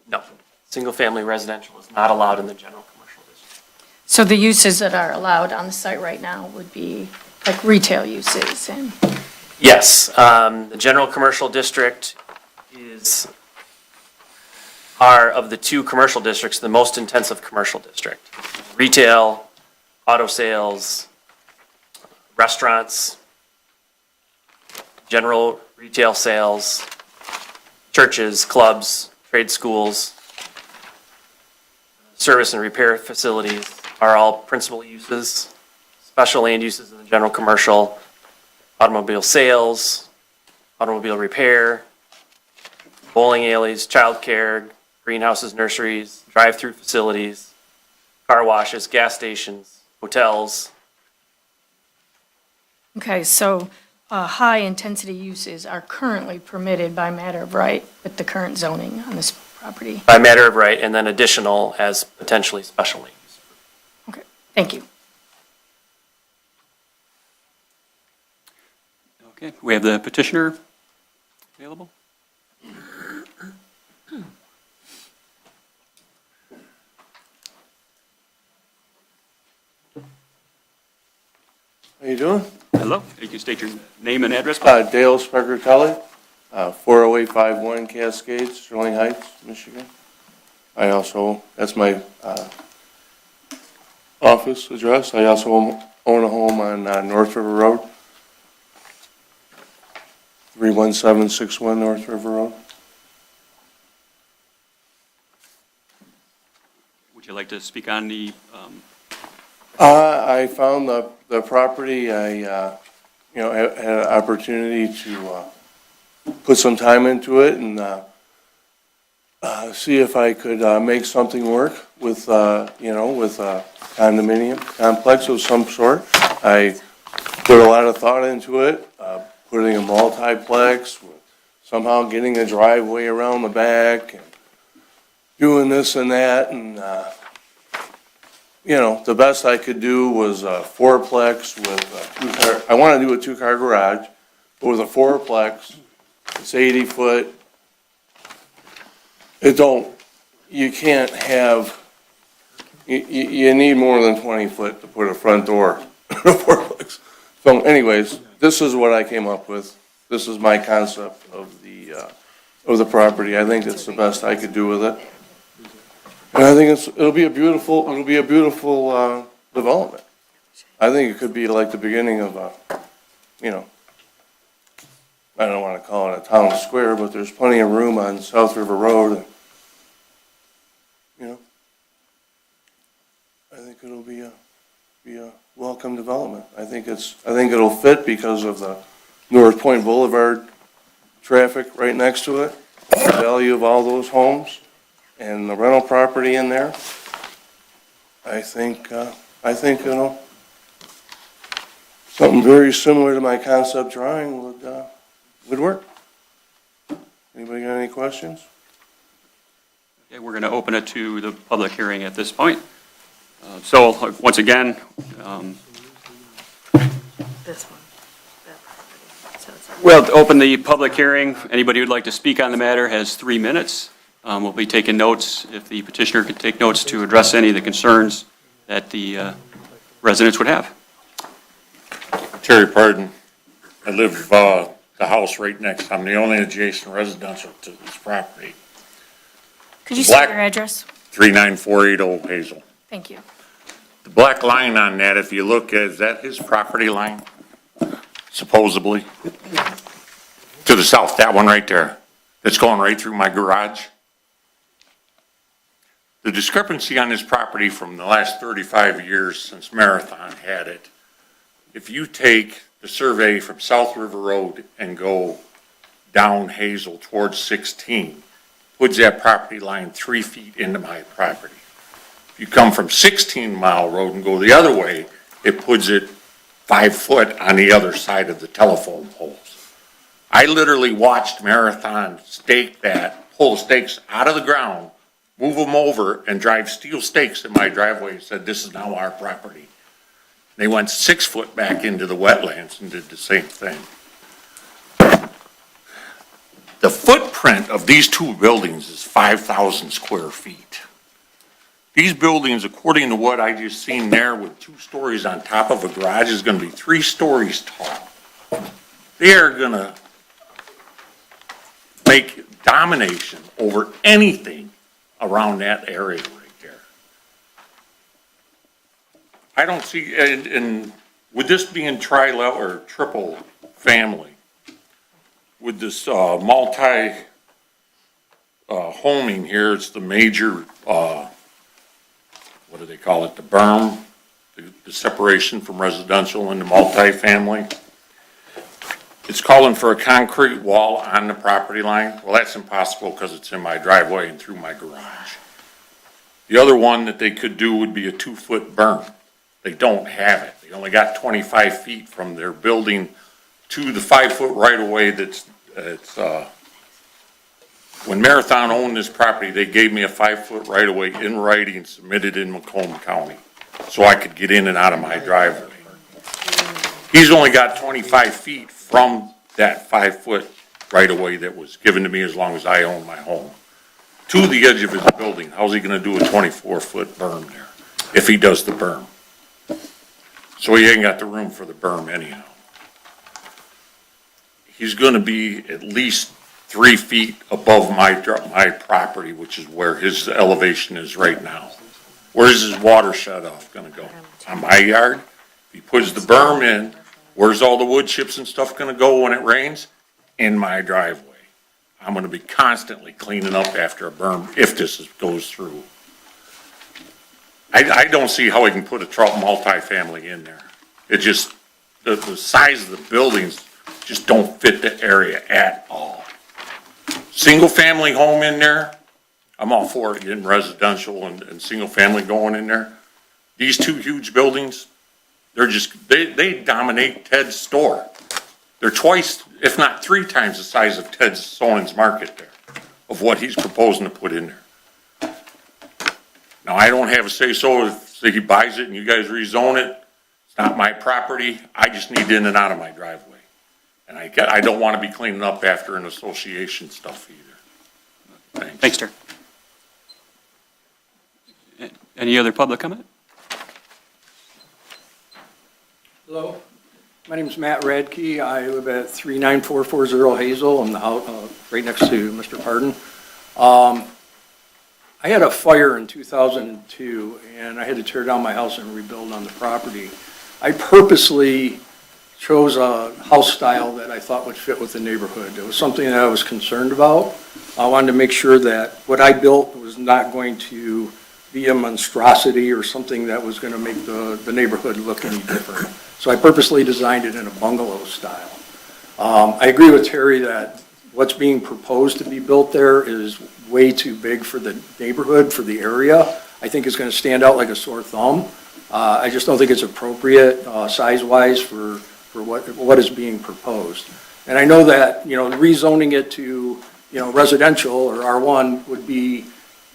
No, single-family residential is not allowed in the general commercial So the uses that are allowed on the site right now would be like retail uses and, Yes, the general commercial district are of the two commercial districts, the most intensive commercial district. Retail, auto sales, restaurants, general retail sales, churches, clubs, trade schools, service and repair facilities are all principal uses. Special land uses in the general commercial, automobile sales, automobile repair, bowling alleys, childcare, greenhouses, nurseries, drive-through facilities, car washes, gas stations, hotels. okay, so high-intensity uses are currently permitted by matter of right with the current zoning on this property. By matter of right, and then additional as potentially special land use. Okay, thank you. Okay, we have the petitioner available. How you doing? Hello, you can state your name and address. Dale Spectortelli, 40851 Cascades, Sterling Heights, Michigan. I also, that's my office address. I also own a home on North River Road, 31761 North River Road. Would you like to speak on the, I found the property, I had an opportunity to put some time into it and see if I could make something work with, with a condominium complex of some sort. I put a lot of thought into it, putting a multiplex, somehow getting a driveway around the back, and doing this and that, and the best I could do was a fourplex with a two-car, I want to do a two-car garage, but with a fourplex, it's 80 foot. You can't have, you need more than 20 foot to put a front door in a fourplex. So anyways, this is what I came up with. This is my concept of the property. I think it's the best I could do with it. And I think it'll be a beautiful development. I think it could be like the beginning of I don't want to call it a town square, but there's plenty of room on South River Road. And, I think it'll be a welcome development. I think it'll fit because of the North Point Boulevard traffic right next to it, the value of all those homes, and the rental property in there. I think something very similar to my concept drawing would work. Anybody got any questions? okay, we're going to open it to the public hearing at this point. So, once again, This one. that property. So it's- we'll open the public hearing. Anybody who'd like to speak on the matter has 3 minutes. We'll be taking notes, if the petitioner could take notes to address any of the concerns that the residents would have. Terry Pardon. I live, the house right next. I'm the only adjacent residential to this property. Could you state your address? 39480 Hazel. Thank you. The black line on that, if you look, is that his property line? Supposedly? To the south, that one right there. It's going right through my garage. The discrepancy on this property from the last 35 years since Marathon had it, if you take the survey from South River Road and go down Hazel towards 16, puts that property line 3 feet into my property. If you come from 16 Mile Road and go the other way, it puts it 5 foot on the other side of the telephone poles. I literally watched Marathon stake that, pull the stakes out of the ground, move them over, and drive steel stakes in my driveway and said, this is now our property. They went 6 foot back into the wetlands and did the same thing. The footprint of these two buildings is 5,000 square feet. These buildings, according to what I just seen there with 2 stories on top of a garage, is gonna be 3 stories tall. They are gonna make domination over anything around that area right there. I don't see, and with this being tri-level or triple family, with this, homing here, it's the major, what do they call it, the berm, the separation from residential and the multifamily. It's calling for a concrete wall on the property line. Well, that's impossible because it's in my driveway and through my garage. The other one that they could do would be a 2-foot berm. They don't have it. They only got 25 feet from their building to the 5-foot right-of-way that's, when Marathon owned this property, they gave me a 5-foot right-of-way in writing submitted in Macomb County so I could get in and out of my driveway. He's only got 25 feet from that 5-foot right-of-way that was given to me as long as I own my home to the edge of his building. How's he gonna do a 24-foot berm there if he does the berm? So he ain't got the room for the berm anyhow. He's gonna be at least 3 feet above my property, which is where his elevation is right now. Where's his water shut off gonna go? On my yard? If he puts the berm in, where's all the wood chips and stuff gonna go when it rains? In my driveway. I'm gonna be constantly cleaning up after a berm if this goes through. I don't see how we can put a multifamily in there. It just, the size of the buildings just don't fit the area at all. Single-family home in there, I'm all for it, getting residential and single-family going in there. These 2 huge buildings, they're just, they dominate Ted's store. They're twice, if not 3 times the size of Ted's Sonen's Market there, of what he's proposing to put in there. Now, I don't have a say-so if he buys it and you guys rezone it. It's not my property. I just need in and out of my driveway. And I don't want to be cleaning up after an association stuff either. Thanks, sir. Any other public comment? Hello, my name is Matt Radke. I live at 39440 Hazel. I'm the house right next to Mr. Pardon. I had a fire in 2002, and I had to tear down my house and rebuild on the property. I purposely chose a house style that I thought would fit with the neighborhood. It was something that I was concerned about. I wanted to make sure that what I built was not going to be a monstrosity or something that was going to make the neighborhood look any different. So I purposely designed it in a bungalow style. I agree with Terry that what's being proposed to be built there is way too big for the neighborhood, for the area. I think it's going to stand out like a sore thumb. I just don't think it's appropriate size-wise for what is being proposed. And I know that, rezoning it to, residential or R1 would be,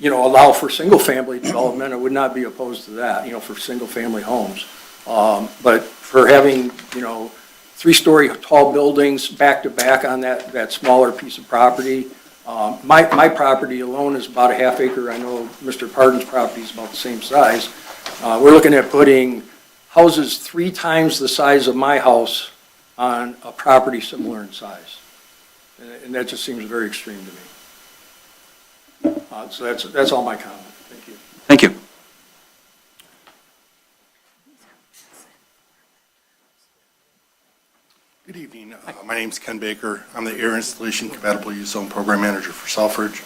allow for single-family development. I would not be opposed to that, for single-family homes. But for having, 3-story tall buildings back-to-back on that smaller piece of property, my property alone is about a half acre. I know Mr. Pardon's property is about the same size. We're looking at putting houses 3 times the size of my house on a property similar in size. And that just seems very extreme to me. So that's all my comment. Thank you. Thank you. Good evening. My name's Ken Baker. I'm the Air Installation Compatible Use Zone Program Manager for Selfridge,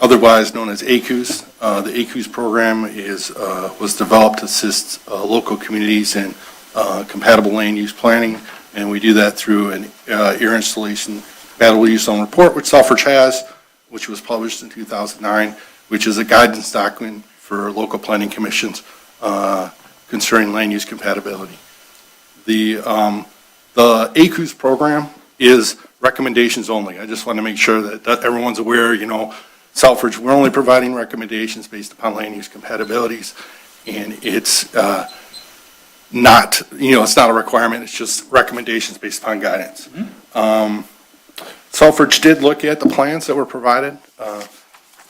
otherwise known as ACUS. The ACUS program was developed to assist local communities in compatible land use planning, and we do that through an Air Installation Compatible Use Zone report, which Selfridge has, which was published in 2009, which is a guidance document for local planning commissions concerning land use compatibility. The ACUS program is recommendations only. I just want to make sure that everyone's aware, Selfridge, we're only providing recommendations based upon land use compatibilities, and it's not, it's not a requirement, it's just recommendations based upon guidance. Selfridge did look at the plans that were provided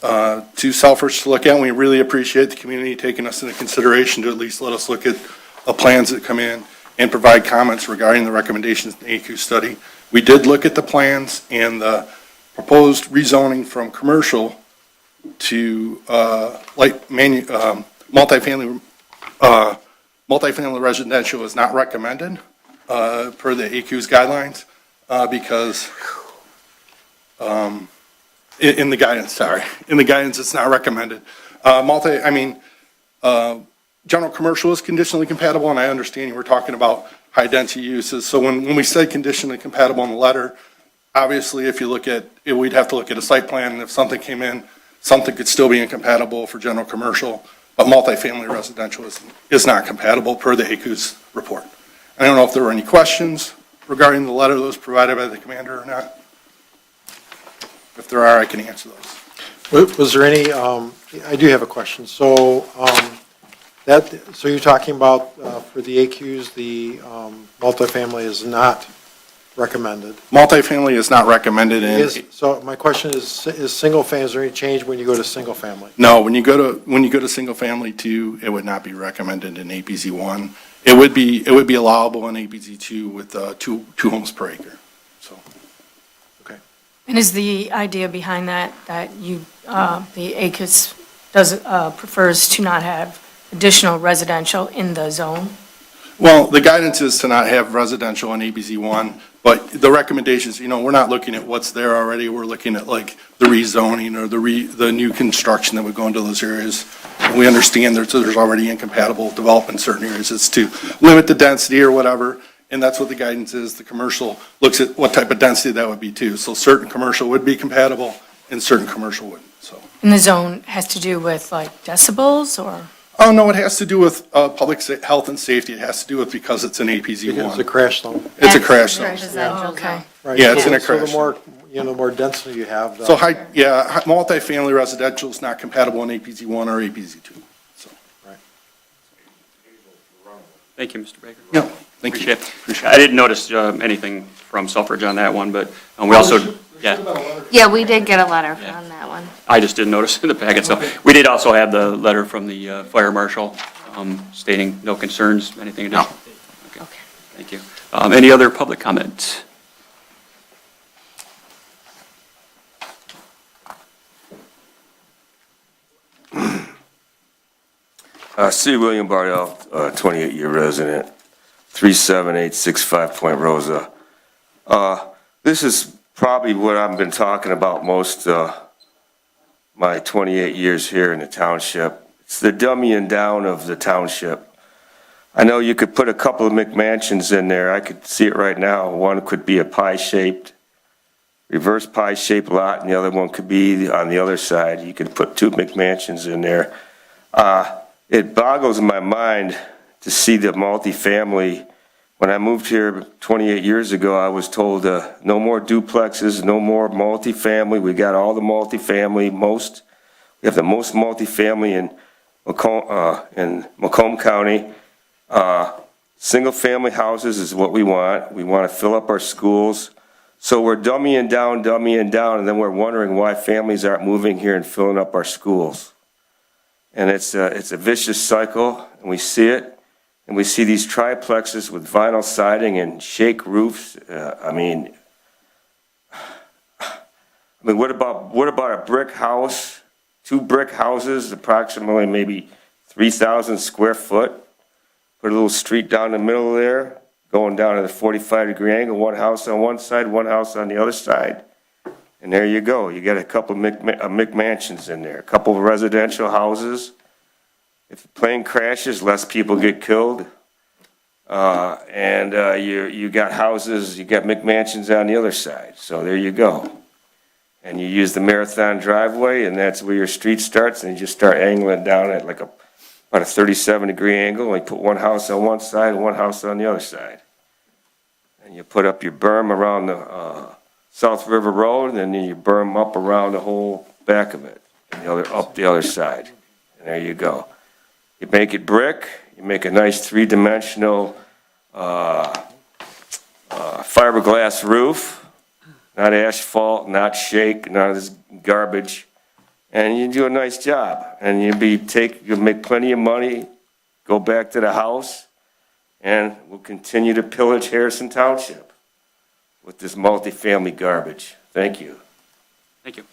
to Selfridge to look at. And we really appreciate the community taking us into consideration to at least let us look at the plans that come in and provide comments regarding the recommendations in the AQ study. We did look at the plans and the proposed rezoning from commercial to multifamily residential is not recommended per the AQ's guidelines because in the guidance, it's not recommended. General commercial is conditionally compatible, and I understand you were talking about high-density uses. So when we said conditionally compatible in the letter, obviously, if you look at it, we'd have to look at a site plan, and if something came in, something could still be incompatible for general commercial, but multifamily residential is not compatible per the AQ's report. I don't know if there were any questions regarding the letter that was provided by the commander or not. If there are, I can answer those. Was there any, I do have a question. So so you're talking about for the AQs, the multifamily is not recommended? Multifamily is not recommended in. So my question is single family, is there any change when you go to single family? No, when you go to single family 2, it would not be recommended in APZ 1. It would be allowable in APZ 2 with two homes per acre. So, okay. And is the idea behind that you, the ACUS prefers to not have additional residential in the zone? Well, the guidance is to not have residential in ABZ 1, but the recommendations, we're not looking at what's there already. We're looking at like the rezoning or the new construction that would go into those areas. And we understand there's already incompatible development in certain areas. It's to limit the density or whatever, and that's what the guidance is. The commercial looks at what type of density that would be too. So certain commercial would be compatible and certain commercial wouldn't, so. And the zone has to do with like decibels or? Oh, no, it has to do with public health and safety. It has to do with because it's an APZ 1. It's a crash zone. It's a crash zone. Oh, okay. Right. Yeah, it's in a So crash. the more, the more density you have. So multifamily residential is not compatible in APZ 1 or APZ 2. So. Thank you, Mr. Baker. Yeah, thank you. Appreciate it. I didn't notice anything from Selfridge on that one, but we also, Yeah, we did get a letter on that one. I just didn't notice in the packet. So we did also have the letter from the fire marshal stating no concerns, anything additional? Okay. Thank you. Any other public comment? C. William Bardell, 28-year resident, 37865 Point Rosa. This is probably what I've been talking about most my 28 years here in the township. It's the dummying down of the township. I know you could put a couple of McMansions in there. I could see it right now. One could be a pie-shaped, reverse pie-shaped lot, and the other one could be on the other side. You could put 2 McMansions in there. It boggles my mind to see the multifamily. When I moved here 28 years ago, I was told no more duplexes, no more multifamily. We got all the multifamily. We have the most multifamily in Macomb County. Single-family houses is what we want. We want to fill up our schools. So we're dummying down, and then we're wondering why families aren't moving here and filling up our schools. And it's a vicious cycle, and we see it. And we see these triplexes with vinyl siding and shake roofs. I mean, what about a brick house? 2 brick houses, approximately maybe 3,000 square foot. Put a little street down the middle there, going down at a 45-degree angle. 1 house on one side, 1 house on the other side. And there you go. You got a couple of McMansions in there, a couple of residential houses. If the plane crashes, less people get killed. You got houses, you got McMansions on the other side. So there you go. And you use the marathon driveway, and that's where your street starts, and you just start angling down at like about a 37-degree angle. And you put 1 house on one side and 1 house on the other side. And you put up your berm around the South River Road, and then you berm up around the whole back of it, and up the other side. And there you go. You make it brick, you make a nice 3-dimensional fiberglass roof, not asphalt, not shake, none of this garbage. and you do a nice job, and you'll make plenty of money, go back to the house, and we'll continue to pillage Harrison Township with this multifamily garbage. Thank you. Thank you.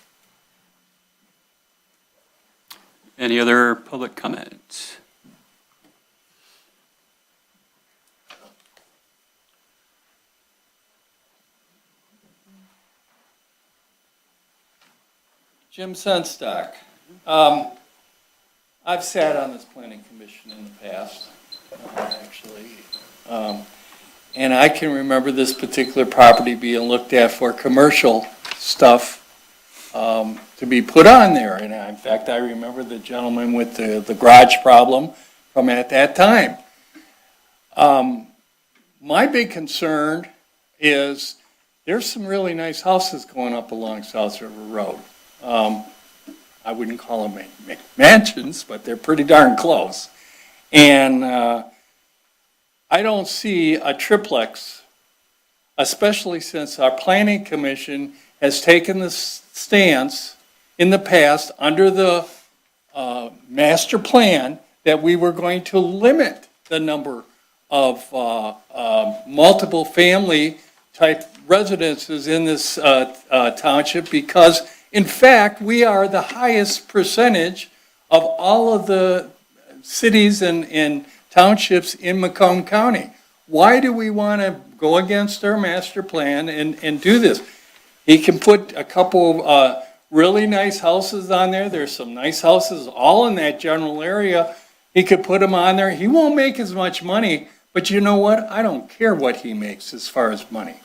Any other public comment? Jim Sunstock. I've sat on this planning commission in the past, actually. And I can remember this particular property being looked at for commercial stuff to be put on there. And in fact, I remember the gentleman with the garage problem from at that time. My big concern is there's some really nice houses going up along South River Road. I wouldn't call them mansions, but they're pretty darn close. And I don't see a triplex, especially since our planning commission has taken the stance in the past under the master plan that we were going to limit the number of multiple family type residences in this township because in fact, we are the highest percentage of all of the cities and townships in Macomb County. Why do we want to go against our master plan and do this? He can put a couple of really nice houses on there. There's some nice houses all in that general area. He could put them on there. He won't make as much money, but you know what? I don't care what he makes as far as money.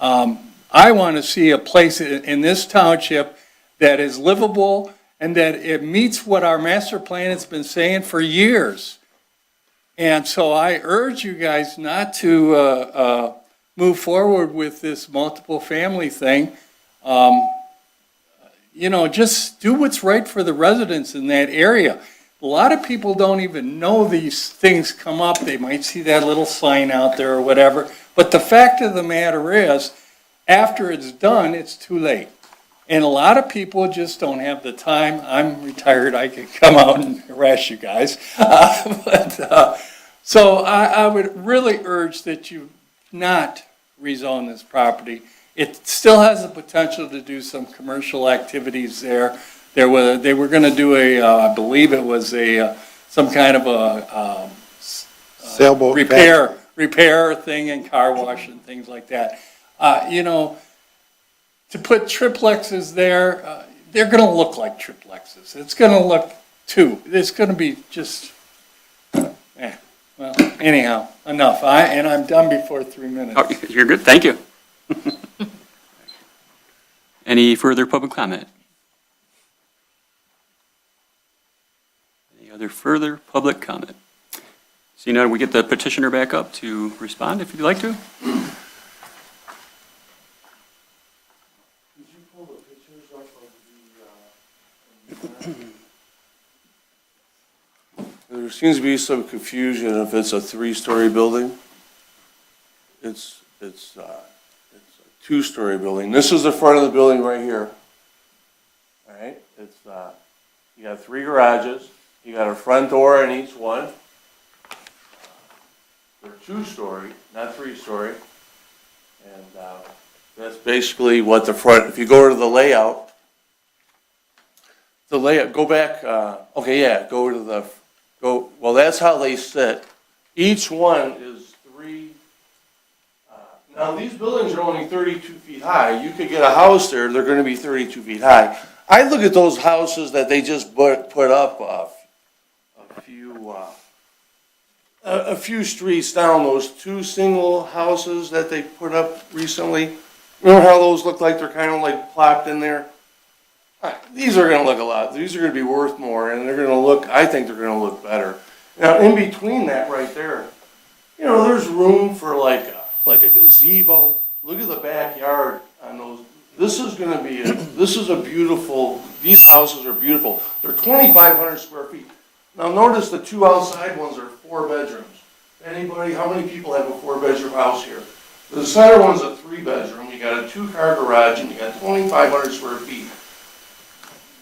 I want to see a place in this township that is livable and that it meets what our master plan has been saying for years. And so I urge you guys not to move forward with this multiple family thing. Just do what's right for the residents in that area. A lot of people don't even know these things come up. They might see that little sign out there or whatever. But the fact of the matter is, after it's done, it's too late. And a lot of people just don't have the time. I'm retired, I could come out and harass you guys. So I would really urge that you not rezone this property. It still has the potential to do some commercial activities there. They were going to do I believe it was some kind of a sailboat repair thing and car wash and things like that. To put triplexes there, they're going to look like triplexes. It's going to look it's going to be just, well, anyhow, enough. I'm done before 3 minutes. Oh, you're good, thank you. Any further public comment? Any other further public comment? So now we get the petitioner back up to respond if you'd like to. There seems to be some confusion if it's a 3-story building. It's a 2-story building. This is the front of the building right here. All right, you got 3 garages. You got a front door in each one. They're 2-story, not 3-story. And that's basically what the front, if you go to the layout, go back, well, that's how they sit. Each one is 3, now these buildings are only 32 feet high. You could get a house there, they're gonna be 32 feet high. I look at those houses that they just put up a few streets down, those 2 single houses that they put up recently. Remember how those look like they're kind of like plopped in there? These are going to look these are going to be worth more, and I think they're going to look better. Now, in between that right there, there's room for like a gazebo. Look at the backyard on those. This is a beautiful, these houses are beautiful. They're 2,500 square feet. Now, notice the 2 outside ones are 4 bedrooms. How many people have a 4-bedroom house here? The center one's a 3-bedroom. You got a 2-car garage, and you got 2,500 square feet.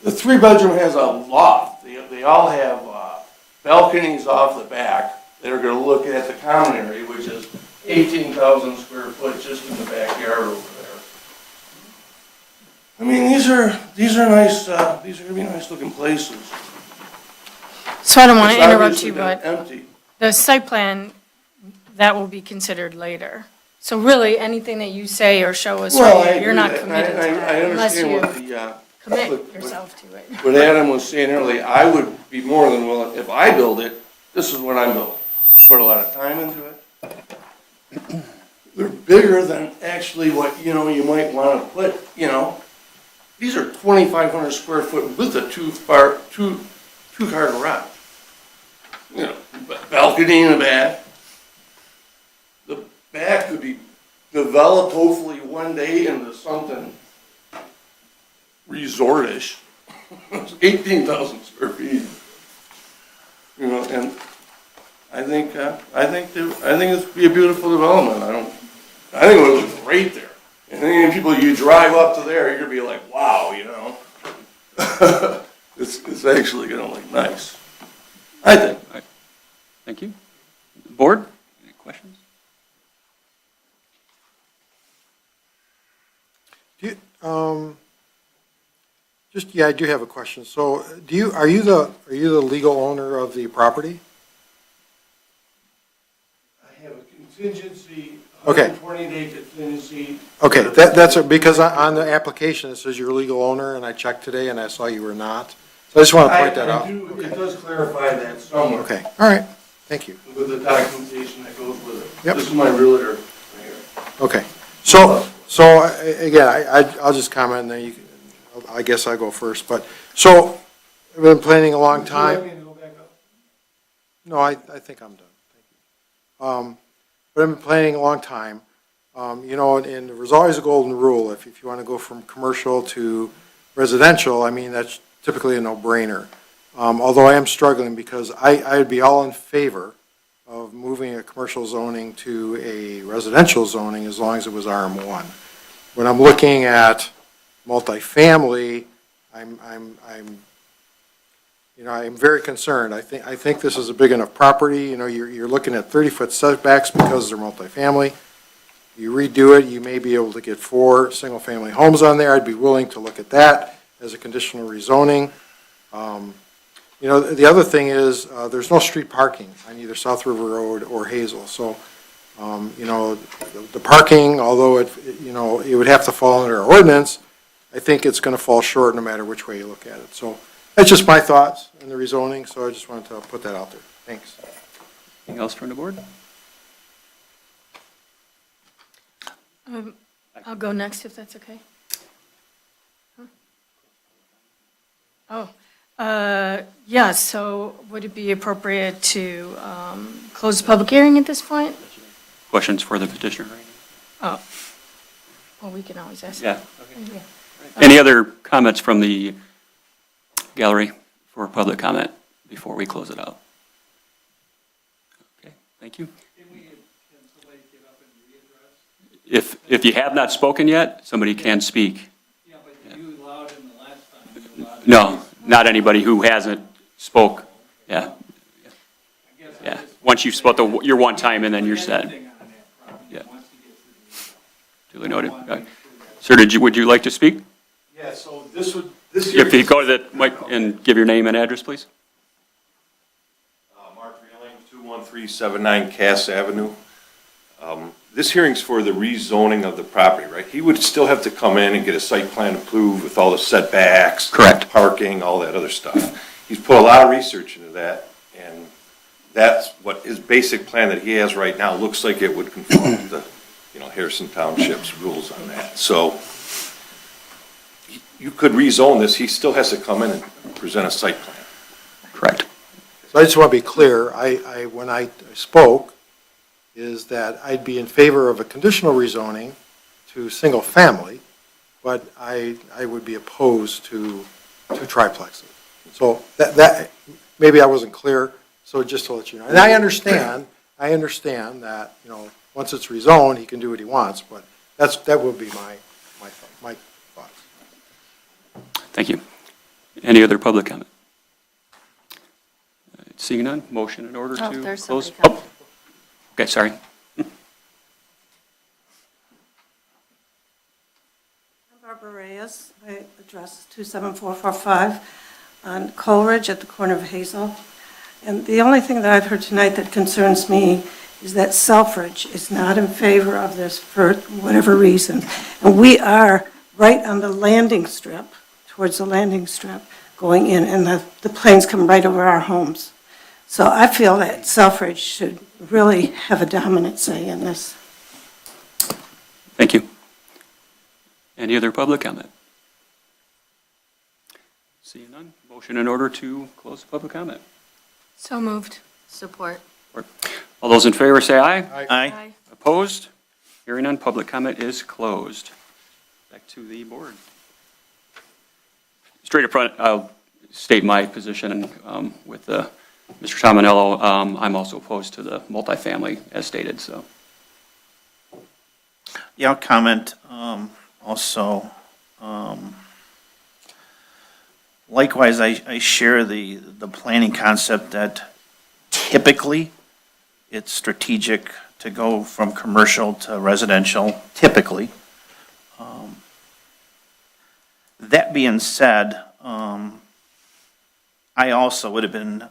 The three-bedroom has a loft. They all have balconies off the back that are gonna look at the common area, which is 18,000 square foot just in the backyard over there. I mean, these are nice, these are gonna be nice looking places. So I don't want It's to interrupt obviously you, been but empty. the site plan, that will be considered later. So really, anything that you say or show us Well, right I here, you're agree not that, and committed to I that unless understand you what the, commit yourself to it. what Adam was saying earlier. I would be more than willing, if I build it, this is what I'm building. Put a lot of time into it. They're bigger than actually what, you know, you might want to put, you know. These are 2,500 square foot with a two-car garage. You know, balcony in the back. The back could be developed hopefully one day into something resortish. It's 18,000 square feet. You know, and I think this would be a beautiful development. I think it would look great there. And then people, you drive up to there, you're gonna be like, wow, you know. It's actually gonna look nice. I think. Thank you. Board, any questions? I do have a question. So are you the legal owner of the property? I have a contingency, Okay. 120-day contingency. Okay, that's, because on the application, it says you're a legal owner, and I checked today and I saw you were not. So I just want to point that out. It does clarify that somewhere. Okay, all right, thank you. With the documentation that goes with it. Yep. This is my realtor right here. Okay, so again, I'll just comment, and then I guess I'll go first, but, so, I've been planning a long time. Would you like me to go back up? No, I think I'm done, thank you. But I've been planning a long time. You know, and there's always a golden rule, if you want to go from commercial to residential, I mean, that's typically a no-brainer. Although I am struggling, because I'd be all in favor of moving a commercial zoning to a residential zoning as long as it was RM1. When I'm looking at multifamily, I'm very concerned. I think this is a big enough property. You know, you're looking at 30-foot setbacks because they're multifamily. You redo it, you may be able to get 4 single-family homes on there. I'd be willing to look at that as a conditional rezoning. You know, the other thing is, there's no street parking on either South River Road or Hazel. So, you know, the parking, although it would have to fall under our ordinance, I think it's going to fall short no matter which way you look at it. So that's just my thoughts on the rezoning, so I just wanted to put that out there. Thanks. Anything else from the board? I'll go next if that's okay. Huh? Oh, yeah, so would it be appropriate to close the public hearing at this point? Questions for the petitioner? Oh, well, we can always ask. Yeah. Yeah. Any other comments from the gallery for public comment before we close it out? Okay, thank you. If you have not spoken yet, somebody can speak. Yeah, but you allowed him the last time. You allowed him. No, not anybody who hasn't spoke. Yeah. Yeah. Once you've spoke your one time and then you're set. Yeah. Duly noted. Okay. Sir, would you like to speak? Yeah, so this If you go to the mic and give your name and address, please. Mark Reeling, 21379 Cass Avenue. This hearing's for the rezoning of the property, right? He would still have to come in and get a site plan approved with all the setbacks. Correct. Parking, all that other stuff. He's put a lot of research into that, and that's what his basic plan that he has right now looks like it would conform to the, Harrison Township's rules on that. So you could rezone this, he still has to come in and present a site plan. Correct. So I just want to be clear, when I spoke, is that I'd be in favor of a conditional rezoning to single family, but I would be opposed to triplexes. So that, maybe I wasn't clear, so just to let you know. And I understand that, once it's rezoned, he can do what he wants, but that will be my thoughts. Thank you. Any other public comment? Seeing none, motion in order Oh, to there's close. somebody coming. Okay, sorry. Barbara Reyes, my address is 27445 on Coleridge at the corner of Hazel. And the only thing that I've heard tonight that concerns me is that Selfridge is not in favor of this for whatever reason. And we are right on the landing strip, towards the landing strip, going in, and the planes come right over our homes. So I feel that Selfridge should really have a dominant say in this. Thank you. Any other public comment? Seeing none, motion in order to close the public comment. So moved. Support. All those in favor say aye. Aye. Opposed? Hearing none, public comment is closed. Back to the board. Straight up front, I'll state my position with Mr. Tominello. I'm also opposed to the multifamily as stated, so. Yeah, I'll comment, also, likewise, I share the planning concept that typically it's strategic to go from commercial to residential, typically. That being said, I also would have been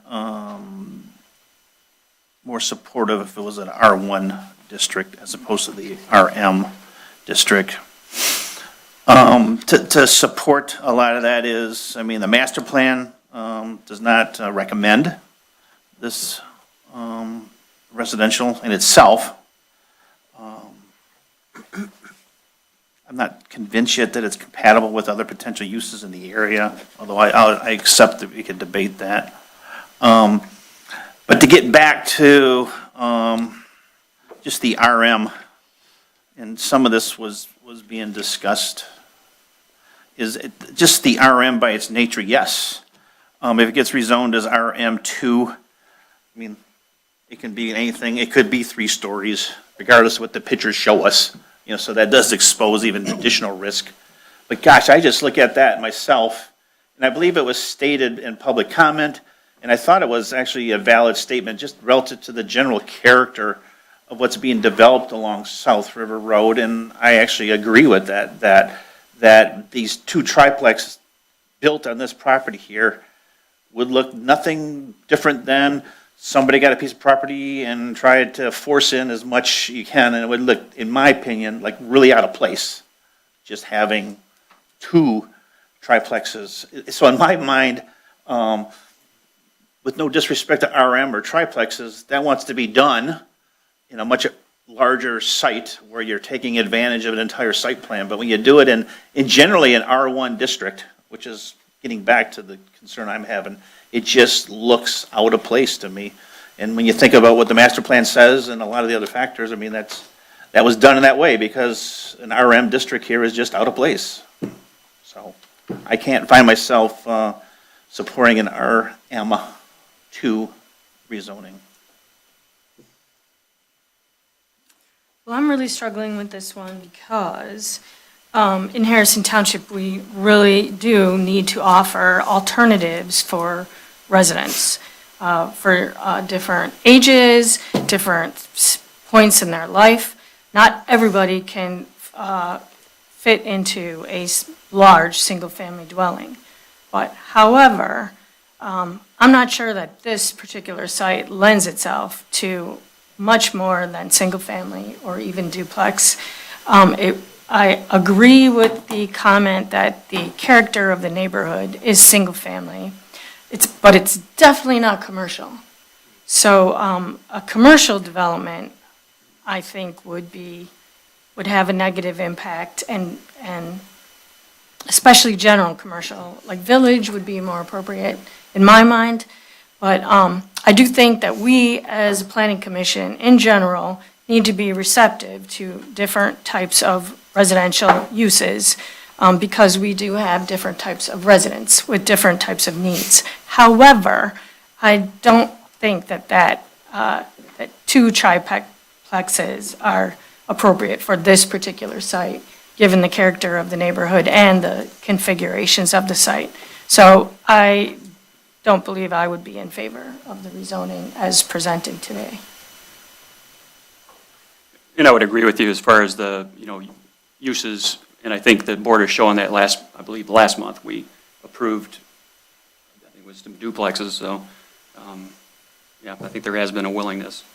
more supportive if it was an R1 district as opposed to the RM district. To support a lot of that is, I mean, the master plan does not recommend this residential in itself. I'm not convinced yet that it's compatible with other potential uses in the area, although I accept that we could debate that. But to get back to just the RM, and some of this was being discussed, is it just the RM by its nature? Yes. If it gets rezoned as RM2, I mean, it can be anything. It could be 3 stories, regardless of what the pictures show us. You know, so that does expose even additional risk. But gosh, I just look at that myself, and I believe it was stated in public comment, and I thought it was actually a valid statement just relative to the general character of what's being developed along South River Road, and I actually agree with that these 2 triplexes built on this property here would look nothing different than somebody got a piece of property and tried to force in as much you can, and it would look, in my opinion, like really out of place, just having 2 triplexes. So in my mind, with no disrespect to RM or triplexes, that wants to be done in a much larger site where you're taking advantage of an entire site plan. But when you do it in generally an R1 district, which is getting back to the concern I'm having, it just looks out of place to me. And when you think about what the master plan says and a lot of the other factors, I mean, that was done in that way because an RM district here is just out of place. So I can't find myself supporting an RM2 rezoning. Well, I'm really struggling with this one because in Harrison Township, we really do need to offer alternatives for residents for different ages, different points in their life. Not everybody can fit into a large single-family dwelling. But however, I'm not sure that this particular site lends itself to much more than single-family or even duplex. I agree with the comment that the character of the neighborhood is single-family, but it's definitely not commercial. So a commercial development, I think, would have a negative impact, and especially general commercial, like village would be more appropriate in my mind. But I do think that we, as a planning commission, in general, need to be receptive to different types of residential uses because we do have different types of residents with different types of needs. However, I don't think that 2 triplexes are appropriate for this particular site, given the character of the neighborhood and the configurations of the site. So I don't believe I would be in favor of the rezoning as presented today. And I would agree with you as far as the, uses, and I think the board has shown that I believe last month, we approved, I think it was some duplexes, so, yeah, I think there has been a willingness.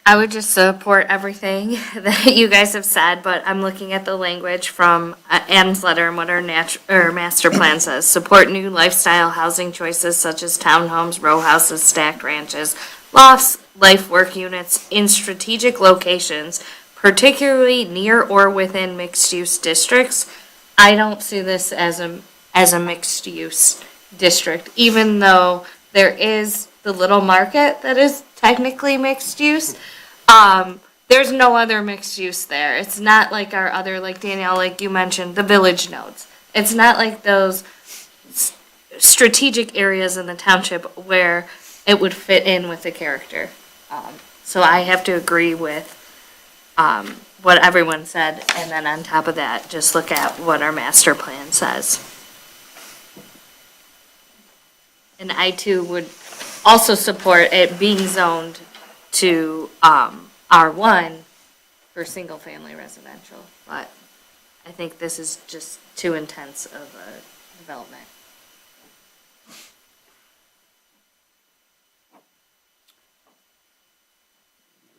I would just support everything that you guys have said, but I'm looking at the language from Adam's letter and what our master plan says. Support new lifestyle housing choices such as townhomes, row houses, stacked ranches, lofts, life work units in strategic locations, particularly near or within mixed-use districts. I don't see this as a mixed-use district, even though there is the little market that is technically mixed use. There's no other mixed use there. It's not like our other, like Danielle, like you mentioned, the village nodes. It's not like those strategic areas in the township where it would fit in with the character. So I have to agree with what everyone said, and then on top of that, just look at what our master plan says. And I too would also support it being zoned to R1 for single-family residential, but I think this is just too intense of a development.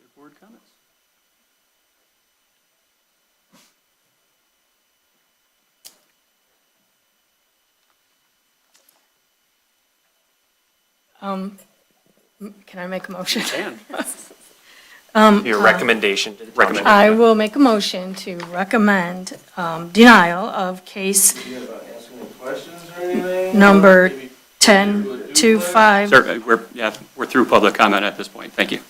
Other board comments? Can I make a motion? Can. Your recommendation. I will make a motion to recommend denial of case number 1025. Sir, we're through public comment at this point. Thank you.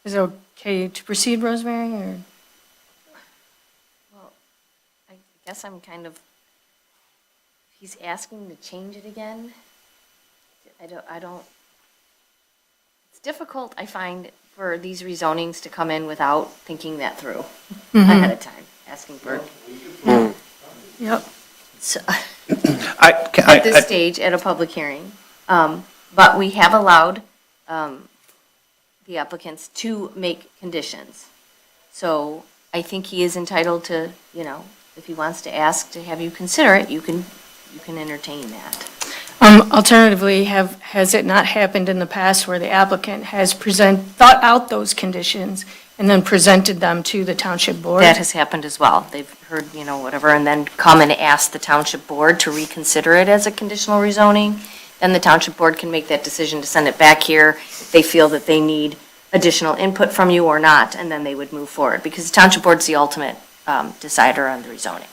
Is it okay to proceed, Rosemary, or? Well, I guess I'm kind of, he's asking to change it again. I don't, it's difficult, I find, for these rezonings to come in without thinking that through ahead of time, asking for. Yep. So, at this stage, at a public hearing, but we have allowed the applicants to make conditions. So I think he is entitled to, if he wants to ask to have you consider it, you can entertain that. Alternatively, has it not happened in the past where the applicant has thought out those conditions and then presented them to the township board? That has happened as well. They've heard, whatever, and then come and ask the township board to reconsider it as a conditional rezoning. Then the township board can make that decision to send it back here if they feel that they need additional input from you or not, and then they would move forward, because the township board's the ultimate decider on the rezoning.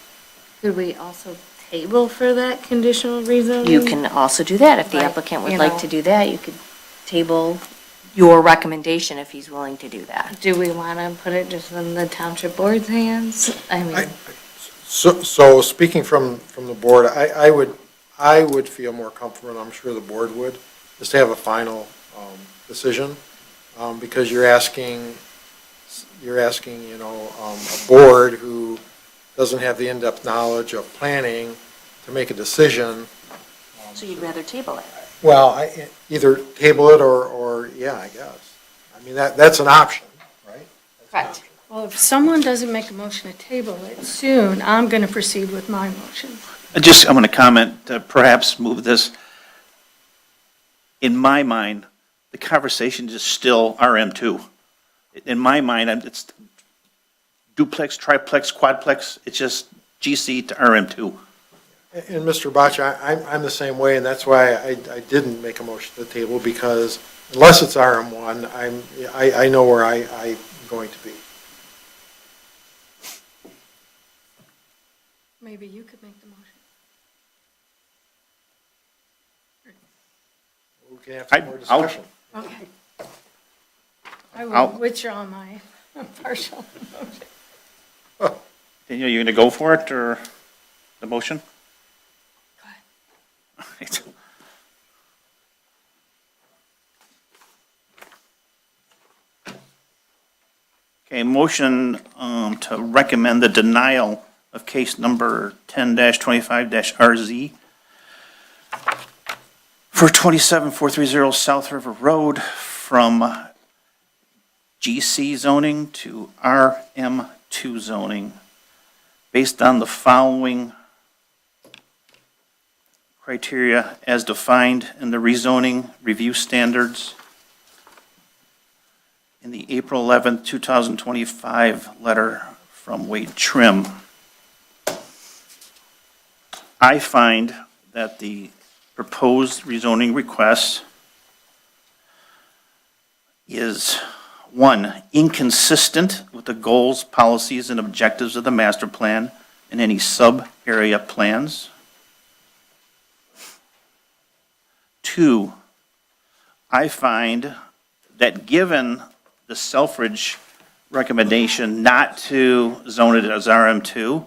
Could we also table for that conditional rezoning? You can also do that. If the Like, applicant would like to do that, you could table your recommendation if he's willing to do that. Do we want to put it just in the township board's hands? I mean, So speaking from the board, I would feel more comfortable, and I'm sure the board would, just to have a final decision, because you're asking, a board who doesn't have the in-depth knowledge of planning to make a decision. So you'd rather table it? Well, either table it or, yeah, I guess. I mean, that's an option, right? Correct. Well, if someone doesn't make a motion to table it soon, I'm going to proceed with my motion. I'm going to comment, perhaps move this. In my mind, the conversation is still RM2. In my mind, it's duplex, triplex, quadplex, it's just GC to RM2. And Mr. Botch, I'm the same way, and that's why I didn't make a motion to the table, because unless it's RM1, I know where I'm going to be. Maybe you could make the motion. We can have some more discussion. Okay. I I'll- will withdraw my partial motion. Danielle, you going to go for it, or the motion? Go ahead. All right. Okay, motion to recommend the denial of case number 10-25-RZ for 27430 South River Road from GC zoning to RM2 zoning based on the following criteria as defined in the rezoning review standards in the April 11th, 2025 letter from Wade Trim. I find that the proposed rezoning request is, one, inconsistent with the goals, policies, and objectives of the master plan and any sub-area plans. Two, I find that given the Selfridge recommendation not to zone it as RM2,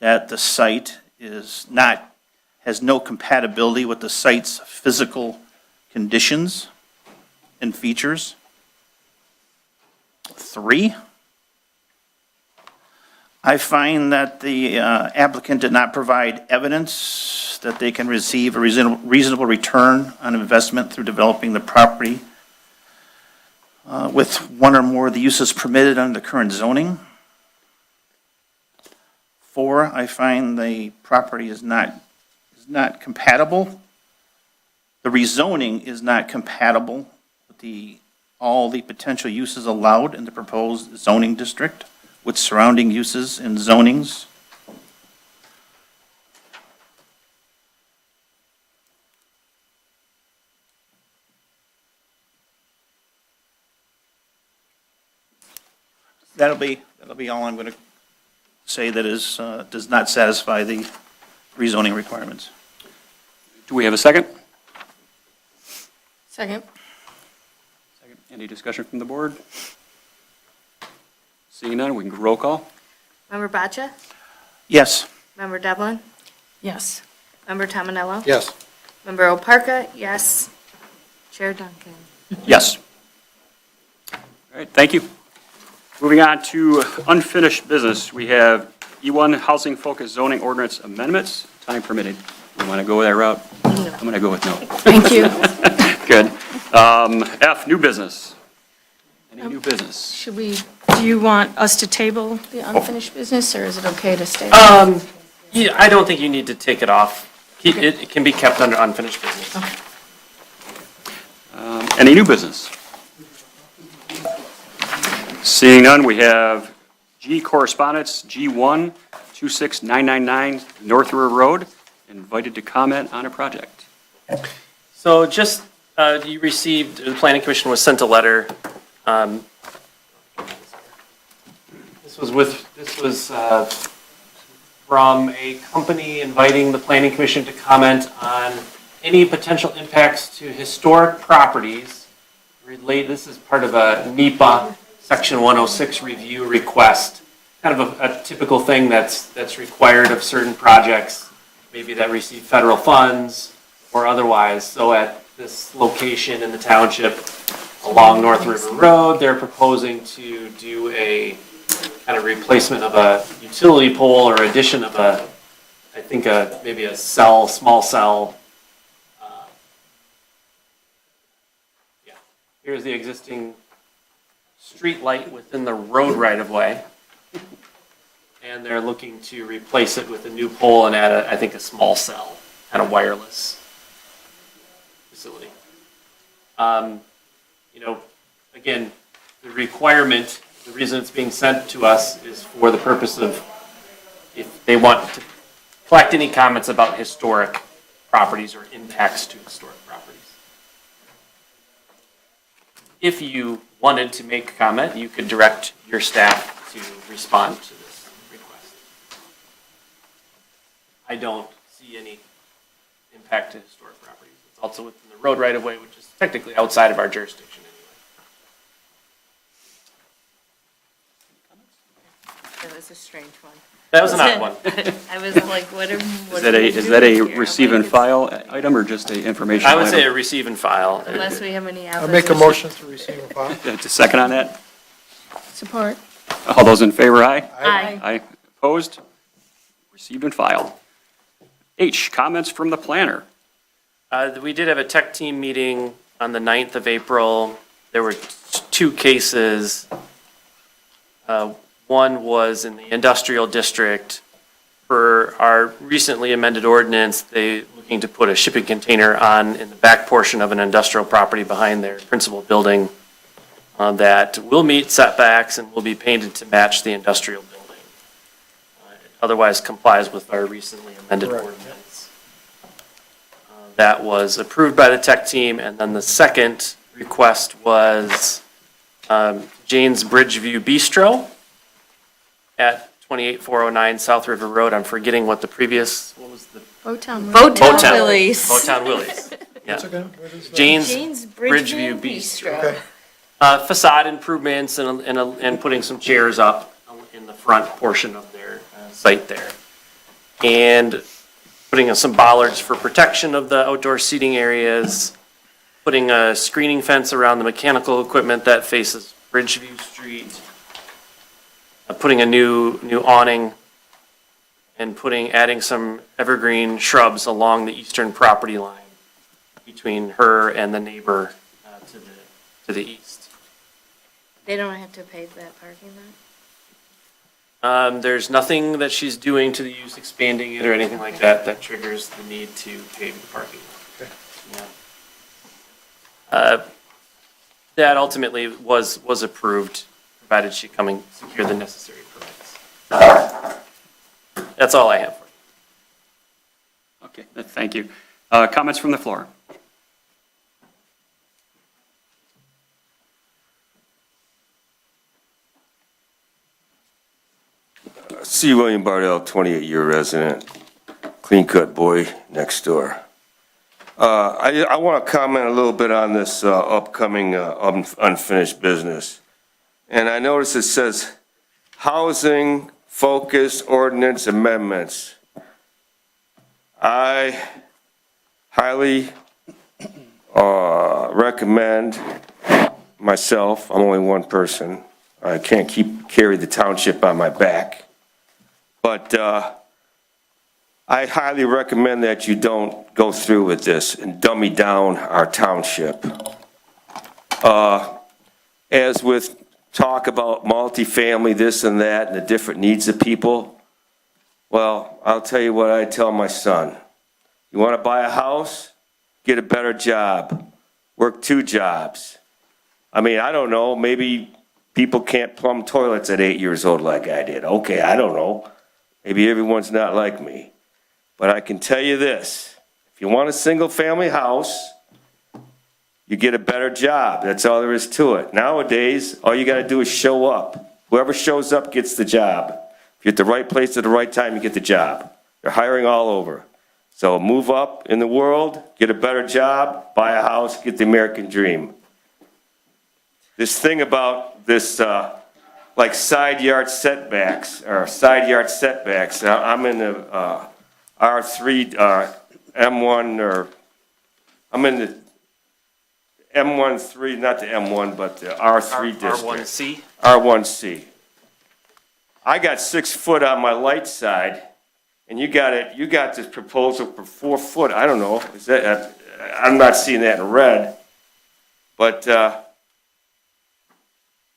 that the site has no compatibility with the site's physical conditions and features. Three, I find that the applicant did not provide evidence that they can receive a reasonable return on investment through developing the property with one or more of the uses permitted under the current zoning. Four, I find the property is not compatible. The rezoning is not compatible with all the potential uses allowed in the proposed zoning district with surrounding uses and zonings. That'll be all I'm going to say that does not satisfy the rezoning requirements. Do we have a second? Second. Any discussion from the board? Seeing none, we can roll call. Member Boccia? Yes. Member Devlin? Yes. Member Tominello? Yes. Member Oparka? Yes. Chair Duncan? Yes. All right, thank you. Moving on to unfinished business, we have E1 Housing Focused Zoning Ordinance Amendments, time permitted. You want to go that route? No. I'm going to go with no. Thank you. Good. F, new business. Any new business? Do you want us to table the unfinished business, or is it okay to stay? Yeah, I don't think you need to take it off. It can be kept under unfinished business. Okay. Any new business? Seeing none, we have G correspondence, G1, 26999 North River Road, invited to comment on a project. So just, you received, the planning commission was sent a letter. This was from a company inviting the planning commission to comment on any potential impacts to historic properties. This is part of a NEPA Section 106 review request, kind of a typical thing that's required of certain projects, maybe that receive federal funds or otherwise. So at this location in the township along North River Road, they're proposing to do a kind of replacement of a utility pole or addition of maybe a small cell. Here's the existing street light within the road right-of-way. And they're looking to replace it with a new pole and add a small cell, kind of wireless facility. Again, the requirement, the reason it's being sent to us is for the purpose of if they want to collect any comments about historic properties or impacts to historic properties. If you wanted to make a comment, you could direct your staff to respond to this request. I don't see any impact to historic properties. It's also within the road right-of-way, which is technically outside of our jurisdiction anyway. That was a strange one. That was an odd one. I was like, what Is that a receive and file item or just a information I would item? say a receive and file. Unless we have any I opposition. make a motion to receive and file. To second on that? Support. All those in favor, aye? Aye. Aye. Opposed? Received and filed. H, comments from the planner. We did have a tech team meeting on the 9th of April. There were two cases. One was in the industrial district. For our recently amended ordinance, they looking to put a shipping container in the back portion of an industrial property behind their principal building that will meet setbacks and will be painted to match the industrial building. It otherwise complies with our recently amended ordinance. That was approved by the tech team, and then the second request was Jane's Bridgeview Bistro at 28409 South River Road. I'm forgetting what the previous, what was the? Botown Willie's. Botown Willie's, yeah. Jane's Bridgeview Bistro. Facade improvements and putting some chairs up in the front portion of their site there. And putting some bollards for protection of the outdoor seating areas, putting a screening fence around the mechanical equipment that faces Bridgeview Street, putting a new awning, and adding some evergreen shrubs along the eastern property line between her and the neighbor to the east. They don't have to pave that parking lot? There's nothing that she's doing to the use, expanding it or anything like that triggers the need to pave the parking lot. Yeah. That ultimately was approved, provided she come and secure the necessary permits. That's all I have for you. Okay, thank you. Comments from the floor? C. William Bardell, 28-year resident, clean-cut boy next door. I want to comment a little bit on this upcoming unfinished business. And I notice it says housing focus ordinance amendments. I highly recommend myself, I'm only one person, I can't carry the township on my back, but I highly recommend that you don't go through with this and dummy down our township. As with talk about multifamily, this and that, and the different needs of people, well, I'll tell you what I tell my son. You want to buy a house? Get a better job. Work 2 jobs. I mean, I don't know, maybe people can't plumb toilets at 8 years old like I did. Okay, I don't know. Maybe everyone's not like me. But I can tell you this, if you want a single-family house, you get a better job. That's all there is to it. Nowadays, all you got to do is show up. Whoever shows up gets the job. If you're at the right place at the right time, you get the job. They're hiring all over. So move up in the world, get a better job, buy a house, get the American dream. This thing about this, like side yard setbacks, I'm in the R3, M1, or I'm in the M13, not the M1, but the R3 district. R1C? R1C. I got 6 foot on my light side, and you got this proposal for 4 foot. I don't know, is that, I'm not seeing that in red, but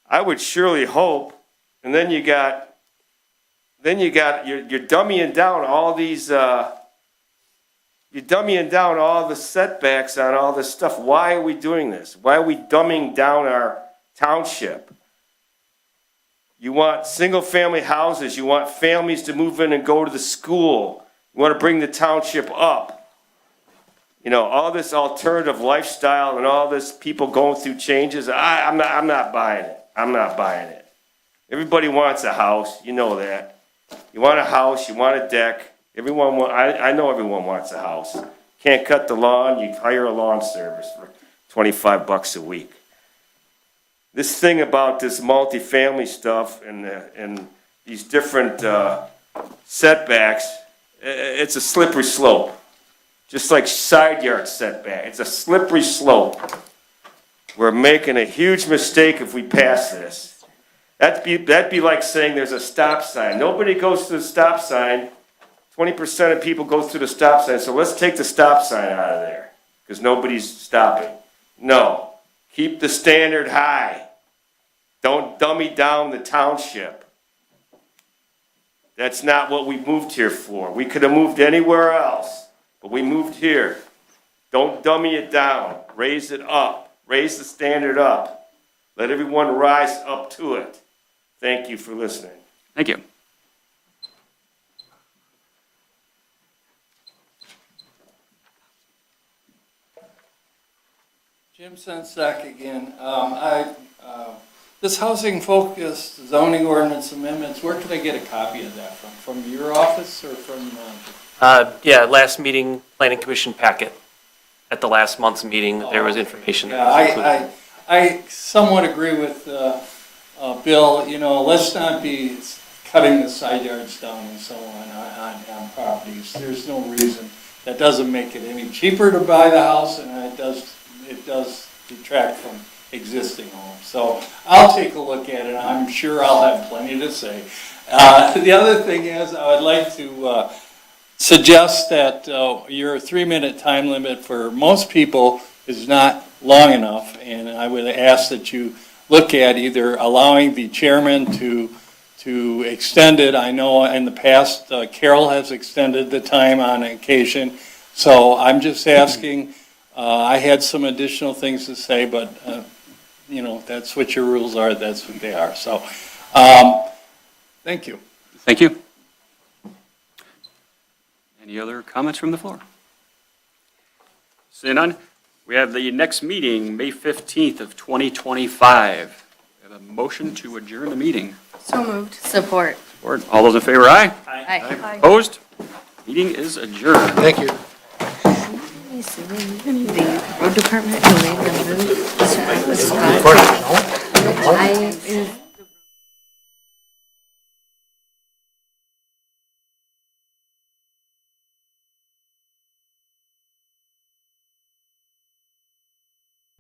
I would surely hope, and then you're dummying down all these, you're dummying down all the setbacks on all this stuff. Why are we doing this? Why are we dumbing down our township? You want single-family houses. You want families to move in and go to the school. You want to bring the township up. You know, all this alternative lifestyle and all this people going through changes, I'm not buying it. I'm not buying it. Everybody wants a house. You know that. You want a house. You want a deck. I know everyone wants a house. Can't cut the lawn, you hire a lawn service for $25 a week. This thing about this multifamily stuff and these different setbacks, it's a slippery slope. Just like side yard setback, it's a slippery slope. We're making a huge mistake if we pass this. That'd be like saying there's a stop sign. Nobody goes to the stop sign. 20% of people go through the stop sign, so let's take the stop sign out of there, because nobody's stopping. No, keep the standard high. Don't dummy down the township. That's not what we moved here for. We could have moved anywhere else, but we moved here. Don't dummy it down. Raise it up. Raise the standard up. Let everyone rise up to it. Thank you for listening. Thank you. Jim Sensak again. This housing-focused zoning ordinance amendments, where could I get a copy of that from? From your office or from? Yeah, last meeting, planning commission packet. At the last month's meeting, there was information. that was included. I somewhat agree with Bill, let's not be cutting the side yards down and so on properties. There's no reason. That doesn't make it any cheaper to buy the house, and it does detract from existing homes. So I'll take a look at it. I'm sure I'll have plenty to say. The other thing is, I would like to suggest that your 3-minute time limit for most people is not long enough, and I would ask that you look at either allowing the chairman to extend it. I know in the past, Carol has extended the time on occasion, so I'm just asking. I had some additional things to say, but, that's what your rules are, that's what they are. So, thank you. Thank you. Any other comments from the floor? Seeing none, we have the next meeting, May 15th of 2025. We have a motion to adjourn the meeting. So moved. Support. Support. All those in favor, aye? Aye. Opposed? Meeting is adjourned. Thank you. The road department, you made them move